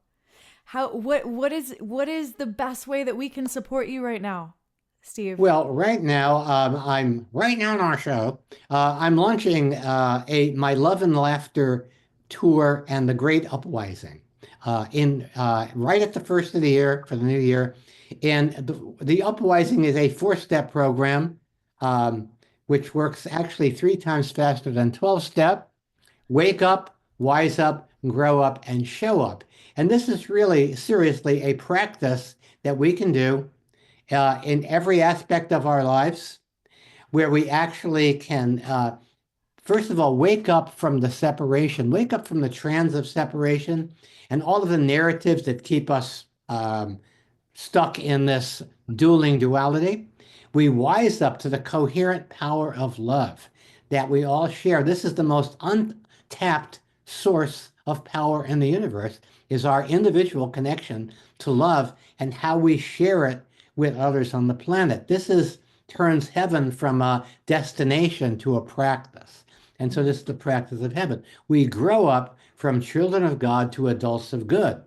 What is the best way that we can support you right now, Steve? Well, right now, I'm on our show. I'm launching my Love and Laughter tour and the Great Uprising right at the first of the year for the new year. And the Uprising is a 4-step program, which works actually 3 times faster than 12-step. Wake up, wise up, grow up, and show up. And this is really, seriously, a practice that we can do in every aspect of our lives, where we actually can, first of all, wake up from the separation, wake up from the trance of separation and all of the narratives that keep us stuck in this dueling duality. We wise up to the coherent power of love that we all share. This is the most untapped source of power in the universe, is our individual connection to love and how we share it with others on the planet. This turns heaven from a destination to a practice. And so this is the practice of heaven. We grow up from children of God to adults of good.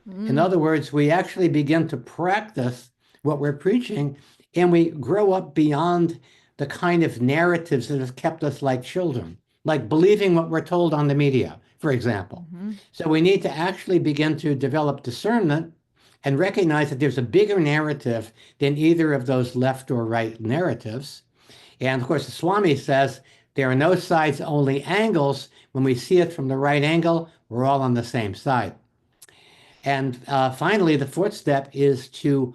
In other words, we actually begin to practice what we're preaching, and we grow up beyond the kind of narratives that have kept us like children, like believing what we're told on the media, for example. So we need to actually begin to develop discernment and recognize that there's a bigger narrative than either of those left or right narratives. And of course, the Swami says there are no sides, only angles. When we see it from the right angle, we're all on the same side. And finally, the fourth step is to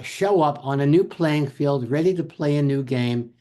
show up on a new playing field, ready to play a new game,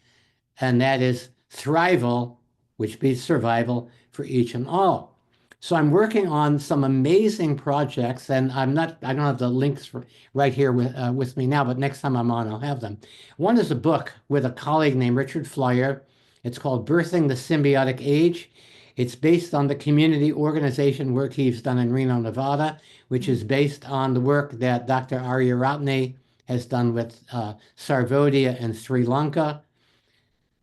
and that is thrival, which beats survival for each and all. So I'm working on some amazing projects, and I don't have the links right here with me now, but next time I'm on, I'll have them. One is a book with a colleague named Richard Flyer. It's called Birthing the Symbiotic Age. It's based on the community organization work he's done in Reno, Nevada, which is based on the work that Dr. Arya Ratne has done with Sarvodaya in Sri Lanka.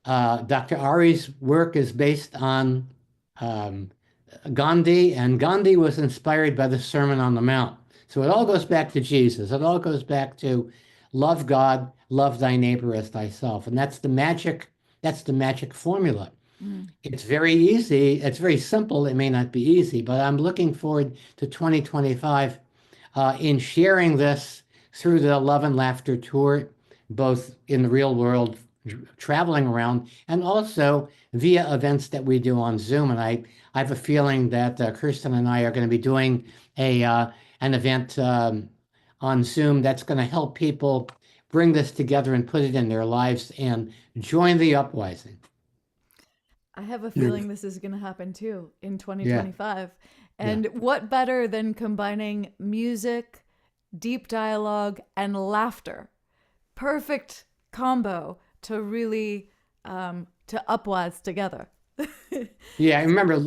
Dr. Ari's work is based on Gandhi, and Gandhi was inspired by the Sermon on the Mount. So it all goes back to Jesus. It all goes back to love God, love thy neighbor as thyself. And that's the magic formula. It's very easy. It's very simple. It may not be easy, but I'm looking forward to 2025 in sharing this through the Love and Laughter Tour, both in the real world, traveling around, and also via events that we do on Zoom. And I have a feeling that Kristin and I are going to be doing an event on Zoom that's going to help people bring this together and put it in their lives and join the uprising. I have a feeling this is going to happen too in 2025. And what better than combining music, deep dialogue, and laughter? Perfect combo to really to upwise together. Yeah, I remember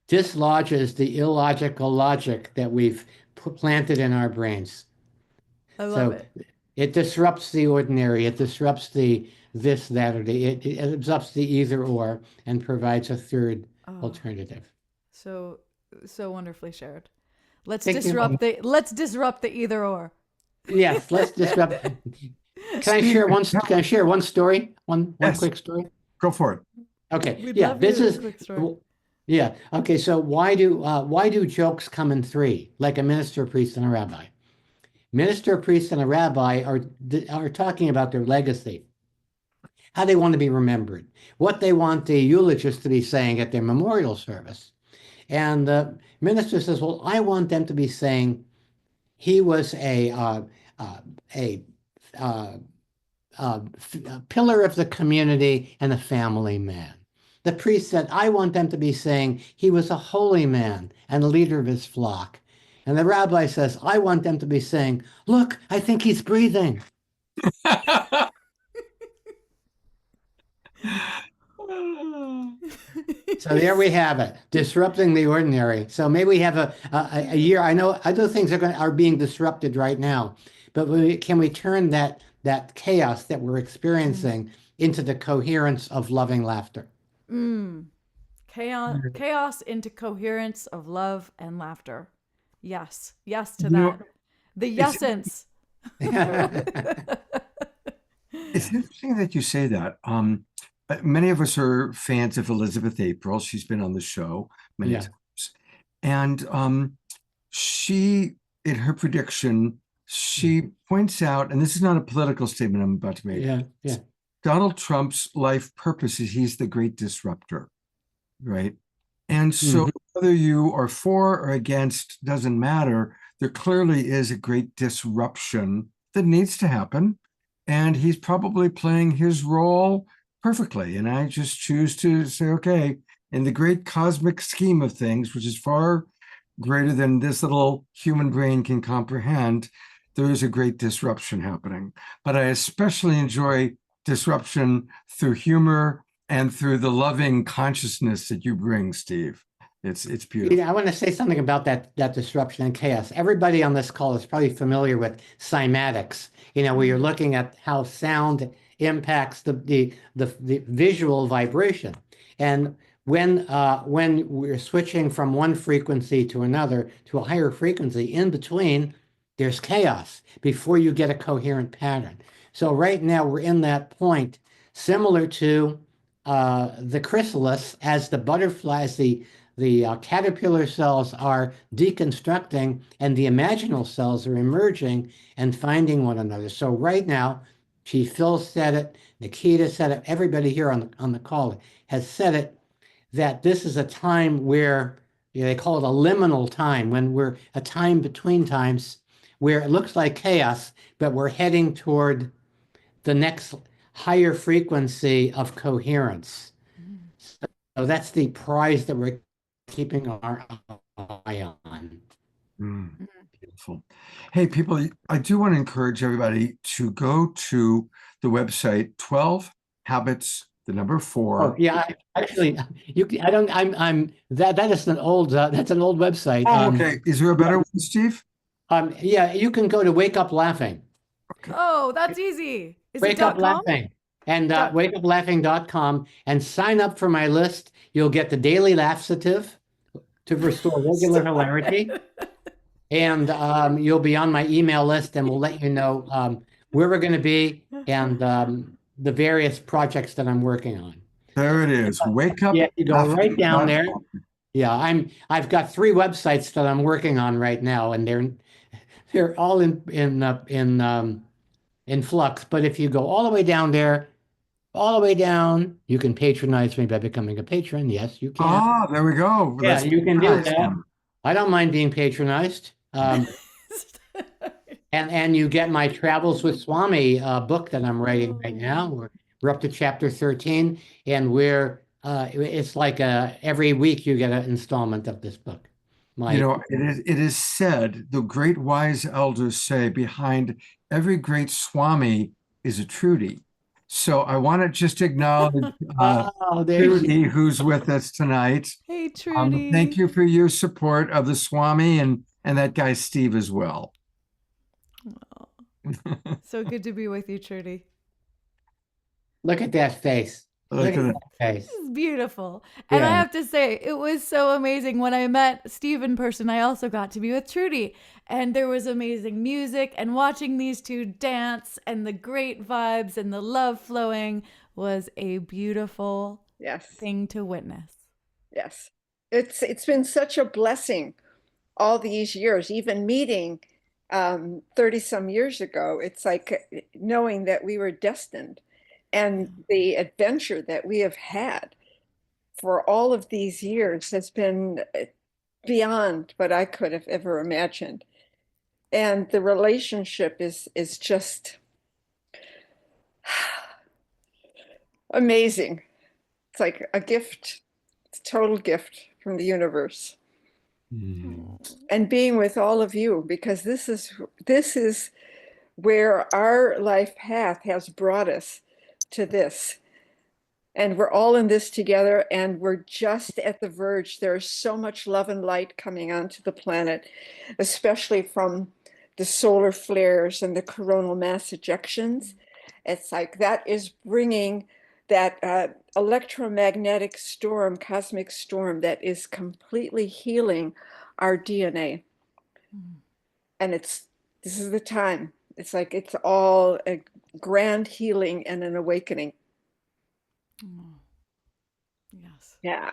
dislodges the illogical logic that we've planted in our brains. I love it. It disrupts the ordinary. It disrupts the this, that, or it disrupts the either or and provides a third alternative. So wonderfully shared. Let's disrupt the either or. Yes, let's disrupt. Can I share one story? One quick story? Go for it. Okay. This is quick story. Okay. So why do jokes come in three, like a minister, a priest, and a rabbi? Minister, a priest, and a rabbi are talking about their legacy, how they want to be remembered, what they want the eulogist to be saying at their memorial service. And the minister says, well, I want them to be saying he was a pillar of the community and a family man. The priest said, I want them to be saying he was a holy man and a leader of his flock. And the rabbi says, I want them to be saying, look, I think he's breathing. So there we have it, disrupting the ordinary. So maybe we have a year. I know other things are being disrupted right now, but can we turn that chaos that we're experiencing into the coherence of loving laughter? Chaos into coherence of love and laughter. Yes to that. The yesence. It's interesting that you say that. Many of us are fans of Elizabeth April. She's been on the show many times. And she, in her prediction, she points out, and this is not a political statement I'm about to make. Donald Trump's life purpose is he's the great disruptor, right? And so whether you are for or against doesn't matter. There clearly is a great disruption that needs to happen. And he's probably playing his role perfectly. And I just choose to say, okay, in the great cosmic scheme of things, which is far greater than this little human brain can comprehend, there is a great disruption happening. But I especially enjoy disruption through humor and through the loving consciousness that you bring, Steve. It's beautiful. I want to say something about that disruption and chaos. Everybody on this call is probably familiar with cymatics, where you're looking at how sound impacts the visual vibration. And when we're switching from one frequency to another, to a higher frequency, in between, there's chaos before you get a coherent pattern. So right now we're in that point, similar to the chrysalis, as the butterflies, the caterpillar cells are deconstructing and the imaginal cells are emerging and finding one another. So right now, Chief Phil said it, Nikita said it, everybody here on the call has said it, that this is a time where, they call it a liminal time, when we're a time between times where it looks like chaos, but we're heading toward the next higher frequency of coherence. So that's the prize that we're keeping our eye on. Beautiful. Hey, people, I do want to encourage everybody to go to the website 12 Habits, the number 4. Oh, yeah, actually, that is an old, that's an old website. Oh, okay. Is there a better one, Steve? Yeah, you can go to Wake Up Laughing. Okay. Oh, that's easy. Is Wake it Up .com? Laughing. And wakeuplaughing.com, and sign up for my list. You'll get the daily laxative to restore regular hilarity. And you'll be on my email list, and we'll let you know where we're going to be and the various projects that I'm working on. There it is. Wake Up. Yeah, you go right down there. Yeah, I've got 3 websites that I'm working on right now, and they're all in flux. But if you go all the way down there, all the way down, you can patronize me by becoming a patron. Yes, you can. Ah, there we go. Yeah, That's you can do nice. that. I don't mind being patronized. And you get my Travels with Swami book that I'm writing right now. We're up to chapter 13, and it's like every week you get an installment of this book. It is said, the great wise elders say, behind every great Swami is a Trudy. So I want to just acknowledge Trudy, who's with us tonight. Hey, Trudy. Thank you for your support of the Swami and that guy Steve as well. So good to be with you, Trudy. Look at that face. Look at that face. This is beautiful. And I have to say, it was so amazing. When I met Steve in person, I also got to be with Trudy. And there was amazing music, and watching these two dance and the great vibes and the love flowing was a beautiful thing to witness. Yes. It's been such a blessing all these years, even meeting 30 some years ago. It's like knowing that we were destined, and the adventure that we have had for all of these years has been beyond what I could have ever imagined. And the relationship is just amazing. It's like a gift. It's a total gift from the universe. And being with all of you, because this is where our life path has brought us to this. And we're all in this together, and we're just at the verge. There's so much love and light coming onto the planet, especially from the solar flares and the coronal mass ejections. It's like that is bringing that electromagnetic storm, cosmic storm, that is completely healing our DNA. And this is the time. It's like it's all a grand healing and an awakening. Yes. Yeah.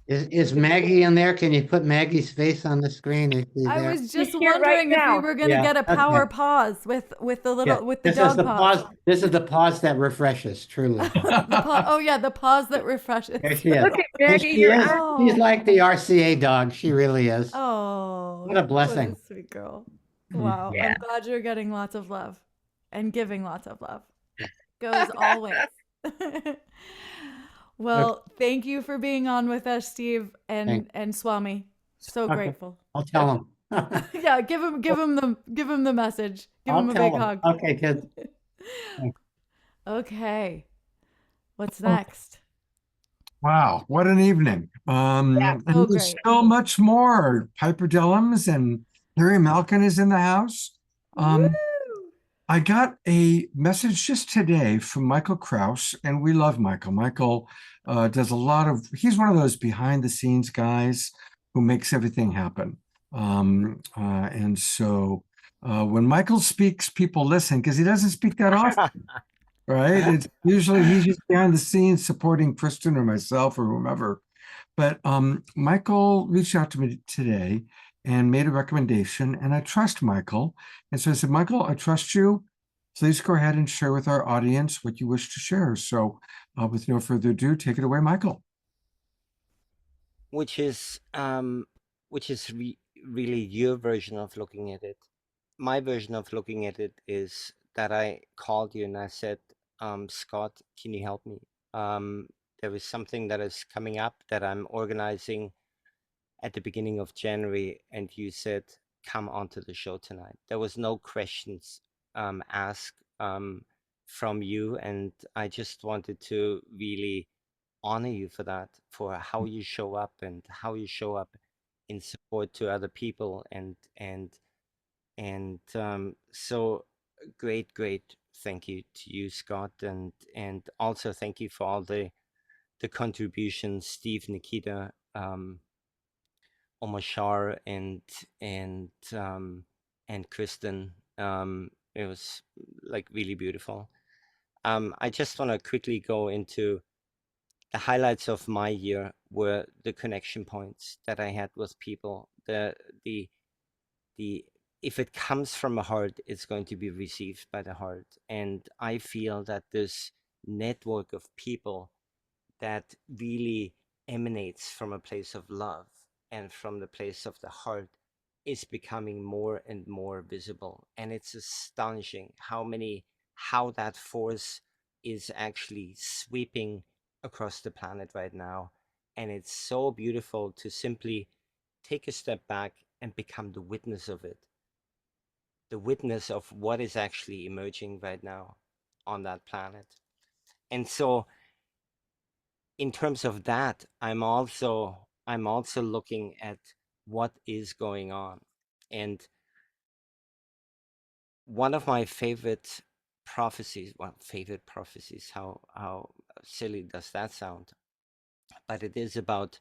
Is Maggie in there? Can you put Maggie's face on the screen? I was just She's here wondering right if now. we were going to get a power pause with the little with the This dog is the pause. This is the pause that refreshes, truly. The pause that refreshes. There she is. Look at And Maggie, she you're is. out. She's like the RCA dog. She really is. Oh, What a blessing. what a sweet girl. Wow. Yeah. I'm glad you're getting lots of love and giving lots of love. Goes always. Well, thank you for being on with us, Steve and Swami. So grateful. I'll tell him. Yeah, give him the message. Give him a tell big hug. Okay, good. Okay. What's Oh, next? wow, what an evening. And so there's great. still much more. Piper Dellums and Harry Malkin is in the house. Woo! I got a message just today from Michael Kraus, and we love Michael. Michael does a lot of, he's one of those behind the scenes guys who makes everything happen. And so when Michael speaks, people listen because he doesn't speak that often, right? It's usually he's just behind the scenes supporting Kristin or myself or whomever. But Michael reached out to me today and made a recommendation, and I trust Michael. And so I said, Michael, I trust you. Please go ahead and share with our audience what you wish to share. So with no further ado, take it away, Michael. Which is really your version of looking at it. My version of looking at it is that I called you and I said, Scott, can you help me? There is something that is coming up that I'm organizing at the beginning of January, and you said, come onto the show tonight. There was no questions asked from you, and I just wanted to really honor you for that, for how you show up and how you show up in support to other people, and so great thank you to you, Scott, and also thank you for all the contributions, Steve, Nikita, Omashar, and Kristin. It was like really beautiful. I just want to quickly go into the highlights of my year were the connection points that I had with people. The if it comes from a heart, it's going to be received by the heart. And I feel that this network of people that really emanates from a place of love and from the place of the heart is becoming more and more visible. And it's astonishing how that force is actually sweeping across the planet right now. And it's so beautiful to simply take a step back and become the witness of it, the witness of what is actually emerging right now on that planet. And so in terms of that, I'm also looking at what is going on. And one of my favorite prophecies, how silly does that sound? But it is about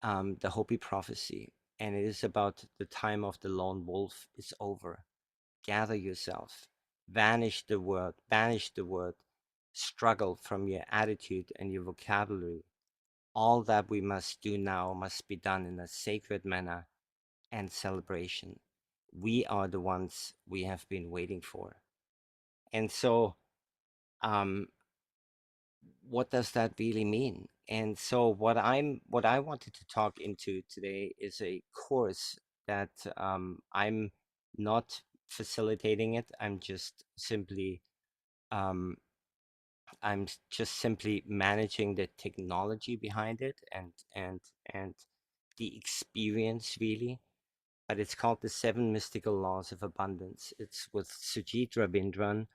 the Hopi prophecy, and it is about the time of the lone wolf is over. Gather yourself, banish the word, struggle from your attitude and your vocabulary. All that we must do now must be done in a sacred manner and celebration. We are the ones we have been waiting for. And so, what does that really mean? And so what I wanted to talk into today is a course that I'm not facilitating it. I'm just simply managing the technology behind it and the experience really. But it's called the 7 Mystical Laws of Abundance. It's with Sujit Ravindran.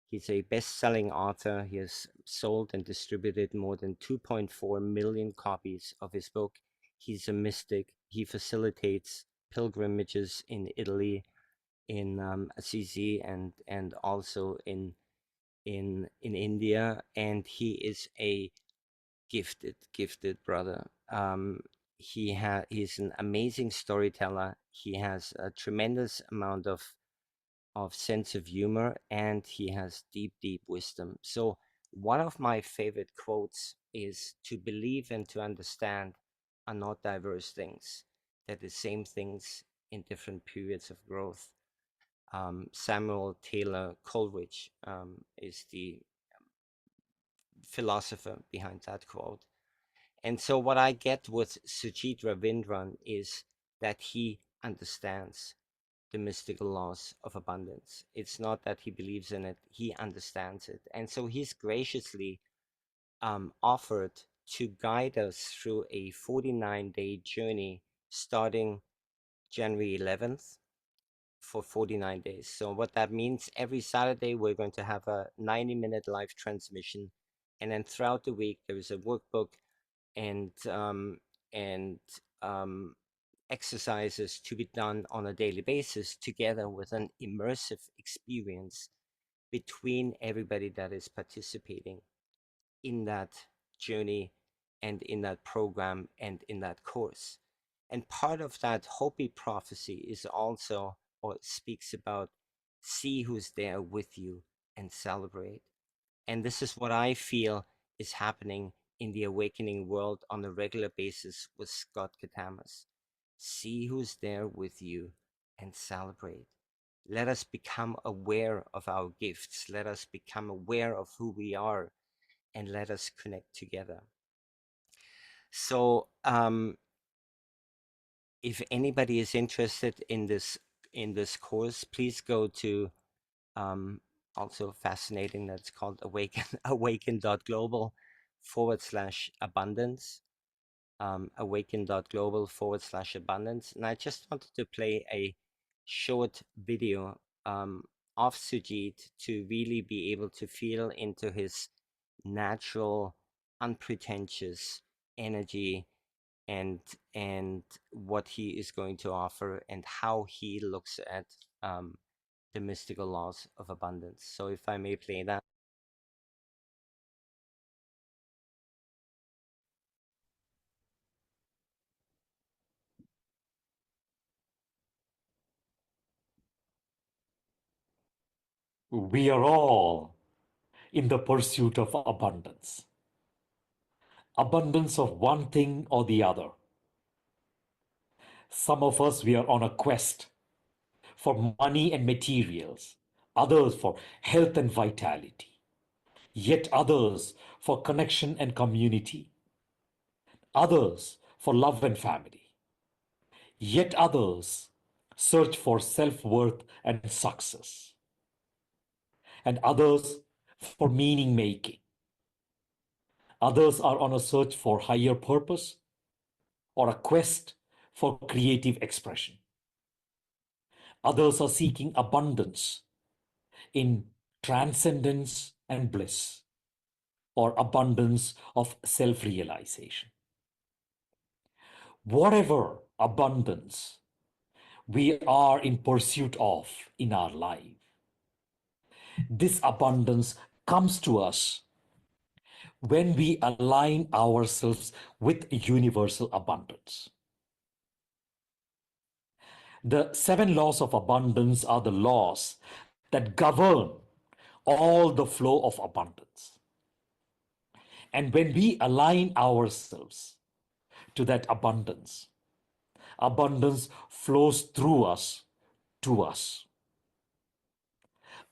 He's a best-selling author. He has sold and distributed more than 2.4 million copies of his book. He's a mystic. He facilitates pilgrimages in Italy, in Assisi, and also in India. And he is a gifted brother. He's an amazing storyteller. He has a tremendous amount of sense of humor, and he has deep wisdom. So one of my favorite quotes is, to believe and to understand are not diverse things. They're the same things in different periods of growth. Samuel Taylor Coleridge is the philosopher behind that quote. And so what I get with Sujit Ravindran is that he understands the mystical laws of abundance. It's not that he believes in it, he understands it. And so he's graciously offered to guide us through a 49-day journey starting January 11th for 49 days. So what that means, every Saturday we're going to have a 90-minute live transmission, and then throughout the week there is a workbook and exercises to be done on a daily basis, together with an immersive experience between everybody that is participating in that journey and in that program and in that course. And part of that Hopi prophecy is also, or speaks about, see who's there with you and celebrate. And this is what I feel is happening in the awakening world on a regular basis with Scott Catamas. See who's there with you and celebrate. Let us become aware of our gifts. Let us become aware of who we are, and let us connect together. So if anybody is interested in this course, please go to also fascinating that it's called awaken.global/abundance, awaken.global/abundance. And I just wanted to play a short video of Sujit to really be able to feel into his natural, unpretentious energy and what he is going to offer and how he looks at the mystical laws of abundance. So if I may play that. We are all in the pursuit of abundance. Abundance of one thing or the other. Some of us, we are on a quest for money and materials, others for health and vitality, yet others for connection and community, others for love and family, yet others search for self-worth and success, and others for meaning making. Others are on a search for higher purpose or a quest for creative expression. Others are seeking abundance in transcendence and bliss, or abundance of self-realization. Whatever abundance we are in pursuit of in our life, this abundance comes to us when we align ourselves with universal abundance. The 7 laws of abundance are the laws that govern all the flow of abundance. And when we align ourselves to that abundance, abundance flows through us to us.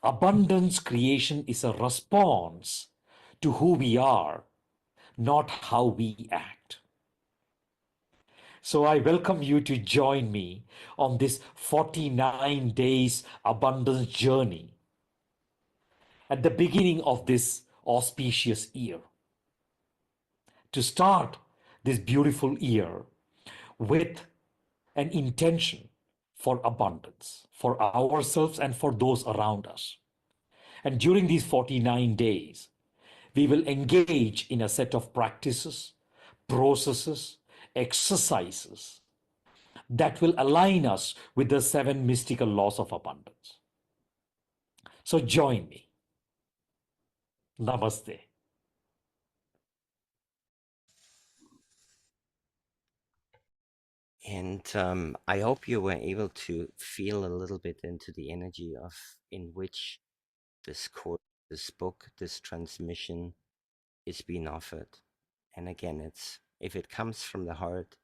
Abundance creation is a response to who we are, not how we act. So I welcome you to join me on this 49 days abundance journey at the beginning of this auspicious year. To start this beautiful year with an intention for abundance, for ourselves and for those around us. And during these 49 days, we will engage in a set of practices, processes, exercises that will align us with the 7 mystical laws of abundance. So join me. Namaste. And I hope you were able to feel a little bit into the energy of in which this course, this book, this transmission is being offered. And again, it's if it comes from the heart,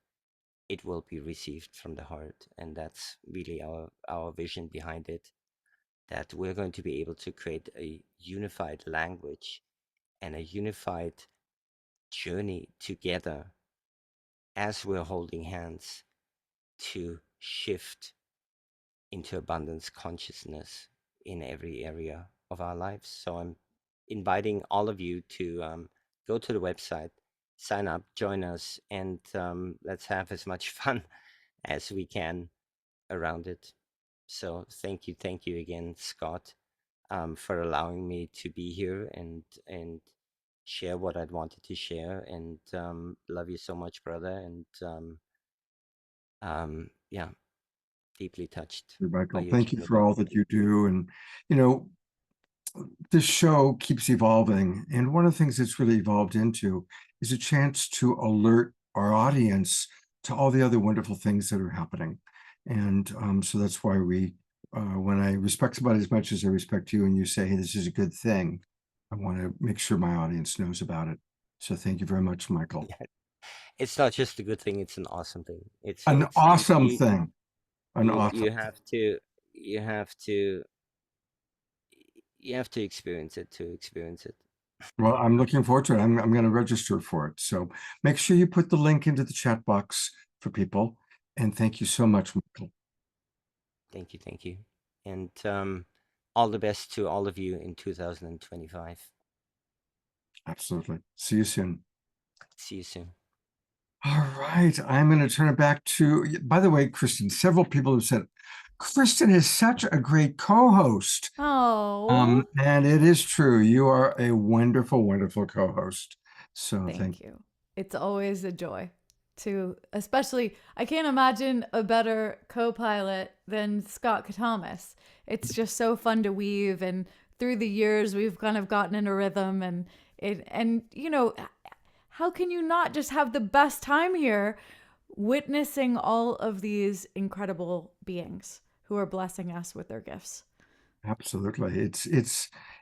it will be received from the heart. And that's really our vision behind it, that we're going to be able to create a unified language and a unified journey together as we're holding hands to shift into abundance consciousness in every area of our lives. So I'm inviting all of you to go to the website, sign up, join us, and let's have as much fun as we can around it. So thank you again, Scott, for allowing me to be here and share what I'd wanted to share. And love you so much, brother. And yeah, deeply touched. Michael, thank you for all that you do. And, you know, this show keeps evolving. And one of the things it's really evolved into is a chance to alert our audience to all the other wonderful things that are happening. And so that's why we, when I respect somebody as much as I respect you and you say, hey, this is a good thing, I want to make sure my audience knows about it. So thank you very much, Michael. Yeah. It's not just a good thing, it's an awesome thing. It's an awesome thing. You have to experience it to experience it. Well, I'm looking forward to it. I'm going to register for it. So make sure you put the link into the chat box for people. And thank you so much, Michael. Thank you. And all the best to all of you in 2025. Absolutely. See you soon. See you soon. All right. I'm going to turn it back to, by the way, Kristin, several people have said, Kristin is such a great co-host. Oh. And it is true. You are a wonderful, wonderful co-host. So thank you. It's always a joy to, especially, I can't imagine a better co-pilot than Scott Catamas. It's just so fun to weave, and through the years we've kind of gotten in a rhythm, and you know, how can you not just have the best time here witnessing all of these incredible beings who are blessing us with their gifts? Absolutely. It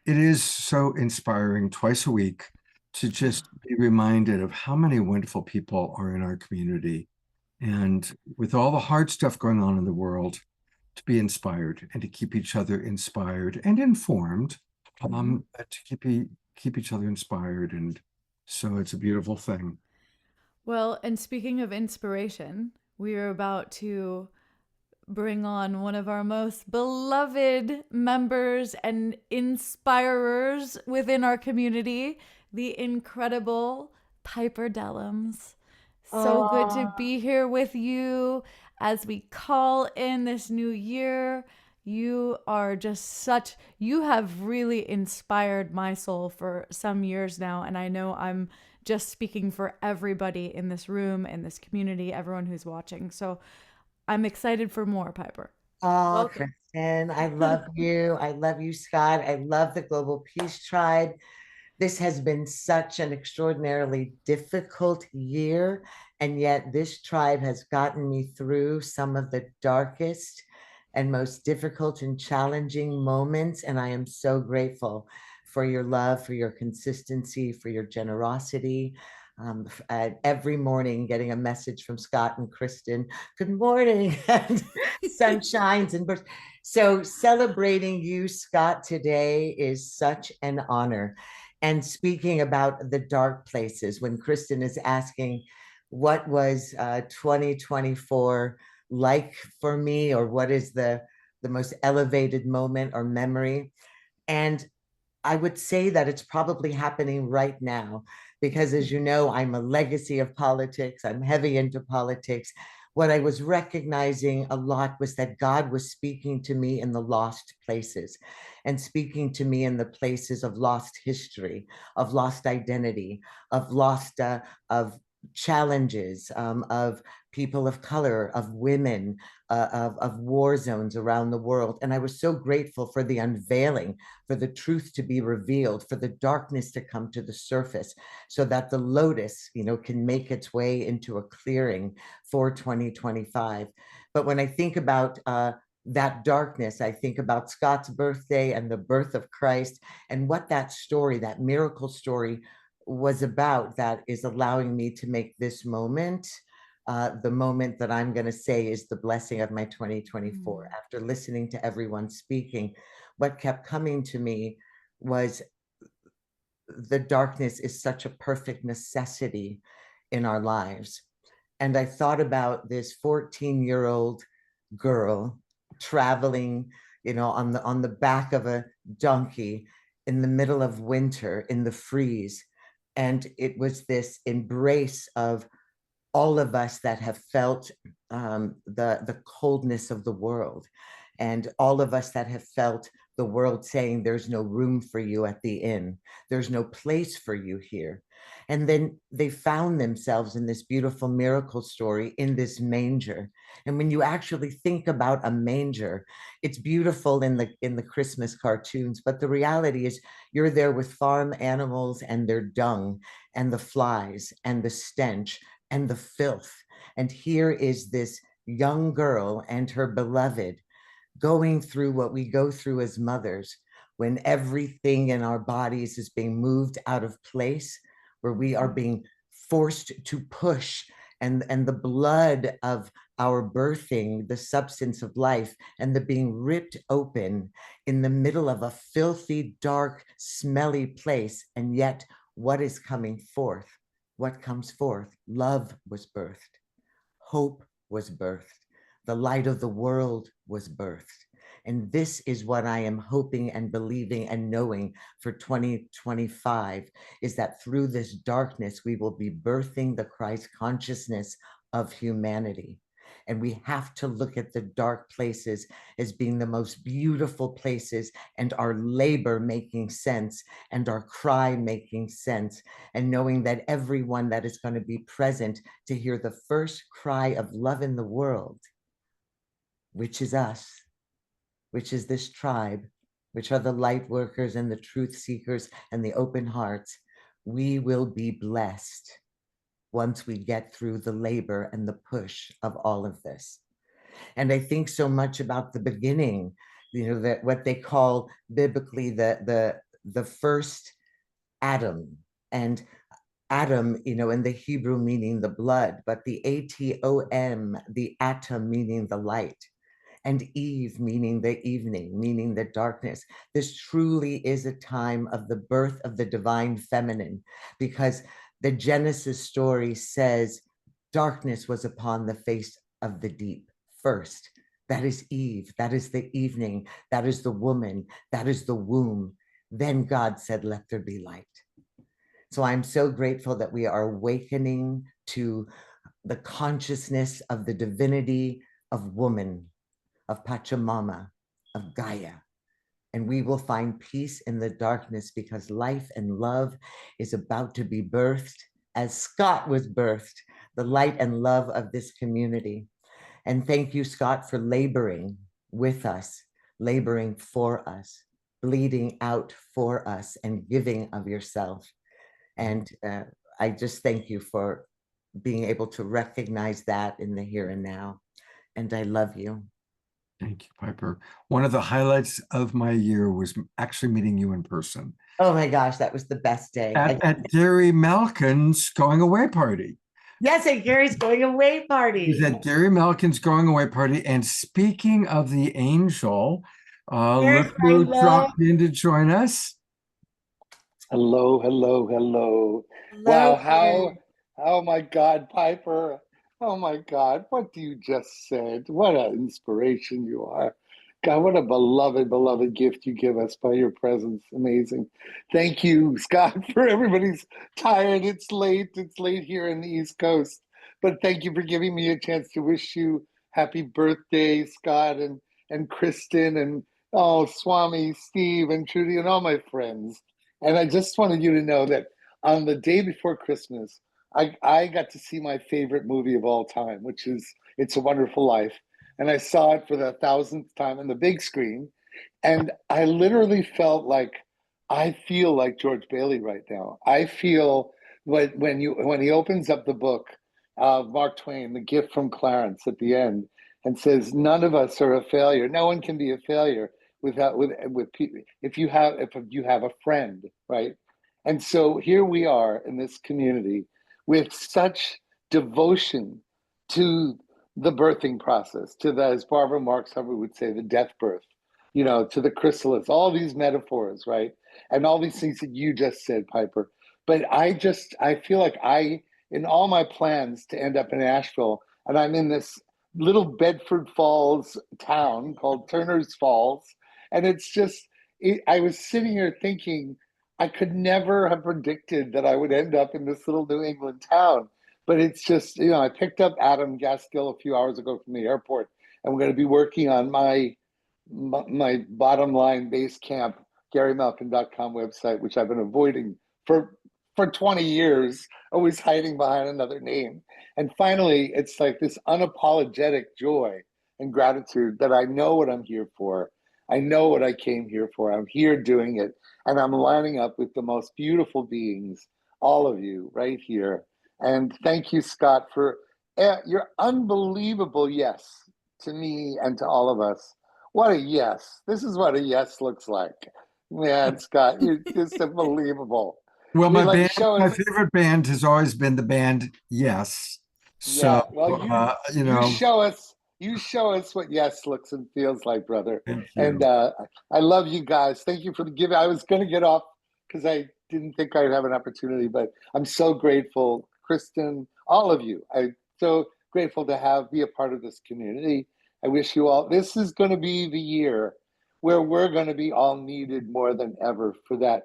is so inspiring twice a week to just be reminded of how many wonderful people are in our community. And with all the hard stuff going on in the world, to be inspired and to keep each other inspired and informed, to keep each other inspired. And so it's a beautiful thing. Well, and speaking of inspiration, we are about to bring on one of our most beloved members and inspirers within our community, the incredible Piper Dellums. So good to be here with you as we call in this new year. You are just you have really inspired my soul for some years now. And I know I'm just speaking for everybody in this room, in this community, everyone who's watching. So I'm excited for more, Piper. Oh, Kristin, I love you. I love you, Scott. I love the Global Peace Tribe. This has been such an extraordinarily difficult year, and yet this tribe has gotten me through some of the darkest and most difficult and challenging moments, and I am so grateful for your love, for your consistency, for your generosity. Every morning getting a message from Scott and Kristin, good morning, and sun shines and bursts. So celebrating you, Scott, today is such an honor. And speaking about the dark places, when Kristin is asking, what was 2024 like for me, or what is the most elevated moment or memory? And I would say that it's probably happening right now, because as you know, I'm a legacy of politics. I'm heavy into politics. What I was recognizing a lot was that God was speaking to me in the lost places, and speaking to me in the places of lost history, of lost identity, of lost, of challenges, of people of color, of women, of war zones around the world. And I was so grateful for the unveiling, for the truth to be revealed, for the darkness to come to the surface, so that the lotus, can make its way into a clearing for 2025. But when I think about that darkness, I think about Scott's birthday and the birth of Christ, and what that story, that miracle story, was about, that is allowing me to make this moment the moment that I'm going to say is the blessing of my 2024. After listening to everyone speaking, what kept coming to me was the darkness is such a perfect necessity in our lives. And I thought about this 14-year-old girl traveling, on the back of a donkey in the middle of winter in the freeze. And it was this embrace of all of us that have felt the coldness of the world. And all of us that have felt the world saying there's no room for you at the inn, there's no place for you here. And then they found themselves in this beautiful miracle story in this manger. And when you actually think about a manger, it's beautiful in the Christmas cartoons, but the reality is you're there with farm animals and their dung and the flies and the stench and the filth. And here is this young girl and her beloved going through what we go through as mothers when everything in our bodies is being moved out of place, where we are being forced to push, and the blood of our birthing, the substance of life, and the being ripped open in the middle of a filthy, dark, smelly place. And yet what is coming forth? What comes forth? Love was birthed. Hope was birthed. The light of the world was birthed. And this is what I am hoping and believing and knowing for 2025, is that through this darkness, we will be birthing the Christ consciousness of humanity. And we have to look at the dark places as being the most beautiful places, and our labor making sense, and our cry making sense, and knowing that everyone that is going to be present to hear the first cry of love in the world, which is us, which is this tribe, which are the light workers and the truth seekers and the open hearts, we will be blessed once we get through the labor and the push of all of this. And I think so much about the beginning, that what they call biblically the first Adam. And Adam, in the Hebrew meaning the blood, but the atom, the atom meaning the light. And Eve, meaning the evening, meaning the darkness. This truly is a time of the birth of the divine feminine, because the Genesis story says darkness was upon the face of the deep first. That is Eve, that is the evening, that is the woman, that is the womb. Then God said, let there be light. So I'm so grateful that we are awakening to the consciousness of the divinity of woman, of Pachamama, of Gaia. And we will find peace in the darkness, because life and love is about to be birthed, as Scott was birthed, the light and love of this community. And thank you, Scott, for laboring with us, laboring for us, bleeding out for us, and giving of yourself. And I just thank you for being able to recognize that in the here and now. And I love you. Thank you, Piper. One of the highlights of my year was actually meeting you in person. Oh my gosh, that was the best day. At Gary Malkin's going away party. Yes, at Gary's going away party. He's at Gary Malkin's going away party. And speaking of the angel, yes, Lulu dropped in to join us. Hello, hello, hello. Hello, Wow, oh my God, Piper. Oh my God, what you just said. What an inspiration you are. God, what a beloved, beloved gift you give us by your presence. Amazing. Thank you, Scott, for everybody's tired. It's late here in the East Coast. But thank you for giving me a chance to wish you happy birthday, Scott and Kristin and Swami, Steve and Trudy and all my friends. And I just wanted you to know that on the day before Christmas, I got to see my favorite movie of all time, which is It's a Wonderful Life. And I saw it for the 1,000th time on the big screen. And I literally felt like, I feel like George Bailey right now. I feel when he opens up the book of Mark Twain, The Gift from Clarence at the end, and says, none of us are a failure. No one can be a failure with people if you have a friend, right? And so here we are in this community with such devotion to the birthing process, to the, as Barbara Marx Hubbard would say, the death birth, to the chrysalis, all these metaphors, right? And all these things that you just said, Piper. But I feel like in all my plans to end up in Asheville, and I'm in this little Bedford Falls town called Turner's Falls, and it's just, I was sitting here thinking, I could never have predicted that I would end up in this little New England town. but it's just, you know, I picked up Adam Gaskill a few hours ago from the airport, and we're going to be working on my bottom line base camp, GaryMalkin.com website, which I've been avoiding for 20 years, always hiding behind another name. And finally, it's like this unapologetic joy and gratitude that I know what I'm here for. I know what I came here for. I'm here doing it. And I'm lining up with the most beautiful beings, all of you right here. And thank you, Scott, for your unbelievable yes to me and to all of us. What a yes. This is what a yes looks like. Man, Scott, you're just unbelievable. Well, You my like band, show my us, favorite band has always been the band Yes. yeah. So, Well, you know, you show us what yes looks and feels like, brother. thank And you. I love you guys. Thank you for the giving. I was going to get off because I didn't think I'd have an opportunity, but I'm so grateful, Kristin, all of you. I'm so grateful to be a part of this community. I wish you all. This is going to be the year where we're going to be all needed more than ever for that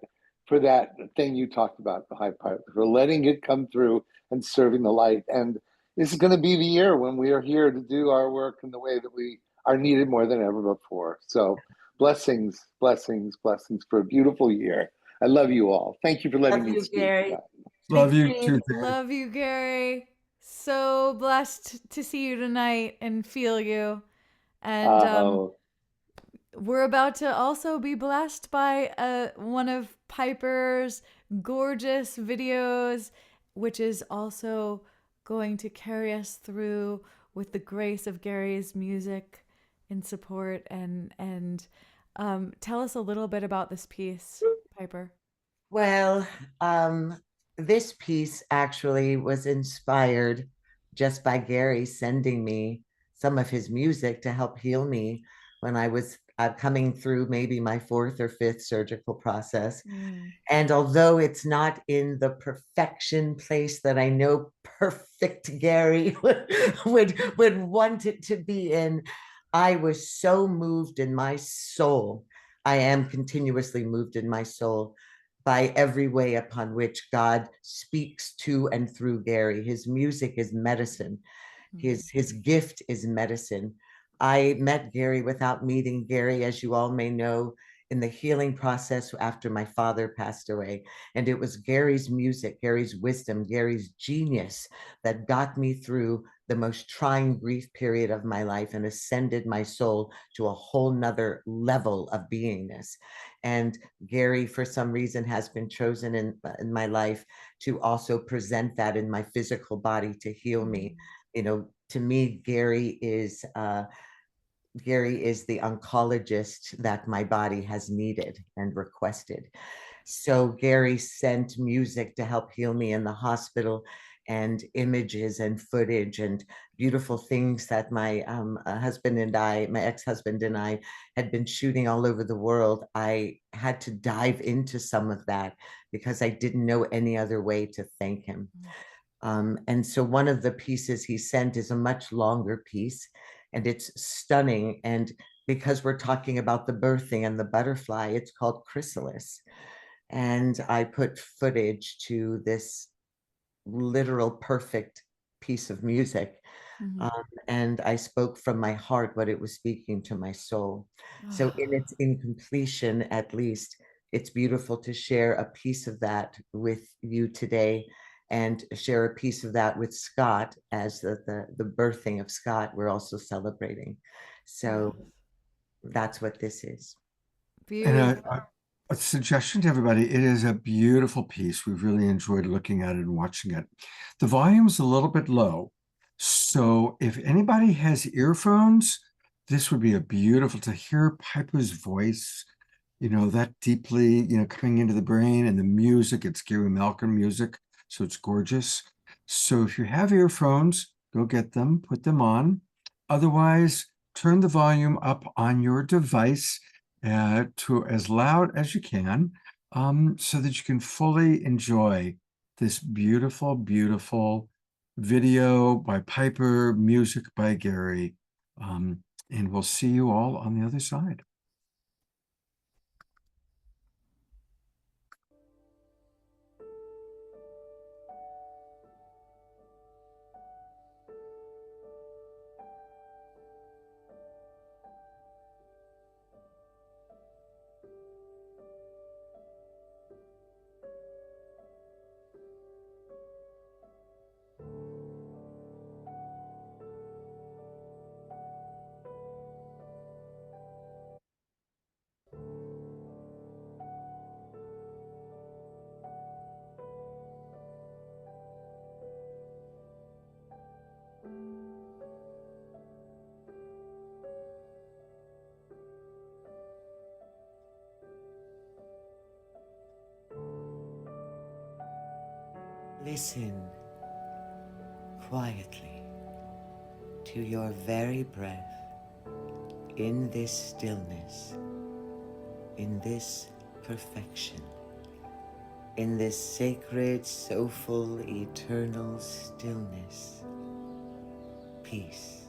thing you talked about, the high pipe, for letting it come through and serving the light. And this is going to be the year when we are here to do our work in the way that we are needed more than ever before. So blessings, blessings, blessings for a beautiful year. I love you all. Thank you for letting Love me you, speak. Gary. Love Speak you soon. too, Gary. Love you, Gary. So blessed to see you tonight and feel you. And we're about to also be blessed by one of Piper's gorgeous videos, which is also going to carry us through with the grace of Gary's music in support. And tell us a little bit about this piece, Piper. Well, this piece actually was inspired just by Gary sending me some of his music to help heal me when I was coming through maybe my 4th or 5th surgical process. And although it's not in the perfection place that I know perfect Gary would want it to be in, I was so moved in my soul. I am continuously moved in my soul by every way upon which God speaks to and through Gary. His music is medicine. His gift is medicine. I met Gary without meeting Gary, as you all may know, in the healing process after my father passed away. And it was Gary's music, Gary's wisdom, Gary's genius that got me through the most trying grief period of my life and ascended my soul to a whole nother level of beingness. And Gary, for some reason, has been chosen in my life to also present that in my physical body to heal me. You know, to me, Gary is the oncologist that my body has needed and requested. So Gary sent music to help heal me in the hospital, and images and footage and beautiful things that my husband and I, my ex-husband and I, had been shooting all over the world. I had to dive into some of that because I didn't know any other way to thank him. And so one of the pieces he sent is a much longer piece, and it's stunning. And because we're talking about the birthing and the butterfly, it's called Chrysalis. And I put footage to this literal perfect piece of music. And I spoke from my heart what it was speaking to my soul. So in its incompletion, at least, it's beautiful to share a piece of that with you today, and share a piece of that with Scott as the birthing of Scott we're also celebrating. So that's what this is. And a suggestion to everybody, it is a beautiful piece. We've really enjoyed looking at it and watching it. The volume's a little bit low. So if anybody has earphones, this would be a beautiful to hear Piper's voice, you know, that deeply, you know, coming into the brain, and the music, it's Gary Malkin music. So it's gorgeous. So if you have earphones, go get them, put them on. Otherwise, turn the volume up on your device to as loud as you can, so that you can fully enjoy this beautiful, beautiful video by Piper, music by Gary. And we'll see you all on the other side. Listen quietly to your very breath in this stillness, in this perfection, in this sacred, soulful, eternal stillness. Peace.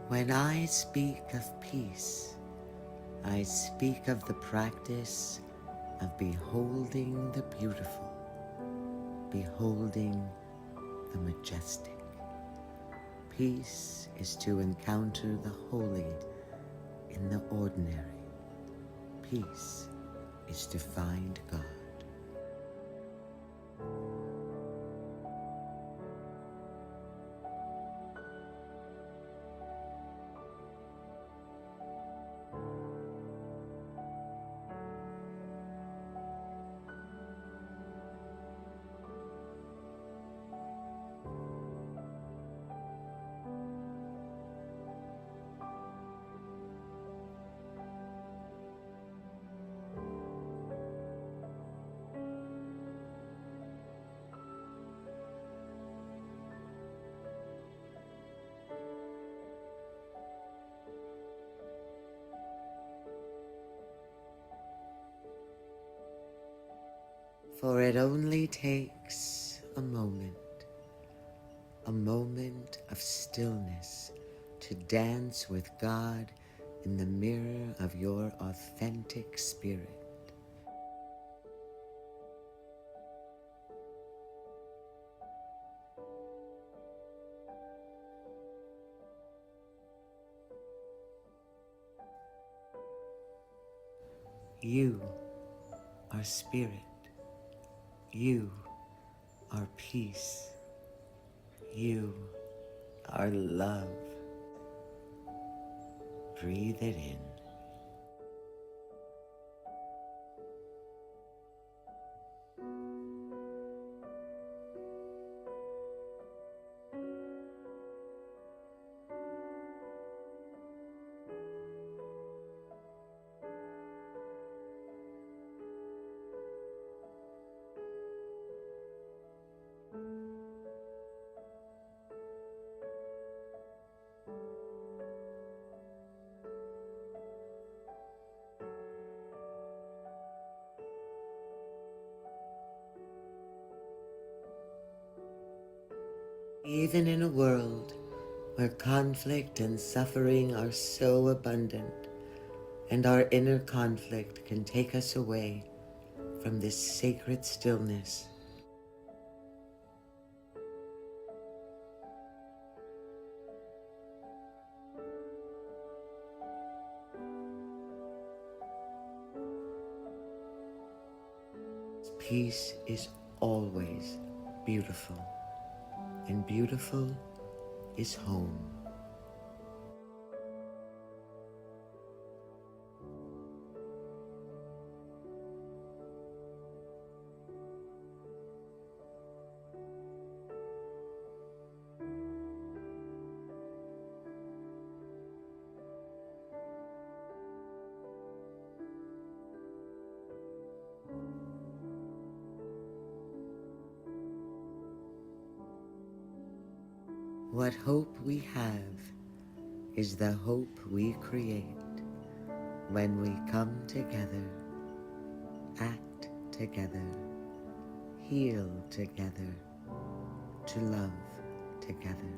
When I speak of peace, I speak of the practice of beholding the beautiful, beholding the majestic. Peace is to encounter the holy in the ordinary. Peace is to find God. For it only takes a moment of stillness to dance with God in the mirror of your authentic spirit. You are spirit. You are peace. You are love. Breathe it in. Even in a world where conflict and suffering are so abundant, and our inner conflict can take us away from this sacred stillness, peace is always beautiful, and beautiful is home. What hope we have is the hope we create when we come together, act together, heal together, to love together.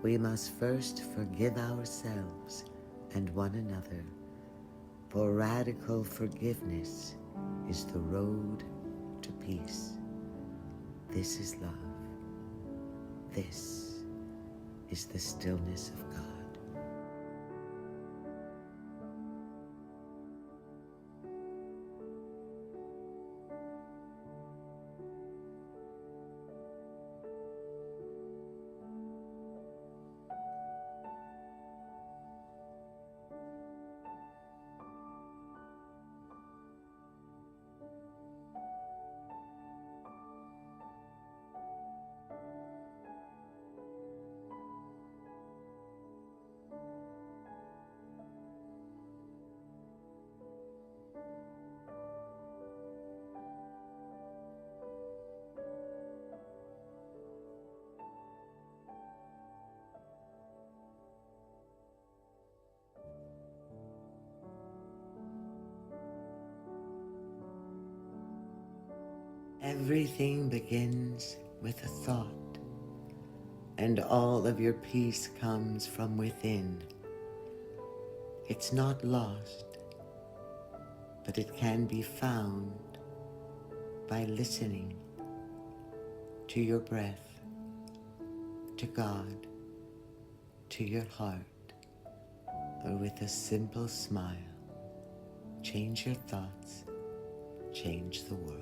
We must first forgive ourselves and one another, for radical forgiveness is the road to peace. This is love. This is the stillness of God. Everything begins with a thought, and all of your peace comes from within. It's not lost, but it can be found by listening to your breath, to God, to your heart, or with a simple smile. Change your thoughts, change the world.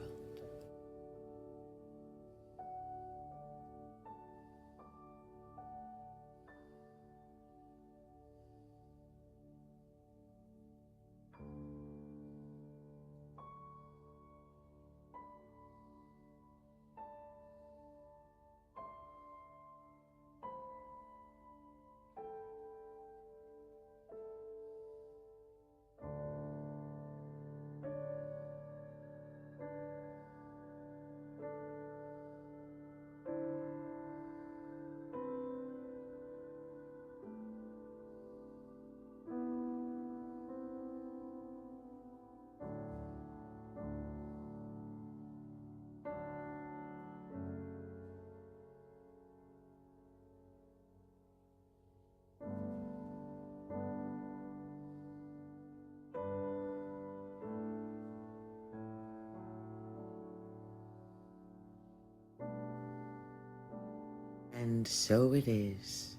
And so it is,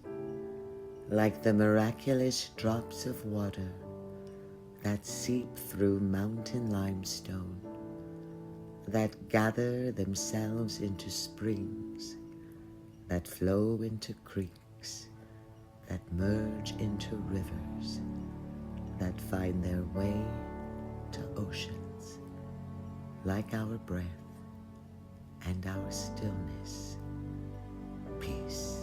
like the miraculous drops of water that seep through mountain limestone, that gather themselves into springs, that flow into creeks, that merge into rivers, that find their way to oceans, like our breath and our stillness. Peace.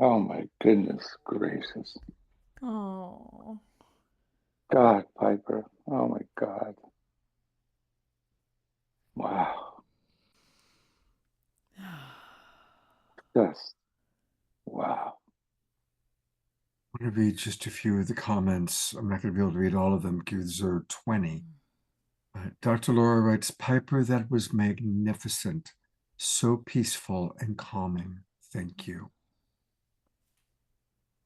Oh my goodness gracious. Oh. God, Piper. Oh my God. Wow. Just wow. I'm going to read just a few of the comments. I'm not going to be able to read all of them because there are 20. Dr. Laura writes, Piper, that was magnificent. So peaceful and calming. Thank you.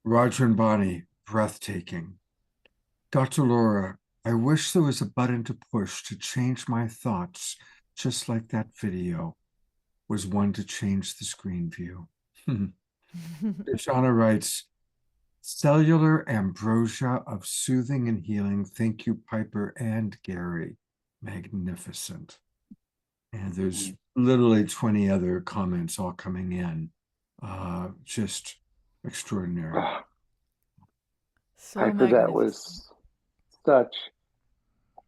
Roger and Bonnie, breathtaking. Dr. Laura, I wish there was a button to push to change my thoughts, just like that video was one to change the screen view. Shauna writes, cellular ambrosia of soothing and healing. Thank you, Piper and Gary. Magnificent. And there's literally 20 other comments all coming in. Just extraordinary. So Piper, that was such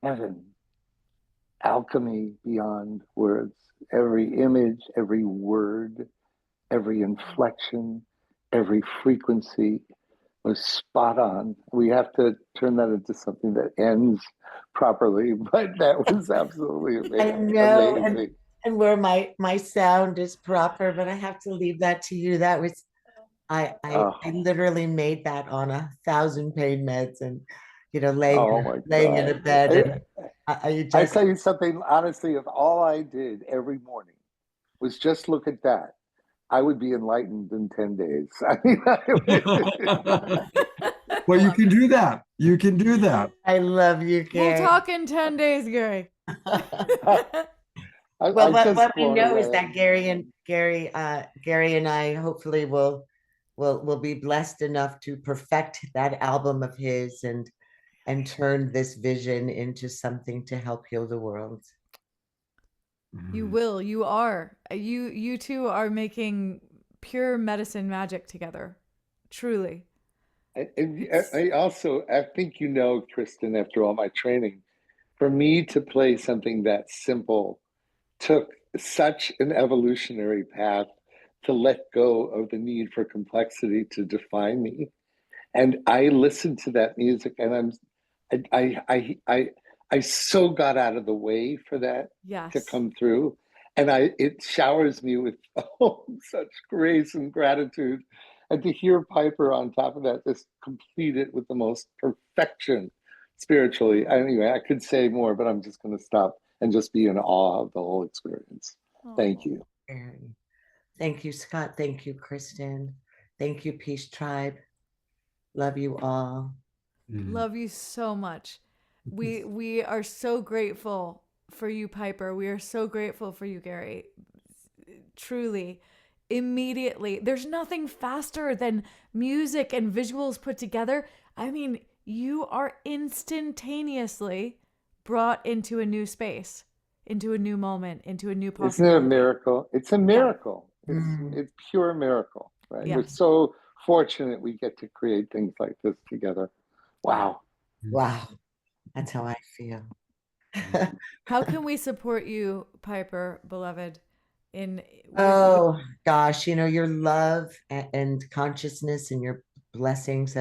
heaven, alchemy beyond words. Every image, every word, every inflection, every frequency was spot on. We have to turn that into something that ends properly, but that was absolutely I amazing. know, Amazing. and where my sound is proper, but I have to leave that to you. That was I literally made that on 1,000 pain meds, and laying in a bed, and I tell you something honestly, if all I did every morning was just look at that, I would be enlightened in 10 days. I mean, well, you can do that. You can do that. I love you, Gary. We'll talk in 10 days, Gary. Well, what we know is that Gary and I hopefully will be blessed enough to perfect that album of his and turn this vision into something to help heal the world. You will. You are. You two are making pure medicine magic together. Truly. I think Kristin, after all my training, for me to play something that simple took such an evolutionary path to let go of the need for complexity to define me. And I listened to that music, and I so got out of the way for that to come through. And it showers me with such grace and gratitude. And to hear Piper on top of that, just complete it with the most perfection spiritually. Anyway, I could say more, but I'm just going to stop and just be in awe of the whole experience. Thank you. Thank you, Scott. Thank you, Kristin. Thank you, Peace Tribe. Love you all. Love you so much. We are so grateful for you, Piper. We are so grateful for you, Gary. Truly. Immediately. There's nothing faster than music and visuals put together. I mean, you are instantaneously brought into a new space, into a new moment, into a new possibility. Isn't it a miracle? It's a miracle. It's pure miracle, right? We're so fortunate we get to create things like this together. Wow. Wow. That's how I feel. How can we support you, Piper, beloved? Oh gosh, your love and consciousness and your blessings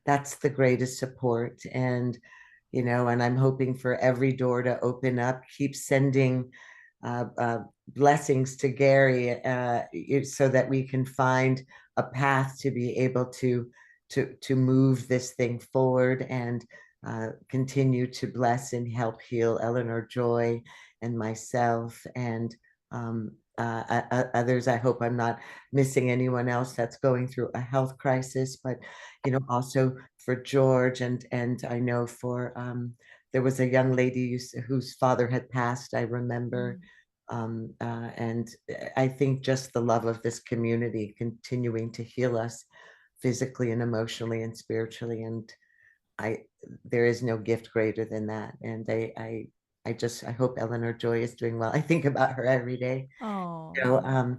that's the greatest support. And and I'm hoping for every door to open up. Keep sending blessings to Gary so that we can find a path to be able to move this thing forward and continue to bless and help heal Eleanor Joy and myself and others. I hope I'm not missing anyone else that's going through a health crisis, but also for George and I know for there was a young lady whose father had passed, I remember. And I think just the love of this community continuing to heal us physically and emotionally and spiritually, and there is no gift greater than that. And I hope Eleanor Joy is doing well. I think about her every day. Oh,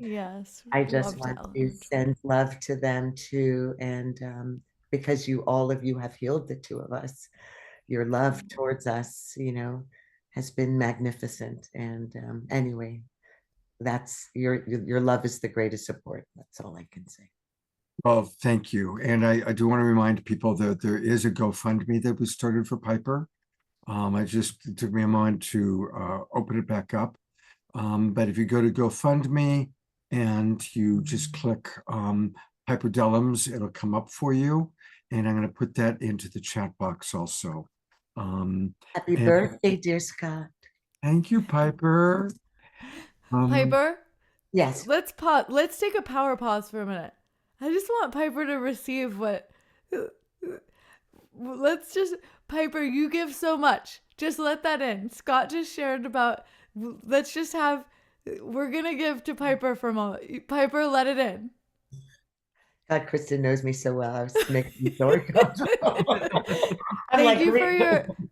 yes. I just want to send love to them too. And because all of you have healed the two of us, your love towards us, has been magnificent. And anyway, that's your love is the greatest support. That's all I can say. Well, thank you. And I do want to remind people that there is a GoFundMe that was started for Piper. It took me a moment to open it back up. But if you go to GoFundMe and you just click Piper Dellums, it'll come up for you. And I'm going to put that into the chat box also. Happy birthday, dear Scott. Thank you, Piper. Piper? Yes. Let's pause. Let's take a power pause for a minute. I just want Piper to receive Piper, you give so much. Just let that in. Scott just shared about, we're going to give to Piper for a moment. Piper, let it in. God, Kristin knows me so well. I was making sure.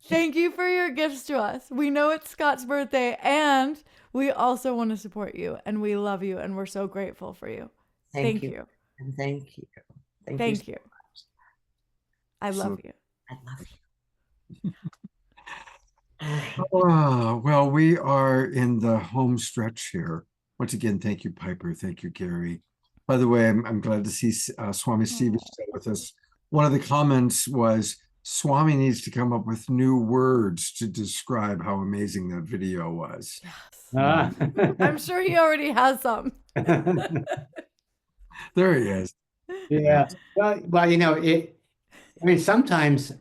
Thank you for your gifts to us. We know it's Scott's birthday, and we also want to support you, and we love you, and we're so grateful for you. Thank you. And thank you. Thank you. I love you. I love you. Well, we are in the home stretch here. Once again, thank you, Piper. Thank you, Gary. By the way, I'm glad to see Swami Steve is still with us. One of the comments was Swami needs to come up with new words to describe how amazing that video was. Yes. I'm sure he already has some. There he is. Yeah. Well, you know, I mean, sometimes,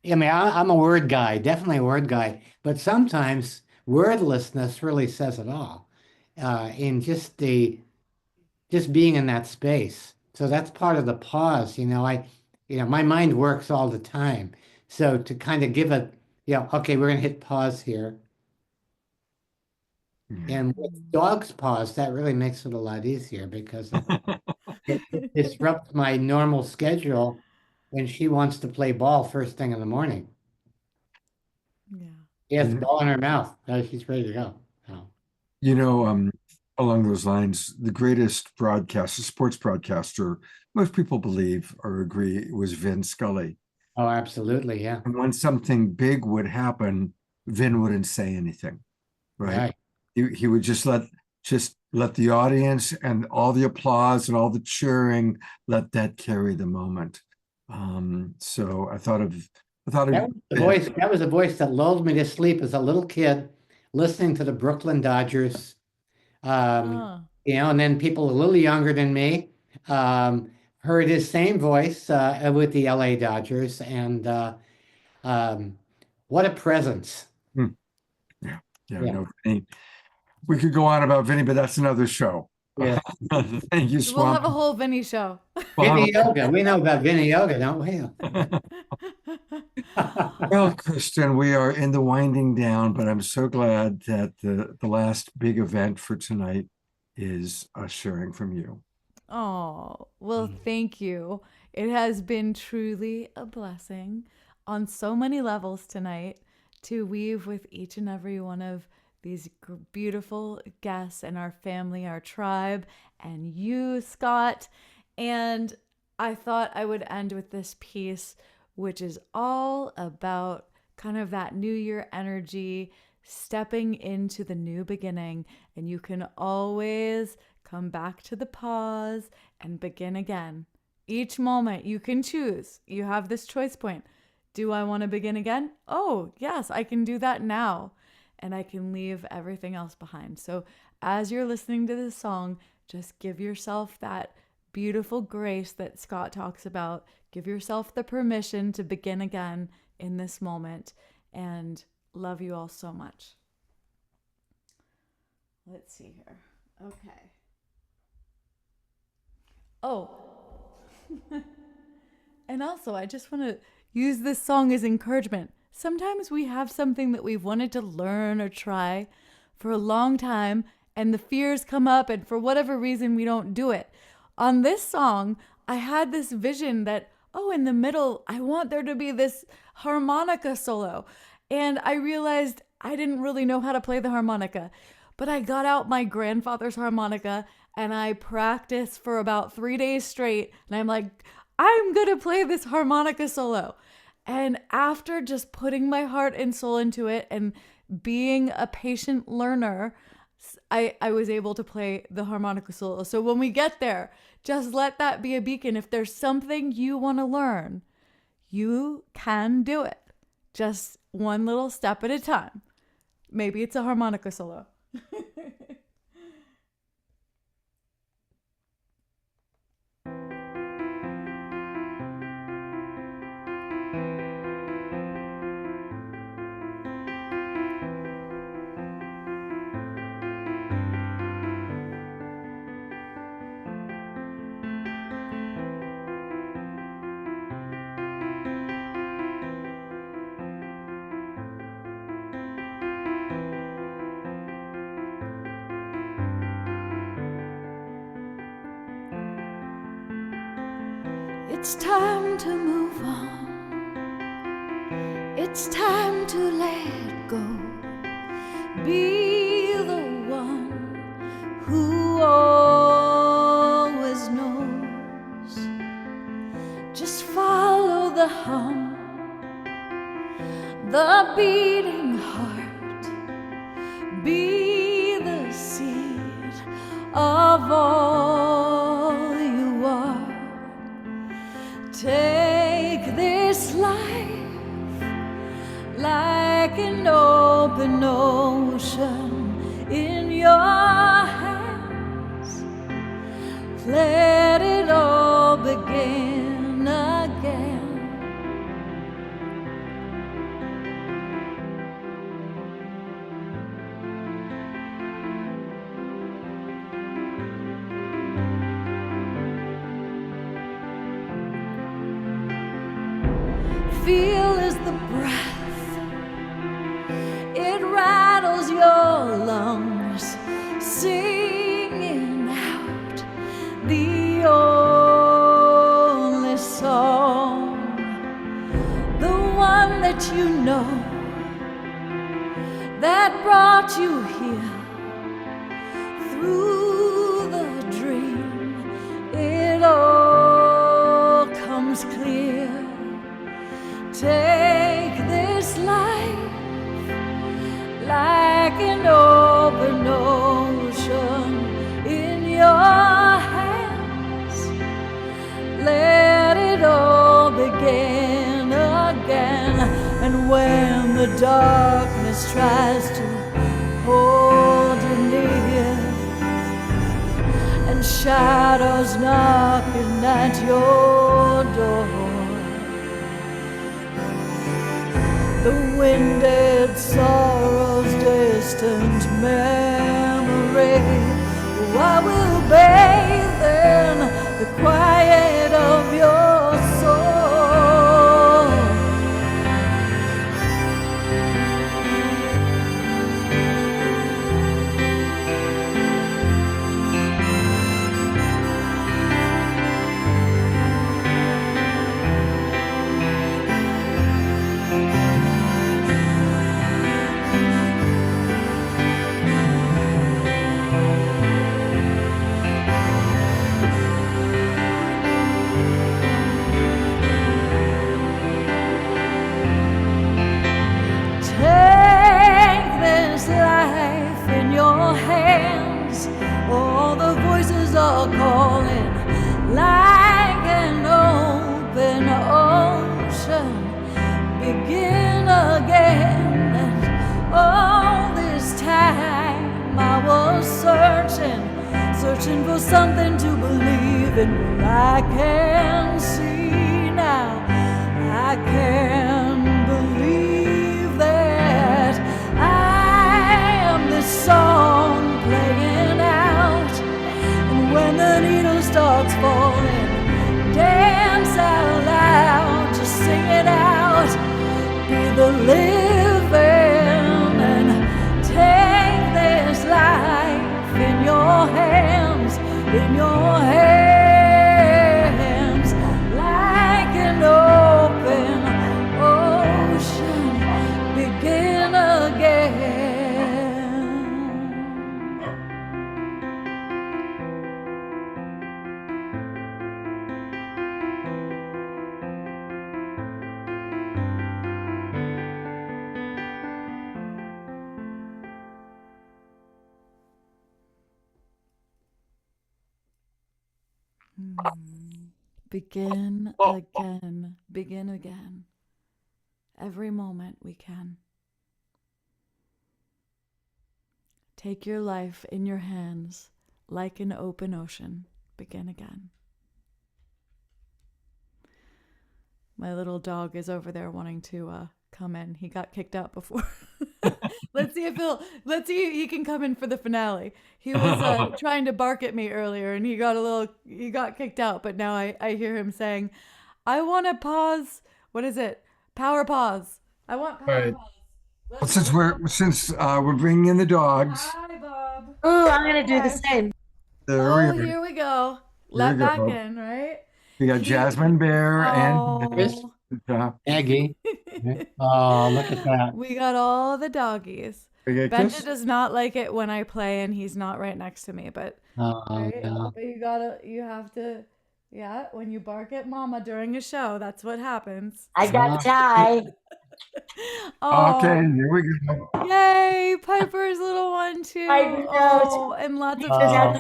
I mean, I'm a word guy, definitely a word guy, but sometimes wordlessness really says it all. In just being in that space. So that's part of the pause. My mind works all the time. So to kind of give it, okay, we're gonna hit pause here. And with dog's pause, that really makes it a lot easier because it disrupts my normal schedule when she wants to play ball first thing in the morning. Yeah. She has the ball in her mouth. She's ready to go. So. Along those lines, the greatest sports broadcaster, most people believe or agree, was Vin Scully. Oh, absolutely, yeah. And when something big would happen, Vin wouldn't say anything, right? He would just let the audience and all the applause and all the cheering, let that carry the moment. So I thought that was the voice that lulled me to sleep as a little kid, listening to the Brooklyn Dodgers. And then people a little younger than me heard his same voice with the LA Dodgers, and what a presence. Yeah. No, we could go on about Vinny, but that's another show. Yeah. Thank you, Swami. We'll have a whole Vinny show. Vinny Yoga. We know about Vinny Yoga, don't we? Well, Kristin, we are in the winding down, but I'm so glad that the last big event for tonight is us sharing from you. Oh, well, thank you. It has been truly a blessing on so many levels tonight to weave with each and every one of these beautiful guests and our family, our tribe, and you, Scott. And I thought I would end with this piece, which is all about kind of that New Year energy, stepping into the new beginning. And you can always come back to the pause and begin again. Each moment you can choose. You have this choice point. Do I want to begin again? Oh, yes, I can do that now. And I can leave everything else behind. So as you're listening to this song, just give yourself that beautiful grace that Scott talks about. Give yourself the permission to begin again in this moment. And love you all so much. Let's see here. Okay. Oh. And also, I just want to use this song as encouragement. Sometimes we have something that we've wanted to learn or try for a long time, and the fears come up, and for whatever reason, we don't do it. On this song, I had this vision that, in the middle, I want there to be this harmonica solo. And I realized I didn't really know how to play the harmonica, but I got out my grandfather's harmonica and I practiced for about 3 days straight. And I'm like, I'm going to play this harmonica solo. And after just putting my heart and soul into it and being a patient learner, I was able to play the harmonica solo. So when we get there, just let that be a beacon. If there's something you want to learn, you can do it. Just one little step at a time. Maybe it's a harmonica solo. It's time to move on. It's time to let go. Be the one who always knows. Just follow the hum, the beating heart. Be the seed of all like an open ocean in your hands. Let it all begin again. Feel is the breath, it rattles your lungs, singing out the only song, the one that you know, that brought you here through the dream. It all comes clear. Take this life like an open ocean in your hands. Let it all begin again. And when the darkness tries to hold you near, and shadows knocking at your door, the winded sorrow's distant memory, I will bathe in the quiet of your soul. All the voices are calling like an open ocean. Begin again. And all this time I was searching for something to believe in. Well, I can see now, I can believe that I am the song playing out. And when the needle starts falling, dance out loud, just sing it out. Be the living and take this life in your hands, in your hands, like an open ocean. Begin again. Begin again, begin again. Every moment we can. Take your life in your hands like an open ocean. Begin again. My little dog is over there wanting to come in. He got kicked out before. Let's see if he can come in for the finale. He was trying to bark at me earlier and he got kicked out, but now I hear him saying, I want to pause. What is it? Power pause. I want power pause. Well, since we're bringing in the dogs. Hi, Bob. Oh, I'm going to do the same. Here we go. Let back in, right? We got Jasmine Bear and Aggie. Oh, look at that. We got all the doggies. Benja does not like it when I play and he's not right next to me, but right? Yeah. But you have to, yeah, when you bark at mama during a show, that's what happens. I got Ty. Okay, here we go. Yay, Piper's little one too. I know. Oh, and lots of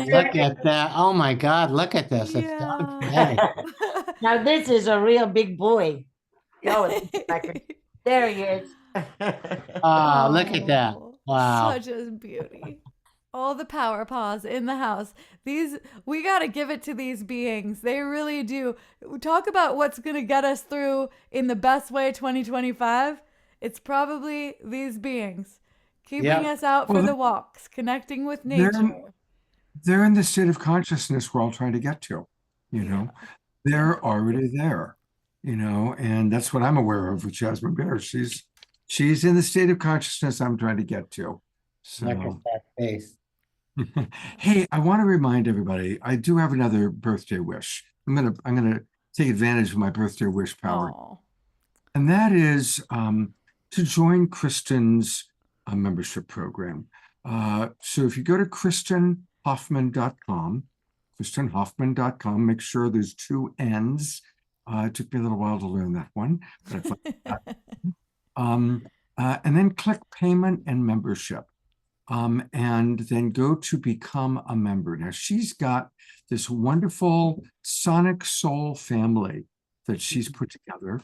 look at that. Oh my God, look at this. It's dog day. Now this is a real big boy. Oh, there he is. Oh, look at that. Wow. Such a beauty. All the power paws in the house. We got to give it to these beings. They really do. Talk about what's going to get us through in the best way 2025. It's probably these beings keeping us out for the walks, connecting with nature. They're in the state of consciousness we're all trying to get to, you know. They're already there, you know, and that's what I'm aware of with Jasmine Bear. She's in the state of consciousness I'm trying to get to. So Look at that face. hey, I want to remind everybody, I do have another birthday wish. I'm gonna take advantage of my birthday wish power. Aww. And that is to join Kristin's membership program. So if you go to KristinHoffmann.com, KristinHoffmann.com, make sure there's two N's. It took me a little while to learn that one. And then click payment and membership. And then go to become a member. Now she's got this wonderful sonic soul family that she's put together.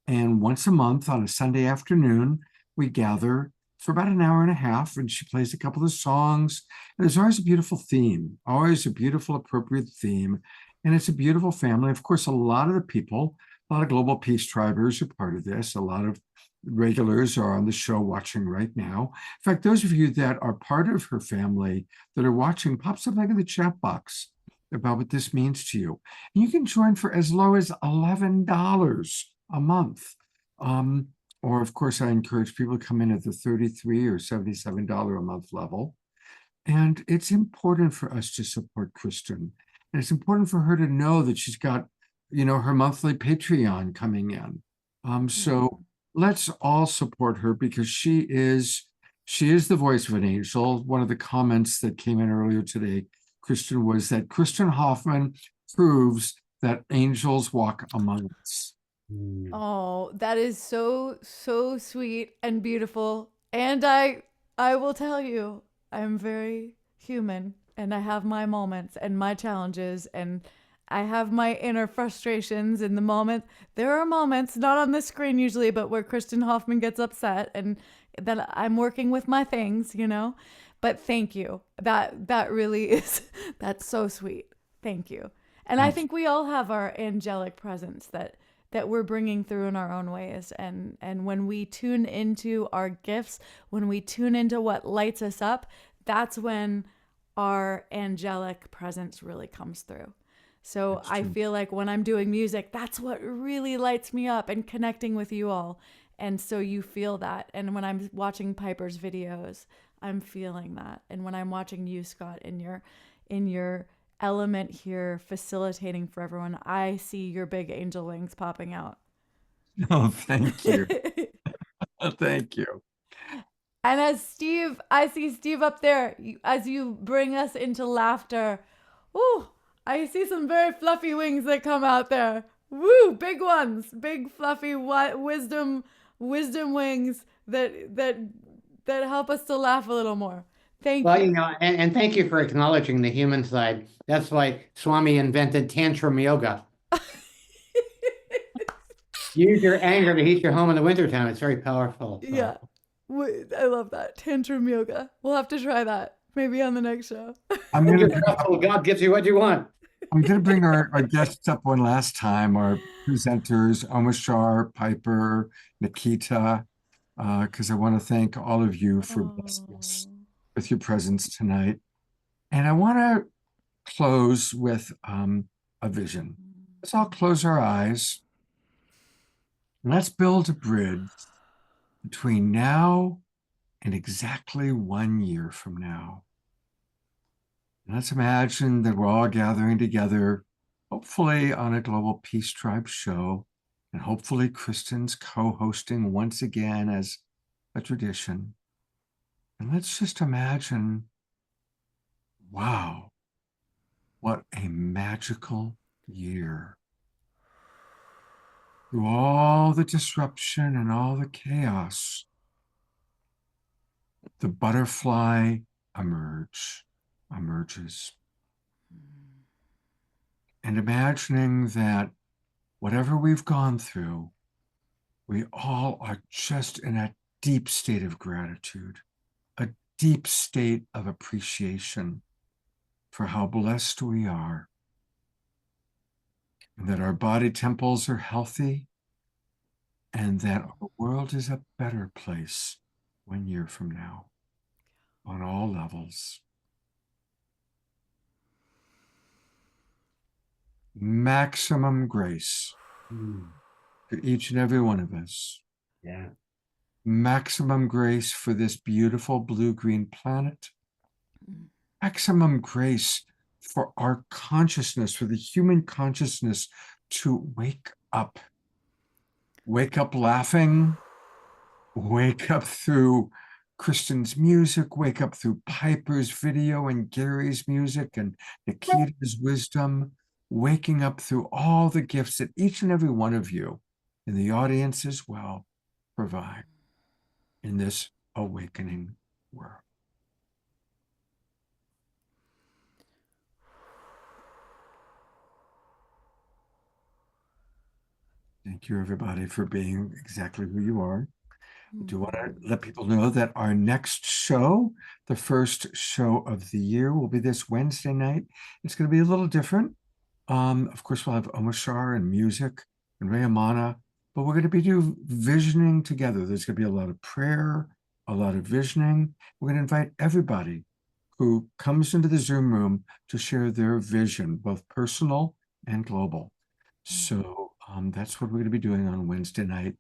And once a month on a Sunday afternoon, we gather for about an hour and a half, and she plays a couple of songs. And there's always a beautiful theme, always a beautiful, appropriate theme. And it's a beautiful family. Of course, a lot of the people, a lot of Global Peace Tribers are part of this. A lot of regulars are on the show watching right now. In fact, those of you that are part of her family that are watching, pop something in the chat box about what this means to you. And you can join for as low as $11 a month. Or of course, I encourage people to come in at the $33 or $77 a month level. And it's important for us to support Kristin. And it's important for her to know that she's got, you know, her monthly Patreon coming in. So let's all support her because she is the voice of an angel. One of the comments that came in earlier today, Kristin, was that Kristin Hoffmann proves that angels walk among us. Oh, that is so sweet and beautiful. And I will tell you, I'm very human and I have my moments and my challenges and I have my inner frustrations in the moment. There are moments, not on the screen usually, but where Kristin Hoffmann gets upset and that I'm working with my things, you know. But thank you. That really is, that's so sweet. Thank you. And I think we all have our angelic presence that we're bringing through in our own ways. And when we tune into our gifts, when we tune into what lights us up, that's when our angelic presence really comes through. So I feel like when I'm doing music, that's what really lights me up and connecting with you all. And so you feel that. And when I'm watching Piper's videos, I'm feeling that. And when I'm watching you, Scott, in your element here, facilitating for everyone, I see your big angel wings popping out. Oh, thank you. Thank you. And I see Steve up there, as you bring us into laughter. Ooh, I see some very fluffy wings that come out there. Woo, big ones, big fluffy wisdom wings that help us to laugh a little more. Thank you. Well, you know, and thank you for acknowledging the human side. That's why Swami invented tantrum yoga. Use your anger to heat your home in the wintertime. It's very powerful. So. Yeah, I love that. Tantrum yoga. We'll have to try that maybe on the next show. God gives you what you want. I'm going to bring our guests up one last time, our presenters, Omashar, Piper, Nikita, because I want to thank all of you for blessing us with your presence tonight. And I want to close with a vision. Let's all close our eyes. And let's build a bridge between now and exactly 1 year from now. And let's imagine that we're all gathering together, hopefully on a Global Peace Tribe show, and hopefully Kristin's co-hosting once again as a tradition. And let's just imagine, wow, what a magical year. Through all the disruption and all the chaos, the butterfly emerges. And imagining that whatever we've gone through, we all are just in a deep state of gratitude, a deep state of appreciation for how blessed we are, and that our body temples are healthy, and that our world is a better place 1 year from now on all levels. Maximum grace for each and every one of us. Yeah. Maximum grace for this beautiful blue-green planet. Maximum grace for our consciousness, for the human consciousness to wake up. Wake up laughing. Wake up through Kristin's music. Wake up through Piper's video and Gary's music and Nikita's wisdom. Waking up through all the gifts that each and every one of you in the audience as well provide in this awakening world. Thank you, everybody, for being exactly who you are. I do want to let people know that our next show, the first show of the year, will be this Wednesday night. It's going to be a little different. Of course, we'll have Omashar and music and Rayamana, but we're going to be doing visioning together. There's going to be a lot of prayer, a lot of visioning. We're going to invite everybody who comes into the Zoom room to share their vision, both personal and global. So that's what we're going to be doing on Wednesday night.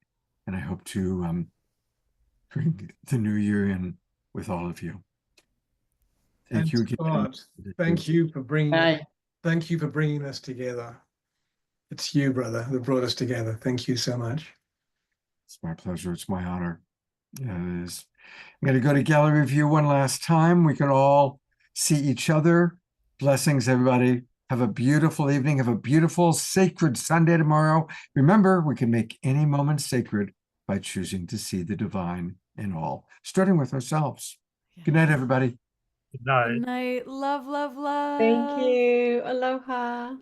And I hope to bring the new year in with all of you. Thank you again. Scott, thank you for bringing Thank you for bringing us together. It's you, brother, that brought us together. Thank you so much. It's my pleasure. It's my honor. Yeah, it is. I'm going to go to gallery view one last time. We can all see each other. Blessings, everybody. Have a beautiful evening. Have a beautiful, sacred Sunday tomorrow. Remember, we can make any moment sacred by choosing to see the divine in all, starting with ourselves. Good night, everybody. Good night. Good night. Love, love, love. Thank you. Aloha.